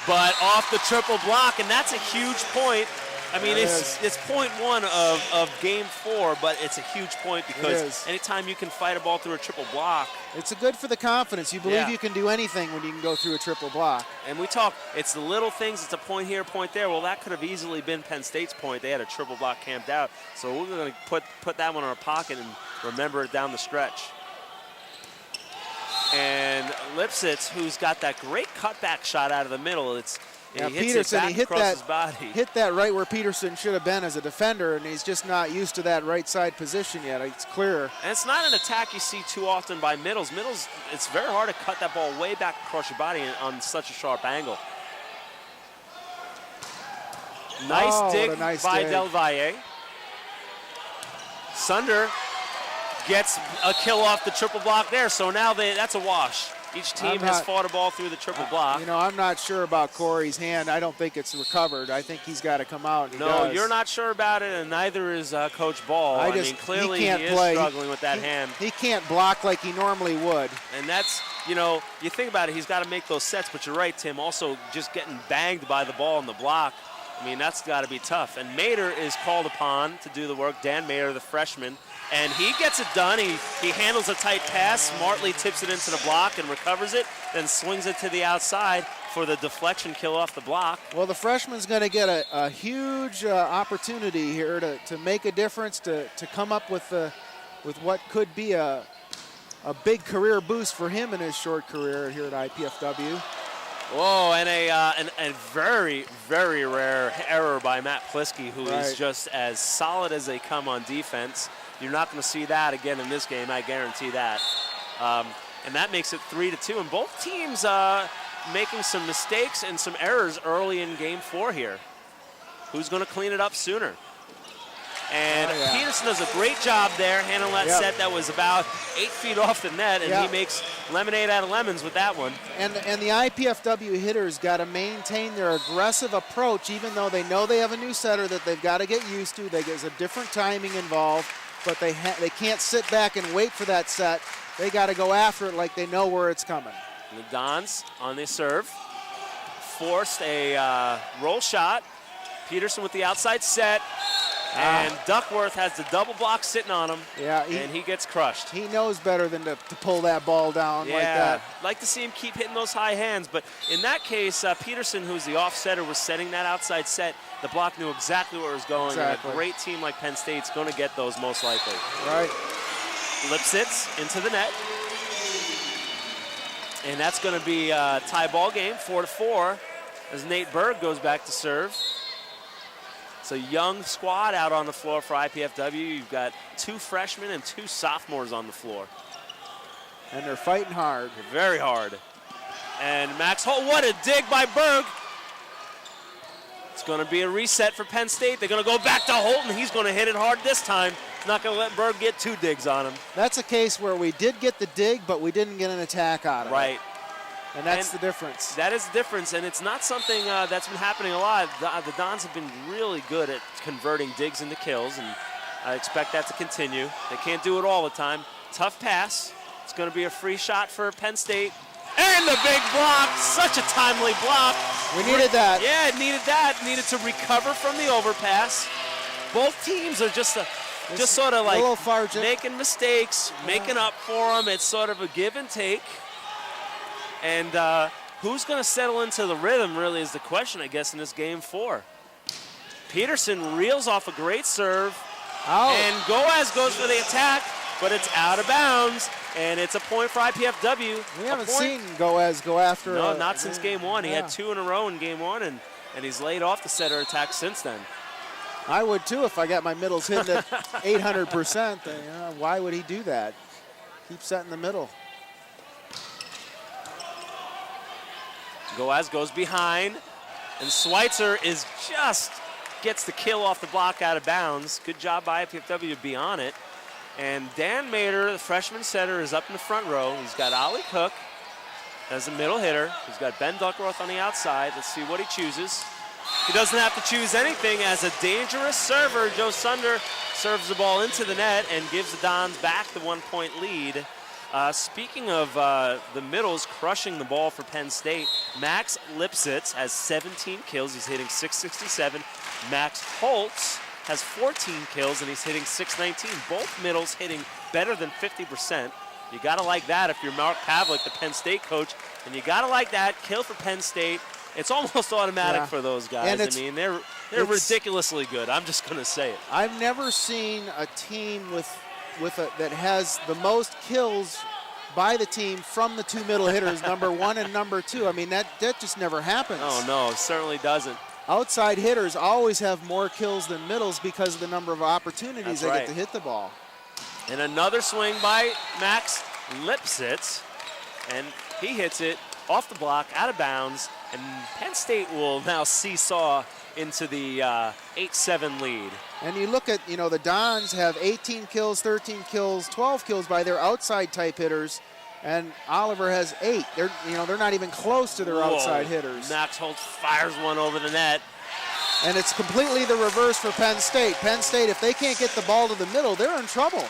But off the triple block, and that's a huge point. I mean, it's point 1 of game 4, but it's a huge point because anytime you can fight a ball through a triple block. It's good for the confidence. You believe you can do anything when you can go through a triple block. And we talk, it's the little things, it's a point here, point there. Well, that could have easily been Penn State's point. They had a triple block camped out. So we're going to put that one in our pocket and remember it down the stretch. And Lipsitz, who's got that great cutback shot out of the middle, Peterson, he hit his body. Hit that right where Peterson should have been as a defender, and he's just not used to that right side position yet. It's clear. And it's not an attack you see too often by Middles. Middles, it's very hard to cut that ball way back across your body on such a sharp angle. Nice dig by Del Valle. Sunder gets a kill off the triple block there, so now that's a wash. Each team has fought a ball through the triple block. You know, I'm not sure about Corey's hand. I don't think it's recovered. I think he's got to come out. And no, you're not sure about it, and neither is Coach Ball. I mean, clearly he is struggling with that hand. He can't block like he normally would. And that's, you know, you think about it, he's got to make those sets, but you're right, Tim, also just getting banged by the ball in the block. I mean, that's got to be tough. And Mader is called upon to do the work. Dan Mader, the freshman. And he gets it done. He handles a tight pass, smartly tips it into the block and recovers it, then swings it to the outside for the deflection kill off the block. Well, the freshman's going to get a huge opportunity here to make a difference, to come up with what could be a big career boost for him in his short career here at IPFW. Whoa, and a very, very rare error by Matt Plisky, who is just as solid as they come on defense. You're not going to see that again in this game, I guarantee that. And that makes it 3-2. And both teams making some mistakes and some errors early in game 4 here. Who's going to clean it up sooner? And Peterson does a great job there handling that set that was about 8 feet off the net, and he makes lemonade out of lemons with that one. And the IPFW hitters got to maintain their aggressive approach, even though they know they have a new setter that they've got to get used to. There's a different timing involved, but they can't sit back and wait for that set. They got to go after it like they know where it's coming. The Dons on the serve forced a roll shot. Peterson with the outside set. And Duckworth has the double block sitting on him, and he gets crushed. He knows better than to pull that ball down like that. Like to see him keep hitting those high hands, but in that case, Peterson, who's the off-setter, was setting that outside set. The block knew exactly where it was going, and a great team like Penn State's going to get those most likely. Right. Lipsitz into the net. And that's going to be a tie ball game, 4-4, as Nate Berg goes back to serve. It's a young squad out on the floor for IPFW. You've got 2 freshmen and 2 sophomores on the floor. And they're fighting hard. They're very hard. And Max Holt, what a dig by Berg. It's going to be a reset for Penn State. They're going to go back to Holt, and he's going to hit it hard this time. He's not going to let Berg get 2 digs on him. That's a case where we did get the dig, but we didn't get an attack out of it. Right. And that's the difference. That is the difference, and it's not something that's been happening a lot. The Dons have been really good at converting digs into kills, and I expect that to continue. They can't do it all the time. Tough pass. It's going to be a free shot for Penn State. And the big block. Such a timely block. We needed that. Yeah, it needed that. Needed to recover from the overpass. Both teams are just sort of like making mistakes, making up for them. It's sort of a give and take. And who's going to settle into the rhythm really is the question, I guess, in this game 4. Peterson reels off a great serve. And Goaz goes for the attack, but it's out of bounds. And it's a point for IPFW. We haven't seen Goaz go after. No, not since game 1. He had 2 in a row in game 1, and he's laid off the setter attack since then. I would too if I got my middles hitting at 800%. Why would he do that? Keep setting the middle. Goaz goes behind, and Schweitzer gets the kill off the block out of bounds. Good job by IPFW to be on it. And Dan Mader, the freshman setter, is up in the front row. He's got Ollie Cook as the middle hitter. He's got Ben Duckworth on the outside. Let's see what he chooses. He doesn't have to choose anything as a dangerous server. Joe Sunder serves the ball into the net and gives the Dons back the 1-point lead. Speaking of the middles crushing the ball for Penn State, Max Lipsitz has 17 kills. He's hitting .667. Max Holtz has 14 kills, and he's hitting .619. Both middles hitting better than 50%. You got to like that if you're Mark Pavlik, the Penn State coach, and you got to like that. Kill for Penn State. It's almost automatic for those guys. I mean, they're ridiculously good. I'm just going to say it. I've never seen a team that has the most kills by the team from the two middle hitters, number 1 and number 2. I mean, that just never happens. Oh, no, it certainly doesn't. Outside hitters always have more kills than middles because of the number of opportunities they get to hit the ball. And another swing by Max Lipsitz, and he hits it off the block, out of bounds, and Penn State will now seesaw into the 8-7 lead. And you look at, the Dons have 18 kills, 13 kills, 12 kills by their outside type hitters, and Oliver has 8. They're not even close to their outside hitters. Max Holtz fires one over the net. And it's completely the reverse for Penn State. Penn State, if they can't get the ball to the middle, they're in trouble.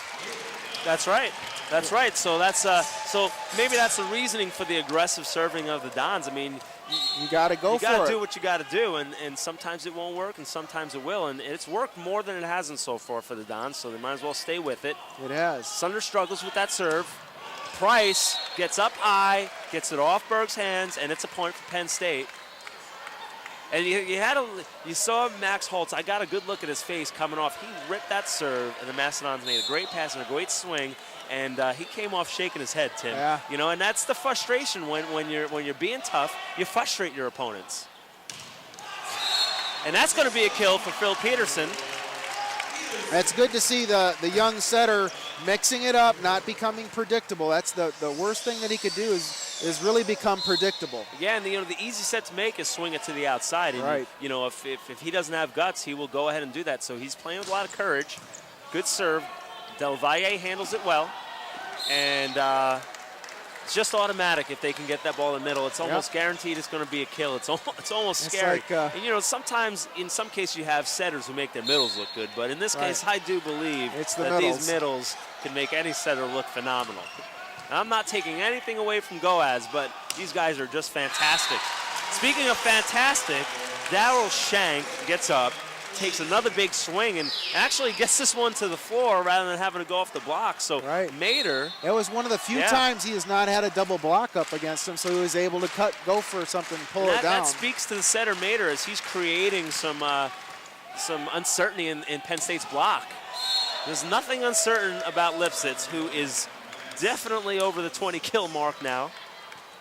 That's right. That's right. So so maybe that's the reasoning for the aggressive serving of the Dons. I mean, you got to go for it. You got to do what you got to do, and sometimes it won't work, and sometimes it will. And it's worked more than it hasn't so far for the Dons, so they might as well stay with it. It has. Sunder struggles with that serve. Price gets up high, gets it off Berg's hands, and it's a point for Penn State. And you saw Max Holtz. I got a good look at his face coming off. He ripped that serve, and the Mastodons made a great pass and a great swing. And he came off shaking his head, Tim. Yeah. And that's the frustration when you're being tough. You frustrate your opponents. And that's going to be a kill for Phil Peterson. It's good to see the young setter mixing it up, not becoming predictable. That's the worst thing that he could do is really become predictable. Yeah, and the easy set to make is swing it to the outside. And right. If he doesn't have guts, he will go ahead and do that. So he's playing with a lot of courage. Good serve. Del Valle handles it well. And it's just automatic if they can get that ball in the middle. It's almost guaranteed it's going to be a kill. It's almost scary. Like, and sometimes, in some cases, you have setters who make their middles look good. But in this case, I do believe that these middles can make any setter look phenomenal. And I'm not taking anything away from Goaz, but these guys are just fantastic. Speaking of fantastic, Darryl Shank gets up, takes another big swing, and actually gets this one to the floor rather than having to go off the block. So Mader. It was one of the few times he has not had a double block up against him, so he was able to go for something and pull it down. That speaks to the setter Mader as he's creating some uncertainty in Penn State's block. There's nothing uncertain about Lipsitz, who is definitely over the 20-kill mark now.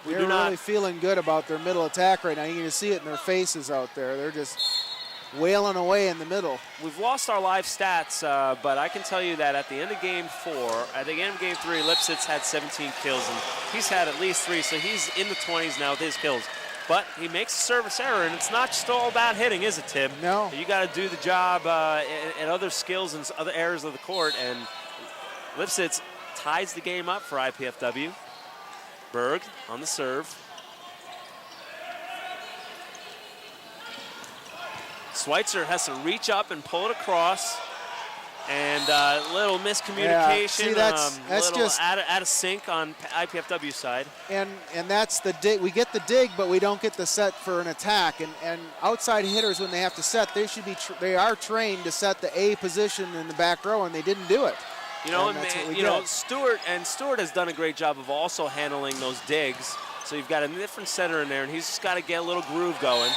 They're really feeling good about their middle attack right now. You can see it in their faces out there. They're just wailing away in the middle. We've lost our live stats, but I can tell you that at the end of game 4, at the end of game 3, Lipsitz had 17 kills, and he's had at least 3, so he's in the 20s now with his kills. But he makes a service error, and it's not just all about hitting, is it, Tim? No. You got to do the job and other skills and other areas of the court, and Lipsitz ties the game up for IPFW. Berg on the serve. Schweitzer has to reach up and pull it across. And a little miscommunication, that's little just out of sync on IPFW's side. And that's the dig. We get the dig, but we don't get the set for an attack. And outside hitters, when they have to set, they are trained to set the A position in the back row, and they didn't do it. Stewart has done a great job of also handling those digs. So you've got a different setter in there, and he's just got to get a little groove going.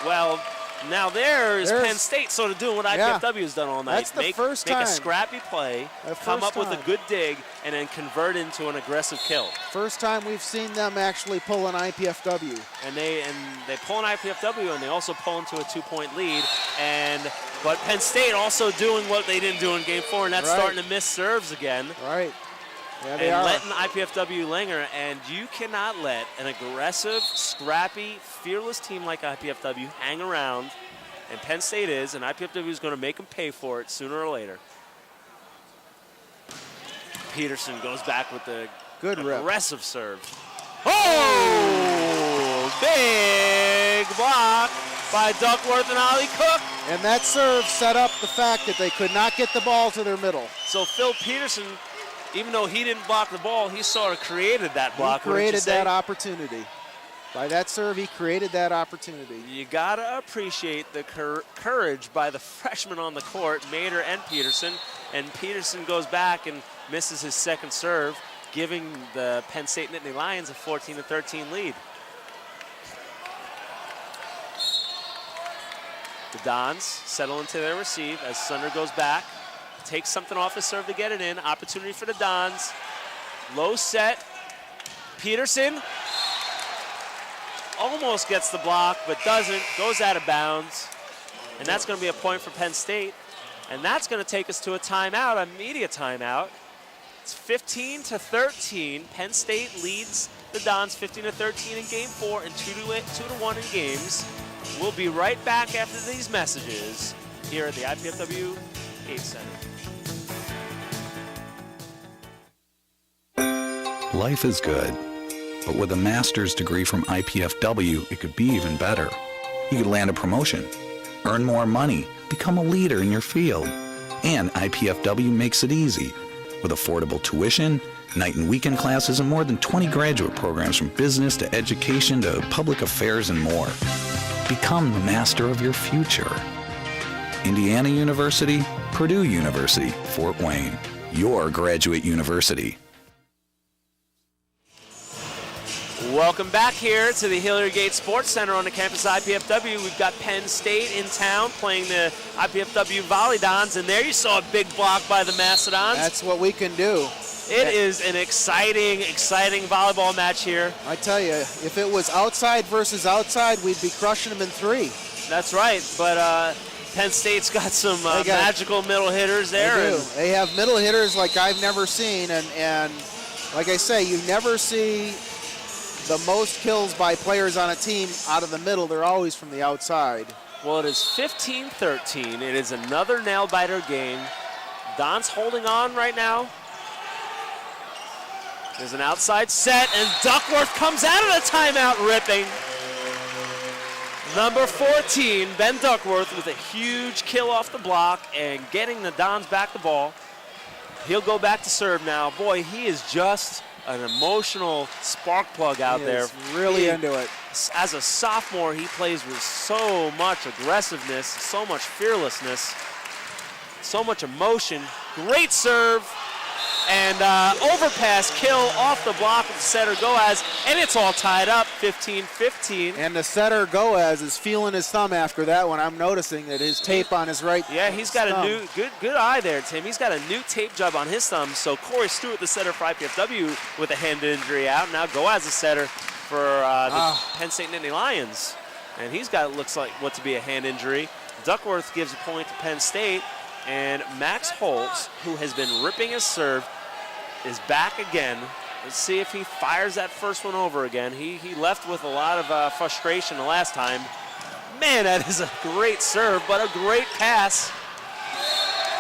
Well, Now there's Penn State sort of doing what IPFW has done all night. That's the first time. Make a scrappy play, come up with a good dig, and then convert into an aggressive kill. First time we've seen them actually pull an IPFW. And they pull an IPFW, and they also pull into a 2-point lead. But Penn State also doing what they didn't do in Game 4, and that's starting to miss serves again. Right. Yeah, they are. Letting IPFW linger, and you cannot let an aggressive, scrappy, fearless team like IPFW hang around, and Penn State is, and IPFW is going to make them pay for it sooner or later. Peterson goes back with the good aggressive serve. Oh! Big block by Duckworth and Ollie Cook. And that serve set up the fact that they could not get the ball to their middle. So Phil Peterson, even though he didn't block the ball, he sort of created that block. He created that opportunity. By that serve, he created that opportunity. You got to appreciate the courage by the freshmen on the court, Mader and Peterson. And Peterson goes back and misses his second serve, giving the Penn State Nittany Lions a 14-13 lead. The Dons settle into their receive as Sunder goes back. Takes something off his serve to get it in. Opportunity for the Dons. Low set. Peterson almost gets the block, but doesn't. Goes out of bounds. And that's going to be a point for Penn State. And that's going to take us to a timeout, a media timeout. It's 15-13. Penn State leads the Dons 15-13 in Game 4 and 2-1 in games. We'll be right back after these messages here at the IPFW Gate Center. Life is good, but with a master's degree from IPFW, it could be even better. You could land a promotion, earn more money, become a leader in your field. And IPFW makes it easy. With affordable tuition, night and weekend classes, and more than 20 graduate programs from business to education to public affairs and more. Become the master of your future. Indiana University, Purdue University, Fort Wayne, your graduate university. Welcome back here to the Hilliard Gate Sports Center on the campus of IPFW. We've got Penn State in town playing the IPFW Volleyball, and there you saw a big block by the Mastodons. That's what we can do. It is an exciting volleyball match here. I tell you, if it was outside versus outside, we'd be crushing them in 3. That's right, but Penn State's got some magical middle hitters there. They do. They have middle hitters like I've never seen, and like I say, you never see the most kills by players on a team out of the middle. They're always from the outside. Well, it is 15-13. It is another nail-biter game. Don's holding on right now. There's an outside set, and Duckworth comes out of the timeout ripping. Number 14, Ben Duckworth, with a huge kill off the block and getting the Dons back the ball. He'll go back to serve now. Boy, he is just an emotional spark plug out there. Really into it. As a sophomore, he plays with so much aggressiveness, so much fearlessness, so much emotion. Great serve. And overpass kill off the block of the setter Goaz, and it's all tied up, 15-15. And the setter Goaz is feeling his thumb after that one. I'm noticing that his tape on his right. Yeah, he's got a new good eye there, Tim. He's got a new tape job on his thumb. So Corey Stewart, the setter for IPFW, with a hand injury out. Now Goaz, the setter for the Penn State Nittany Lions, and he's got looks like what to be a hand injury. Duckworth gives a point to Penn State, and Max Holtz, who has been ripping his serve, is back again. Let's see if he fires that first one over again. He left with a lot of frustration the last time. Man, that is a great serve, but a great pass,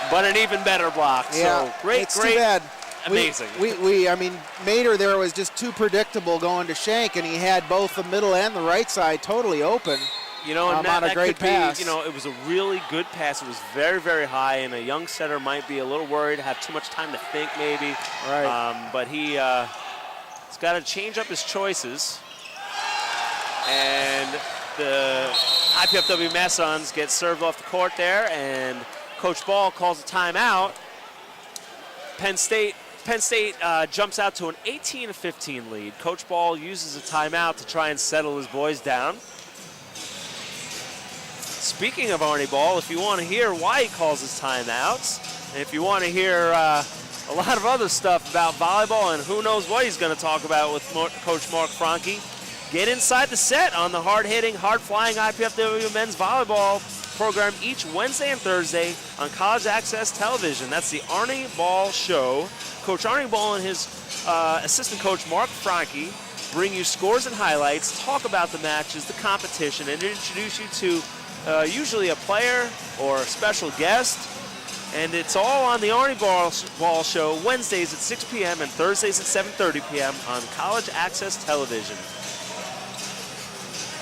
but an even better block. Yeah, so great, too bad. Amazing. I mean, Mader there was just too predictable going to Shank, and he had both the middle and the right side totally open. You know, and on a great pass. You know, it was a really good pass. It was very, very high, and a young setter might be a little worried, have too much time to think maybe. Right. But he's got to change up his choices. And the IPFW Mastodons get served off the court there, and Coach Ball calls a timeout. Penn State jumps out to an 18-15 lead. Coach Ball uses a timeout to try and settle his boys down. Speaking of Arnie Ball, if you want to hear why he calls his timeouts, and if you want to hear a lot of other stuff about volleyball and who knows what he's going to talk about with Coach Mark Franke, get inside the set on the hard-hitting, hard-flying IPFW men's volleyball program each Wednesday and Thursday on College Access Television. That's the Arnie Ball Show. Coach Arnie Ball and his assistant coach Mark Franke bring you scores and highlights, talk about the matches, the competition, and introduce you to usually a player or a special guest. And it's all on the Arnie Ball Show, Wednesdays at 6 p.m. and Thursdays at 7:30 p.m. on College Access Television.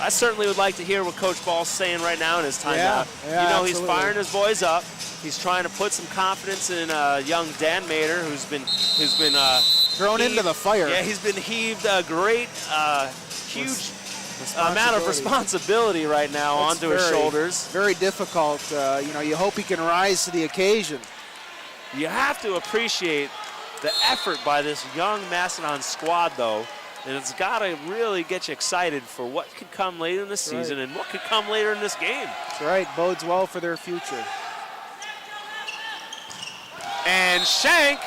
I certainly would like to hear what Coach Ball's saying right now in his timeout. Yeah, he's firing his boys up. He's trying to put some confidence in young Dan Mader, who's been thrown into the fire. Yeah, he's been heaved a great, huge amount of responsibility right now onto his shoulders. Very difficult. You hope he can rise to the occasion. You have to appreciate the effort by this young Mastodon squad, though. And it's got to really get you excited for what could come later in the season and what could come later in this game. That's right. Bodes well for their future. And Shank,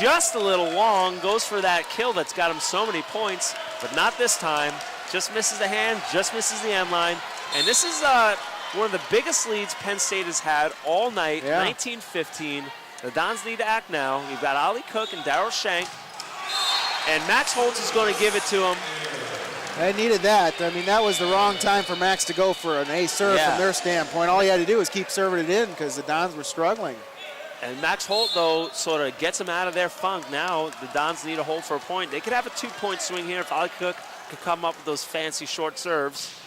just a little long, goes for that kill that's got him so many points, but not this time. Just misses the hand, just misses the end line. And this is one of the biggest leads Penn State has had all night, 19-15. The Dons need to act now. You've got Ollie Cook and Darryl Shank. And Max Holtz is going to give it to him. They needed that. I mean, that was the wrong time for Max to go for an ace serve from their standpoint. All he had to do was keep serving it in because the Dons were struggling. And Max Holt, though, sort of gets them out of their funk. Now the Dons need a hold for a point. They could have a 2-point swing here if Ollie Cook could come up with those fancy short serves.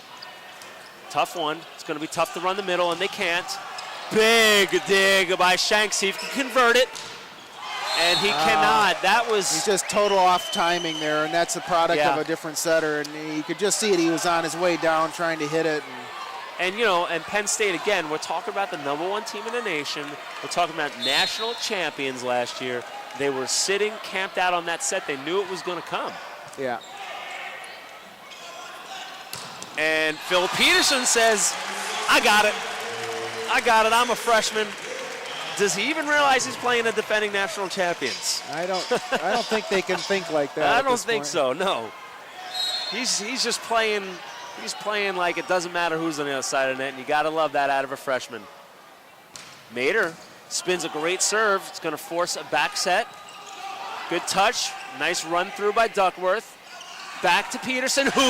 Tough one. It's going to be tough to run the middle, and they can't. Big dig by Shank. See if he can convert it. And he cannot. That was... He's just total off timing there, and that's a product of a different setter. And you could just see it. He was on his way down trying to hit it. And Penn State, again, we're talking about the #1 team in the nation. We're talking about national champions last year. They were sitting, camped out on that set. They knew it was going to come. Yeah. And Phil Peterson says, I got it. I got it. I'm a freshman. Does he even realize he's playing the defending national champions? I don't think they can think like that. I don't think so, no. He's just playing, he's playing like it doesn't matter who's on the other side of the net, and you got to love that out of a freshman. Mader spins a great serve. It's going to force a back set. Good touch. Nice run through by Duckworth. Back to Peterson, who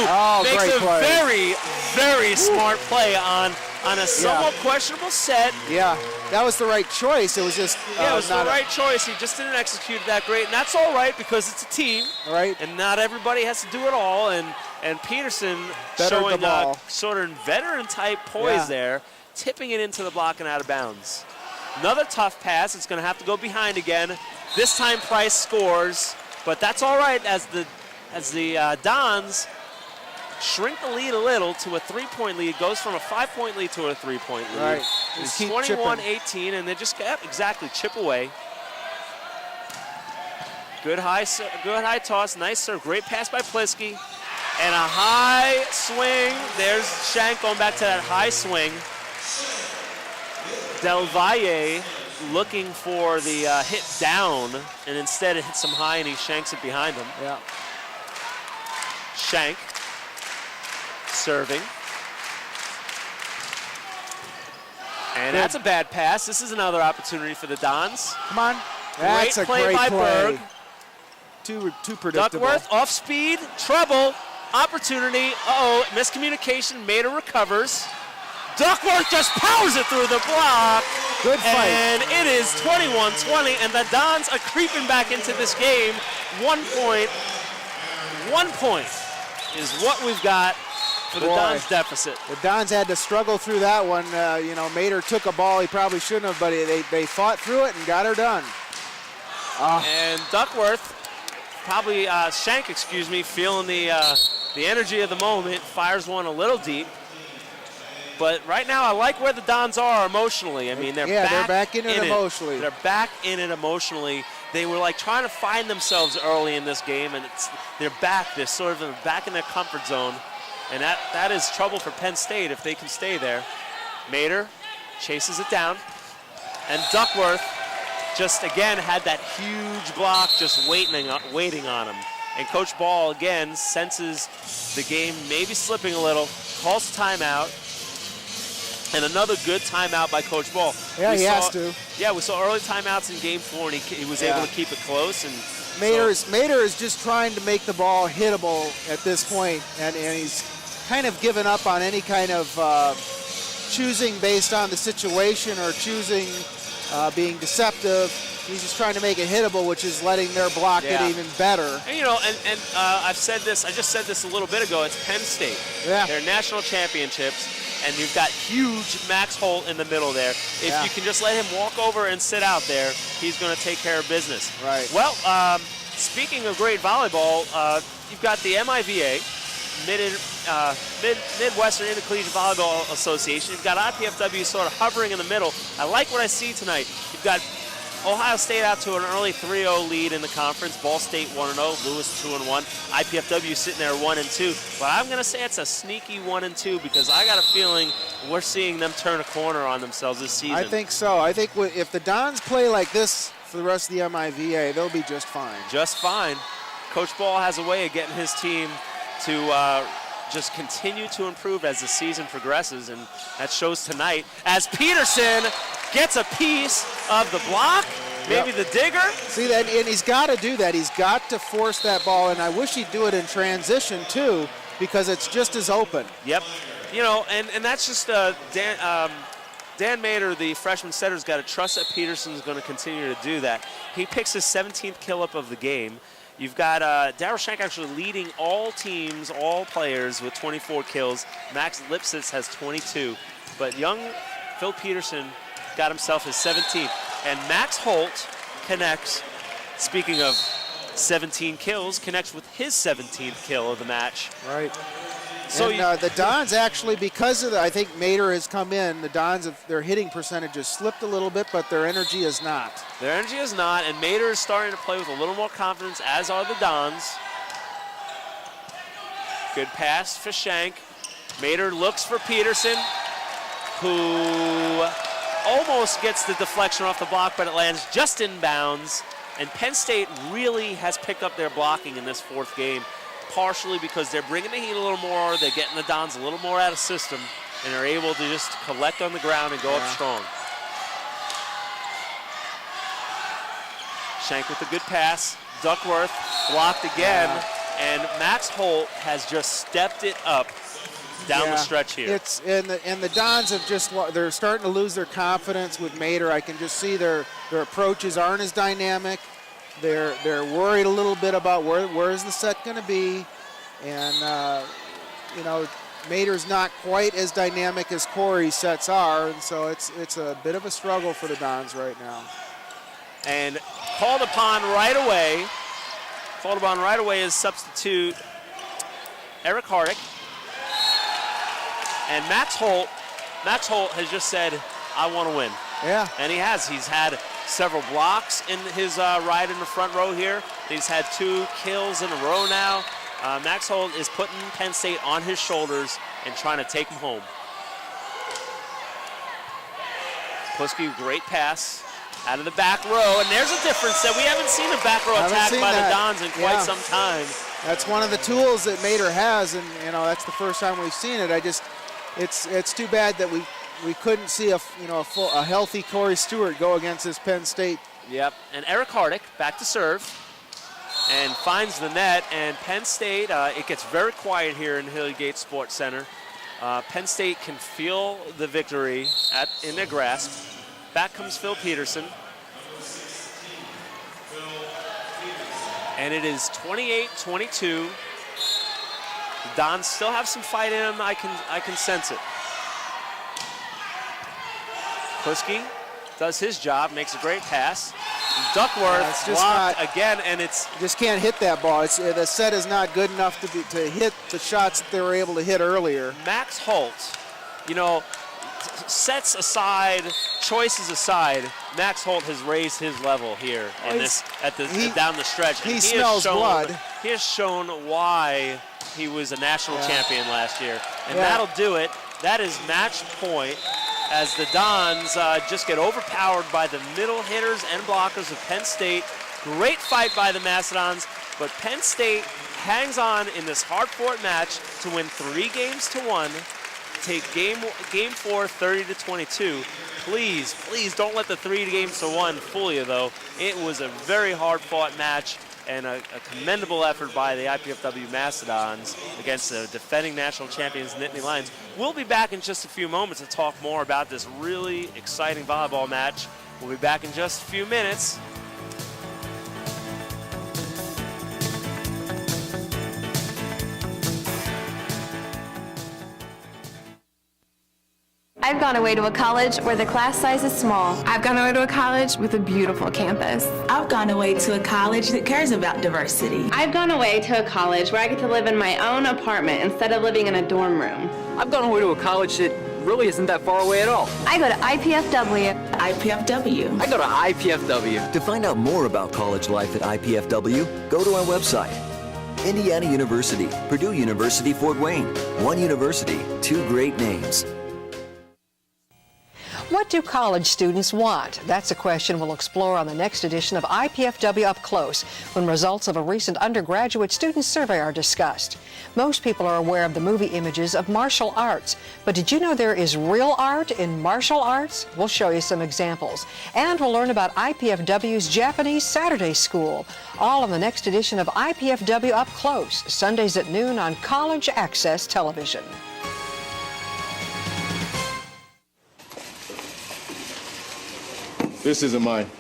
makes a very, very smart play on a somewhat questionable set. Yeah, that was the right choice. It was just it was the right choice. He just didn't execute it that great, and that's all right because it's a team. Right. And not everybody has to do it all. And Peterson showing sort of veteran-type poise there, tipping it into the block and out of bounds. Another tough pass. It's going to have to go behind again. This time Price scores, but that's all right as the Dons shrink the lead a little to a 3-point lead. It goes from a 5-point lead to a 3-point lead. Right. It's 21-18, and they just chip away. Good high toss, nice serve, great pass by Plisky, and a high swing. There's Shank going back to that high swing. Del Valle looking for the hit down, and instead it hits him high, and he shanks it behind him. Yeah. Shank serving. And that's a bad pass. This is another opportunity for the Dons. Come on. That's great a play great by play. Berg. Too predictable. Duckworth off speed, trouble, opportunity. Miscommunication. Mader recovers. Duckworth just powers it through the block. Good fight. And it is 21-20, and the Dons are creeping back into this game. 1 point. 1 point is what we've got for the Dons deficit. The Dons had to struggle through that one. Mader took a ball he probably shouldn't have, but they fought through it and got her done. And Duckworth, Shank, feeling the energy of the moment, fires one a little deep. But right now, I like where the Dons are emotionally. I mean, they're back in it emotionally. They're back in it emotionally. They were like trying to find themselves early in this game, and they're back. They're sort of back in their comfort zone, and that is trouble for Penn State if they can stay there. Mater chases it down, and Duckworth just again had that huge block just waiting on him. And Coach Ball again senses the game maybe slipping a little, calls timeout, and another good timeout by Coach Ball. Yeah, he has to. Yeah, we saw early timeouts in Game 4, and he was able to keep it close. And Mater is just trying to make the ball hittable at this point, and he's kind of given up on any kind of choosing based on the situation or choosing being deceptive. He's just trying to make it hittable, which is letting their block get even better. And, you know, and I've said this, I just said this a little bit ago, it's Penn State. Yeah. They're national championships, and you've got huge Max Holt in the middle there. If you can just let him walk over and sit out there, he's going to take care of business. Right. Well, speaking of great volleyball, you've got the MIVA, Midwestern Intercollegiate Volleyball Association. You've got IPFW sort of hovering in the middle. I like what I see tonight. You've got Ohio State out to an early 3-0 lead in the conference. Ball State 1-0, Lewis 2-1. IPFW sitting there 1-2. But I'm going to say it's a sneaky 1-2 because I got a feeling we're seeing them turn a corner on themselves this season. I think so. I think if the Dons play like this for the rest of the MIVA, they'll be just fine. Just fine. Coach Ball has a way of getting his team to just continue to improve as the season progresses, and that shows tonight as Peterson gets a piece of the block, maybe the digger. See that, and he's got to do that. He's got to force that ball, and I wish he'd do it in transition too, because it's just as open. Yep. You know, and that's just Dan Mater, the freshman setter's got to trust that Peterson's going to continue to do that. He picks his 17th kill up of the game. You've got Daryl Shank actually leading all teams, all players with 24 kills. Max Lipsitz has 22. But young Phil Peterson got himself his 17th. And Max Holt connects, speaking of 17 kills, connects with his 17th kill of the match. Right. So and, the Dons actually, because of I think Mater has come in, the Dons, their hitting percentage has slipped a little bit, but their energy is not. Their energy is not, and Mater is starting to play with a little more confidence, as are the Dons. Good pass for Shank. Mater looks for Peterson, who almost gets the deflection off the block, but it lands just in bounds. And Penn State really has picked up their blocking in this fourth game, partially because they're bringing the heat a little more, they're getting the Dons a little more out of system, and are able to just collect on the ground and go up strong. Shank with a good pass. Duckworth blocked again, and Max Holt has just stepped it up down the stretch here. It's and the Dons have they're starting to lose their confidence with Mater. I can just see their approaches aren't as dynamic. They're worried a little bit about where is the set going to be, and you know, Mater's not quite as dynamic as Corey's sets are, and so it's a bit of a struggle for the Dons right now. And called upon right away. Called upon right away is substitute Eric Hardick. And Max Holt has just said, I want to win. Yeah. And he has. He's had several blocks in his ride in the front row here. He's had 2 kills in a row now. Max Holt is putting Penn State on his shoulders and trying to take him home. Plisky, great pass out of the back row. And there's a difference that we haven't seen a back row attack by the Dons in quite some time. That's one of the tools that Mater has, and you know that's the first time we've seen it. It's too bad that we couldn't see a healthy Corey Stewart go against this Penn State. Yep, and Eric Hardick back to serve and finds the net, and Penn State, it gets very quiet here in Hilly Gate Sports Center. Penn State can feel the victory in their grasp. Back comes Phil Peterson. And it is 28-22. The Dons still have some fight in them. I can sense it. Plisky does his job, makes a great pass. Duckworth blocked again, and just can't hit that ball. The set is not good enough to hit the shots that they were able to hit earlier. Max Holt, you know, sets aside, choices aside, Max Holt has raised his level here down the stretch. He smells blood. He has shown why he was a national champion last year, and that'll do it. That is match point as the Dons just get overpowered by the middle hitters and blockers of Penn State. Great fight by the Mastodons, but Penn State hangs on in this hard-fought match to win 3-1, take game 4 30-22. Please don't let the 3-1 fool you, though. It was a very hard-fought match and a commendable effort by the IPFW Mastodons against the defending national champions Nittany Lions. We'll be back in just a few moments to talk more about this really exciting volleyball match. We'll be back in just a few minutes. I've gone away to a college where the class size is small. I've gone away to a college with a beautiful campus. I've gone away to a college that cares about diversity. I've gone away to a college where I get to live in my own apartment instead of living in a dorm room. I've gone away to a college that really isn't that far away at all. I go to IPFW. IPFW. I go to IPFW. To find out more about college life at IPFW, go to our website. Indiana University, Purdue University, Fort Wayne. One university, two great names. What do college students want? That's a question we'll explore on the next edition of IPFW Up Close, when results of a recent undergraduate student survey are discussed. Most people are aware of the movie images of martial arts, but did you know there is real art in martial arts? We'll show you some examples. And we'll learn about IPFW's Japanese Saturday School, all on the next edition of IPFW Up Close, Sundays at noon on College Access Television. This isn't mine.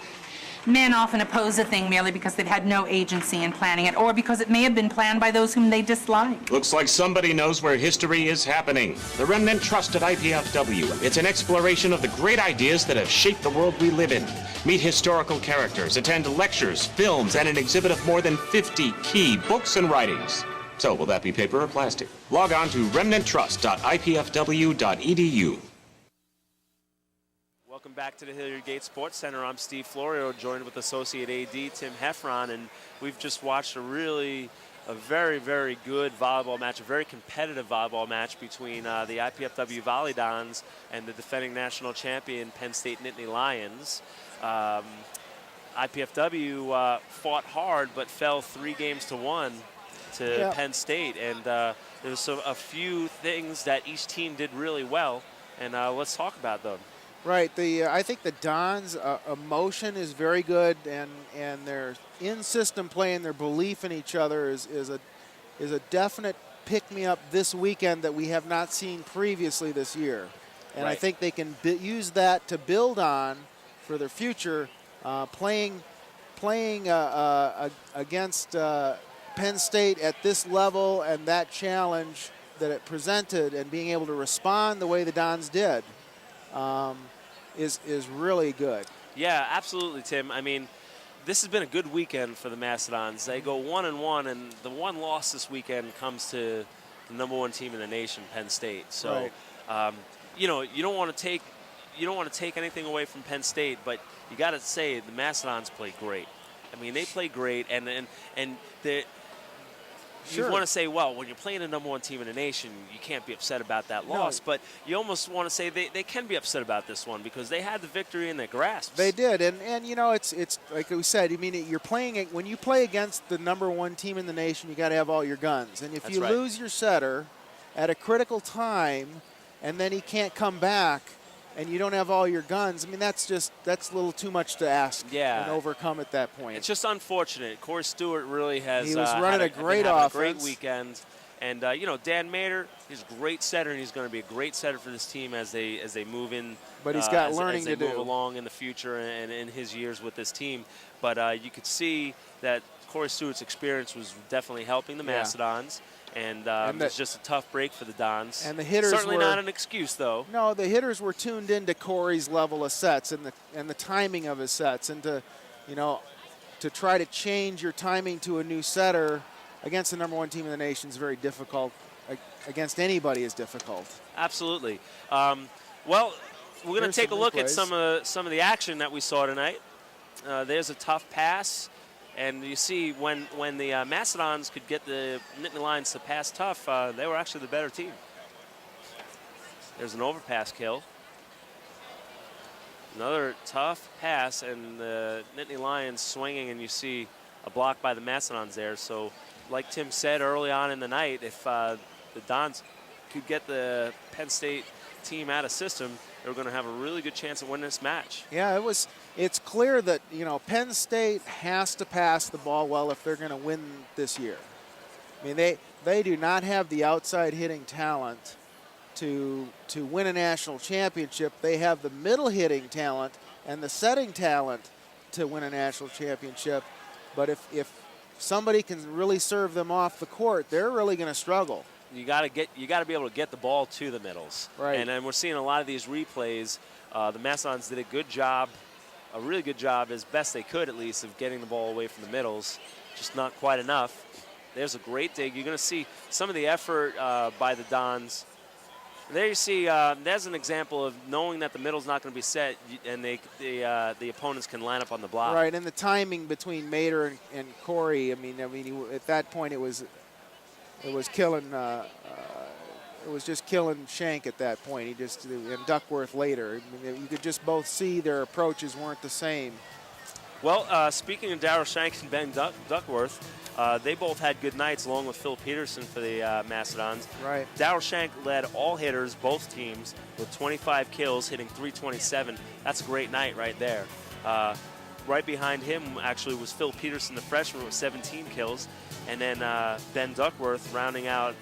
Men often oppose a thing merely because they've had no agency in planning it, or because it may have been planned by those whom they dislike. Looks like somebody knows where history is happening. The Remnant Trust at IPFW. It's an exploration of the great ideas that have shaped the world we live in. Meet historical characters, attend lectures, films, and an exhibit of more than 50 key books and writings. So, will that be paper or plastic? Log on to remnanttrust.ipfw.edu. Welcome back to the Hilliard Gate Sports Center. I'm Steve Florio, joined with Associate AD Tim Heffron, and we've just watched a very, very good volleyball match, a very competitive volleyball match between the IPFW Volleyball and the defending national champion Penn State Nittany Lions. IPFW fought hard but fell 3-1 to Penn State, and there was a few things that each team did really well, and let's talk about them. Right. I think the Dons' emotion is very good, and their in-system play and their belief in each other is a definite pick-me-up this weekend that we have not seen previously this year. And I think they can use that to build on for their future, playing against Penn State at this level and that challenge that it presented, and being able to respond the way the Dons did. Is really good. Yeah, absolutely, Tim. I mean, this has been a good weekend for the Mastodons. They go 1-1, and the one loss this weekend comes to the #1 team in the nation, Penn State. So, you don't want to take anything away from Penn State, but you got to say the Mastodons play great. I mean, they play great, and they. You want to say, well, when you're playing a #1 team in the nation, you can't be upset about that loss. But you almost want to say they can be upset about this one because they had the victory in their grasp. They did, and it's like we said. I mean, when you play against the #1 team in the nation, you got to have all your guns. And if you lose your setter at a critical time, and then he can't come back, and you don't have all your guns, I mean, that's a little too much to ask and overcome at that point. It's just unfortunate. Corey Stewart really has he was running a great offense. A great weekend. And, Dan Mader, he's a great setter, and he's going to be a great setter for this team as they move in. But he's got learning to do. Move along in the future and in his years with this team. But you could see that Corey Stewart's experience was definitely helping the Mastodons. And it's just a tough break for the Dons. And the hitters certainly not an excuse, though. No, the hitters were tuned into Corey's level of sets and the timing of his sets, and to try to change your timing to a new setter against the #1 team in the nation is very difficult. Against anybody is difficult. Absolutely. Well, we're going to take a look at some of the action that we saw tonight. There's a tough pass. And you see, when the Mastodons could get the Nittany Lions to pass tough, they were actually the better team. There's an overpass kill. Another tough pass, and the Nittany Lions swinging, and you see a block by the Mastodons there. So, like Tim said early on in the night, if the Dons could get the Penn State team out of system, they were going to have a really good chance of winning this match. Yeah, it's clear that, you know, Penn State has to pass the ball well if they're going to win this year. I mean, they do not have the outside hitting talent to win a national championship. They have the middle hitting talent and the setting talent to win a national championship. But if somebody can really serve them off the court, they're really going to struggle. You got to be able to get the ball to the middles. Right. And then we're seeing a lot of these replays. The Mastodons did a good job, a really good job, as best they could at least, of getting the ball away from the middles. Just not quite enough. There's a great dig. You're going to see some of the effort by the Dons. There you see, there's an example of knowing that the middle's not going to be set, and the opponents can line up on the block. Right, and the timing between Mater and Corey. I mean, at that point it was killing. It was just killing Shank at that point. And Duckworth later. I mean, you could just both see their approaches weren't the same. Well, speaking of Darryl Shank and Ben Duckworth, they both had good nights, along with Phil Peterson for the Mastodons. Right. Darryl Shank led all hitters, both teams, with 25 kills, hitting .327. That's a great night right there. Right behind him, actually, was Phil Peterson, the freshman, with 17 kills. And then Ben Duckworth rounding out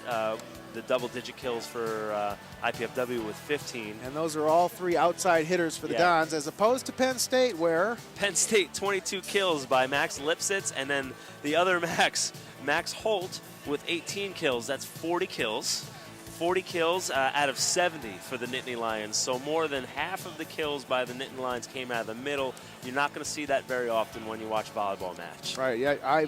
the double-digit kills for IPFW with 15. And those are all three outside hitters for the Dons, as opposed to Penn State, where? Penn State, 22 kills by Max Lipsitz, and then the other Max Holt, with 18 kills. That's 40 kills. 40 kills out of 70 for the Nittany Lions. So more than half of the kills by the Nittany Lions came out of the middle. You're not going to see that very often when you watch a volleyball match. Right, yeah, I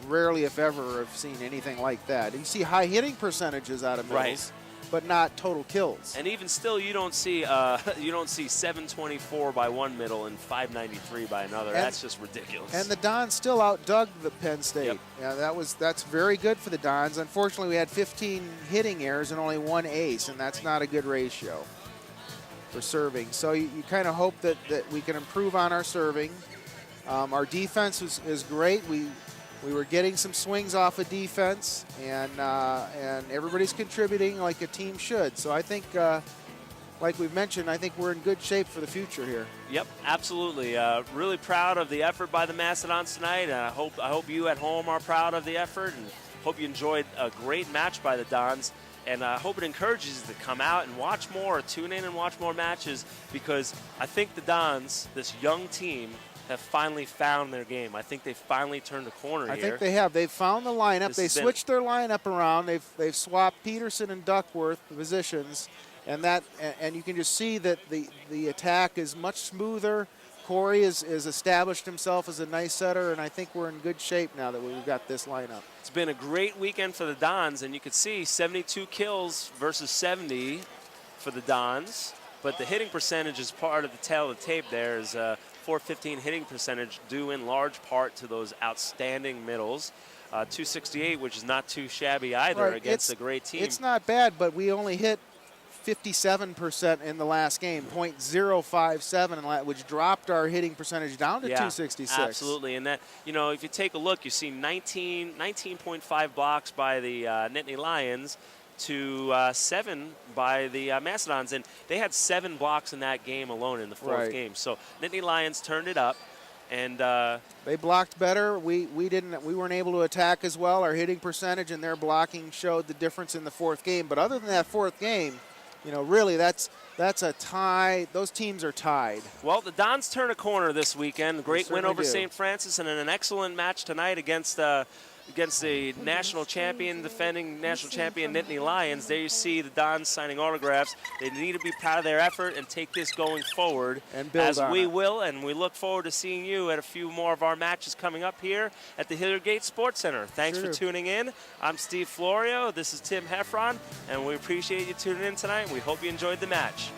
rarely, if ever, have seen anything like that. You see high hitting percentages out of middles, but not total kills. And even still, you don't see 724 by one middle and 593 by another. That's just ridiculous. And the Dons still outdug the Penn State. Yep. Yeah, that's very good for the Dons. Unfortunately, we had 15 hitting errors and only one ace, and that's not a good ratio for serving. So you kind of hope that we can improve on our serving. Our defense is great. We were getting some swings off of defense, and everybody's contributing like a team should. So I think, like we've mentioned, I think we're in good shape for the future here. Yep, absolutely. Really proud of the effort by the Mastodons tonight. I hope you at home are proud of the effort, and hope you enjoyed a great match by the Dons. And I hope it encourages you to come out and watch more, tune in and watch more matches, because I think the Dons, this young team, have finally found their game. I think they finally turned a corner here. I think they have. They've found the lineup. They switched their lineup around. They've swapped Peterson and Duckworth positions, and you can just see that the attack is much smoother. Corey has established himself as a nice setter, and I think we're in good shape now that we've got this lineup. It's been a great weekend for the Dons, and you can see 72 kills versus 70 for the Dons, but the hitting percentage is part of the tail of the tape there. Is .415 hitting percentage, due in large part to those outstanding middles. 268, which is not too shabby either against a great team. It's not bad, but we only hit 57% in the last game, .057, which dropped our hitting percentage down to 266. Absolutely, and that, if you take a look, you see 19.5 blocks by the Nittany Lions to 7 by the Mastodons, and they had 7 blocks in that game alone in the fourth game. So Nittany Lions turned it up, and they blocked better. We weren't able to attack as well. Our hitting percentage and their blocking showed the difference in the fourth game. But other than that fourth game, really that's a tie. Those teams are tied. Well, the Dons turn a corner this weekend. Great win over St. Francis, and an excellent match tonight against the defending national champion Nittany Lions. There you see the Dons signing autographs. They need to be proud of their effort and take this going forward, and build as on we it. will, and we look forward to seeing you at a few more of our matches coming up here at the Hilliard Sports Center. Thanks for tuning in. I'm Steve Florio. This is Tim Heffron, and we appreciate you tuning in tonight. We hope you enjoyed the match.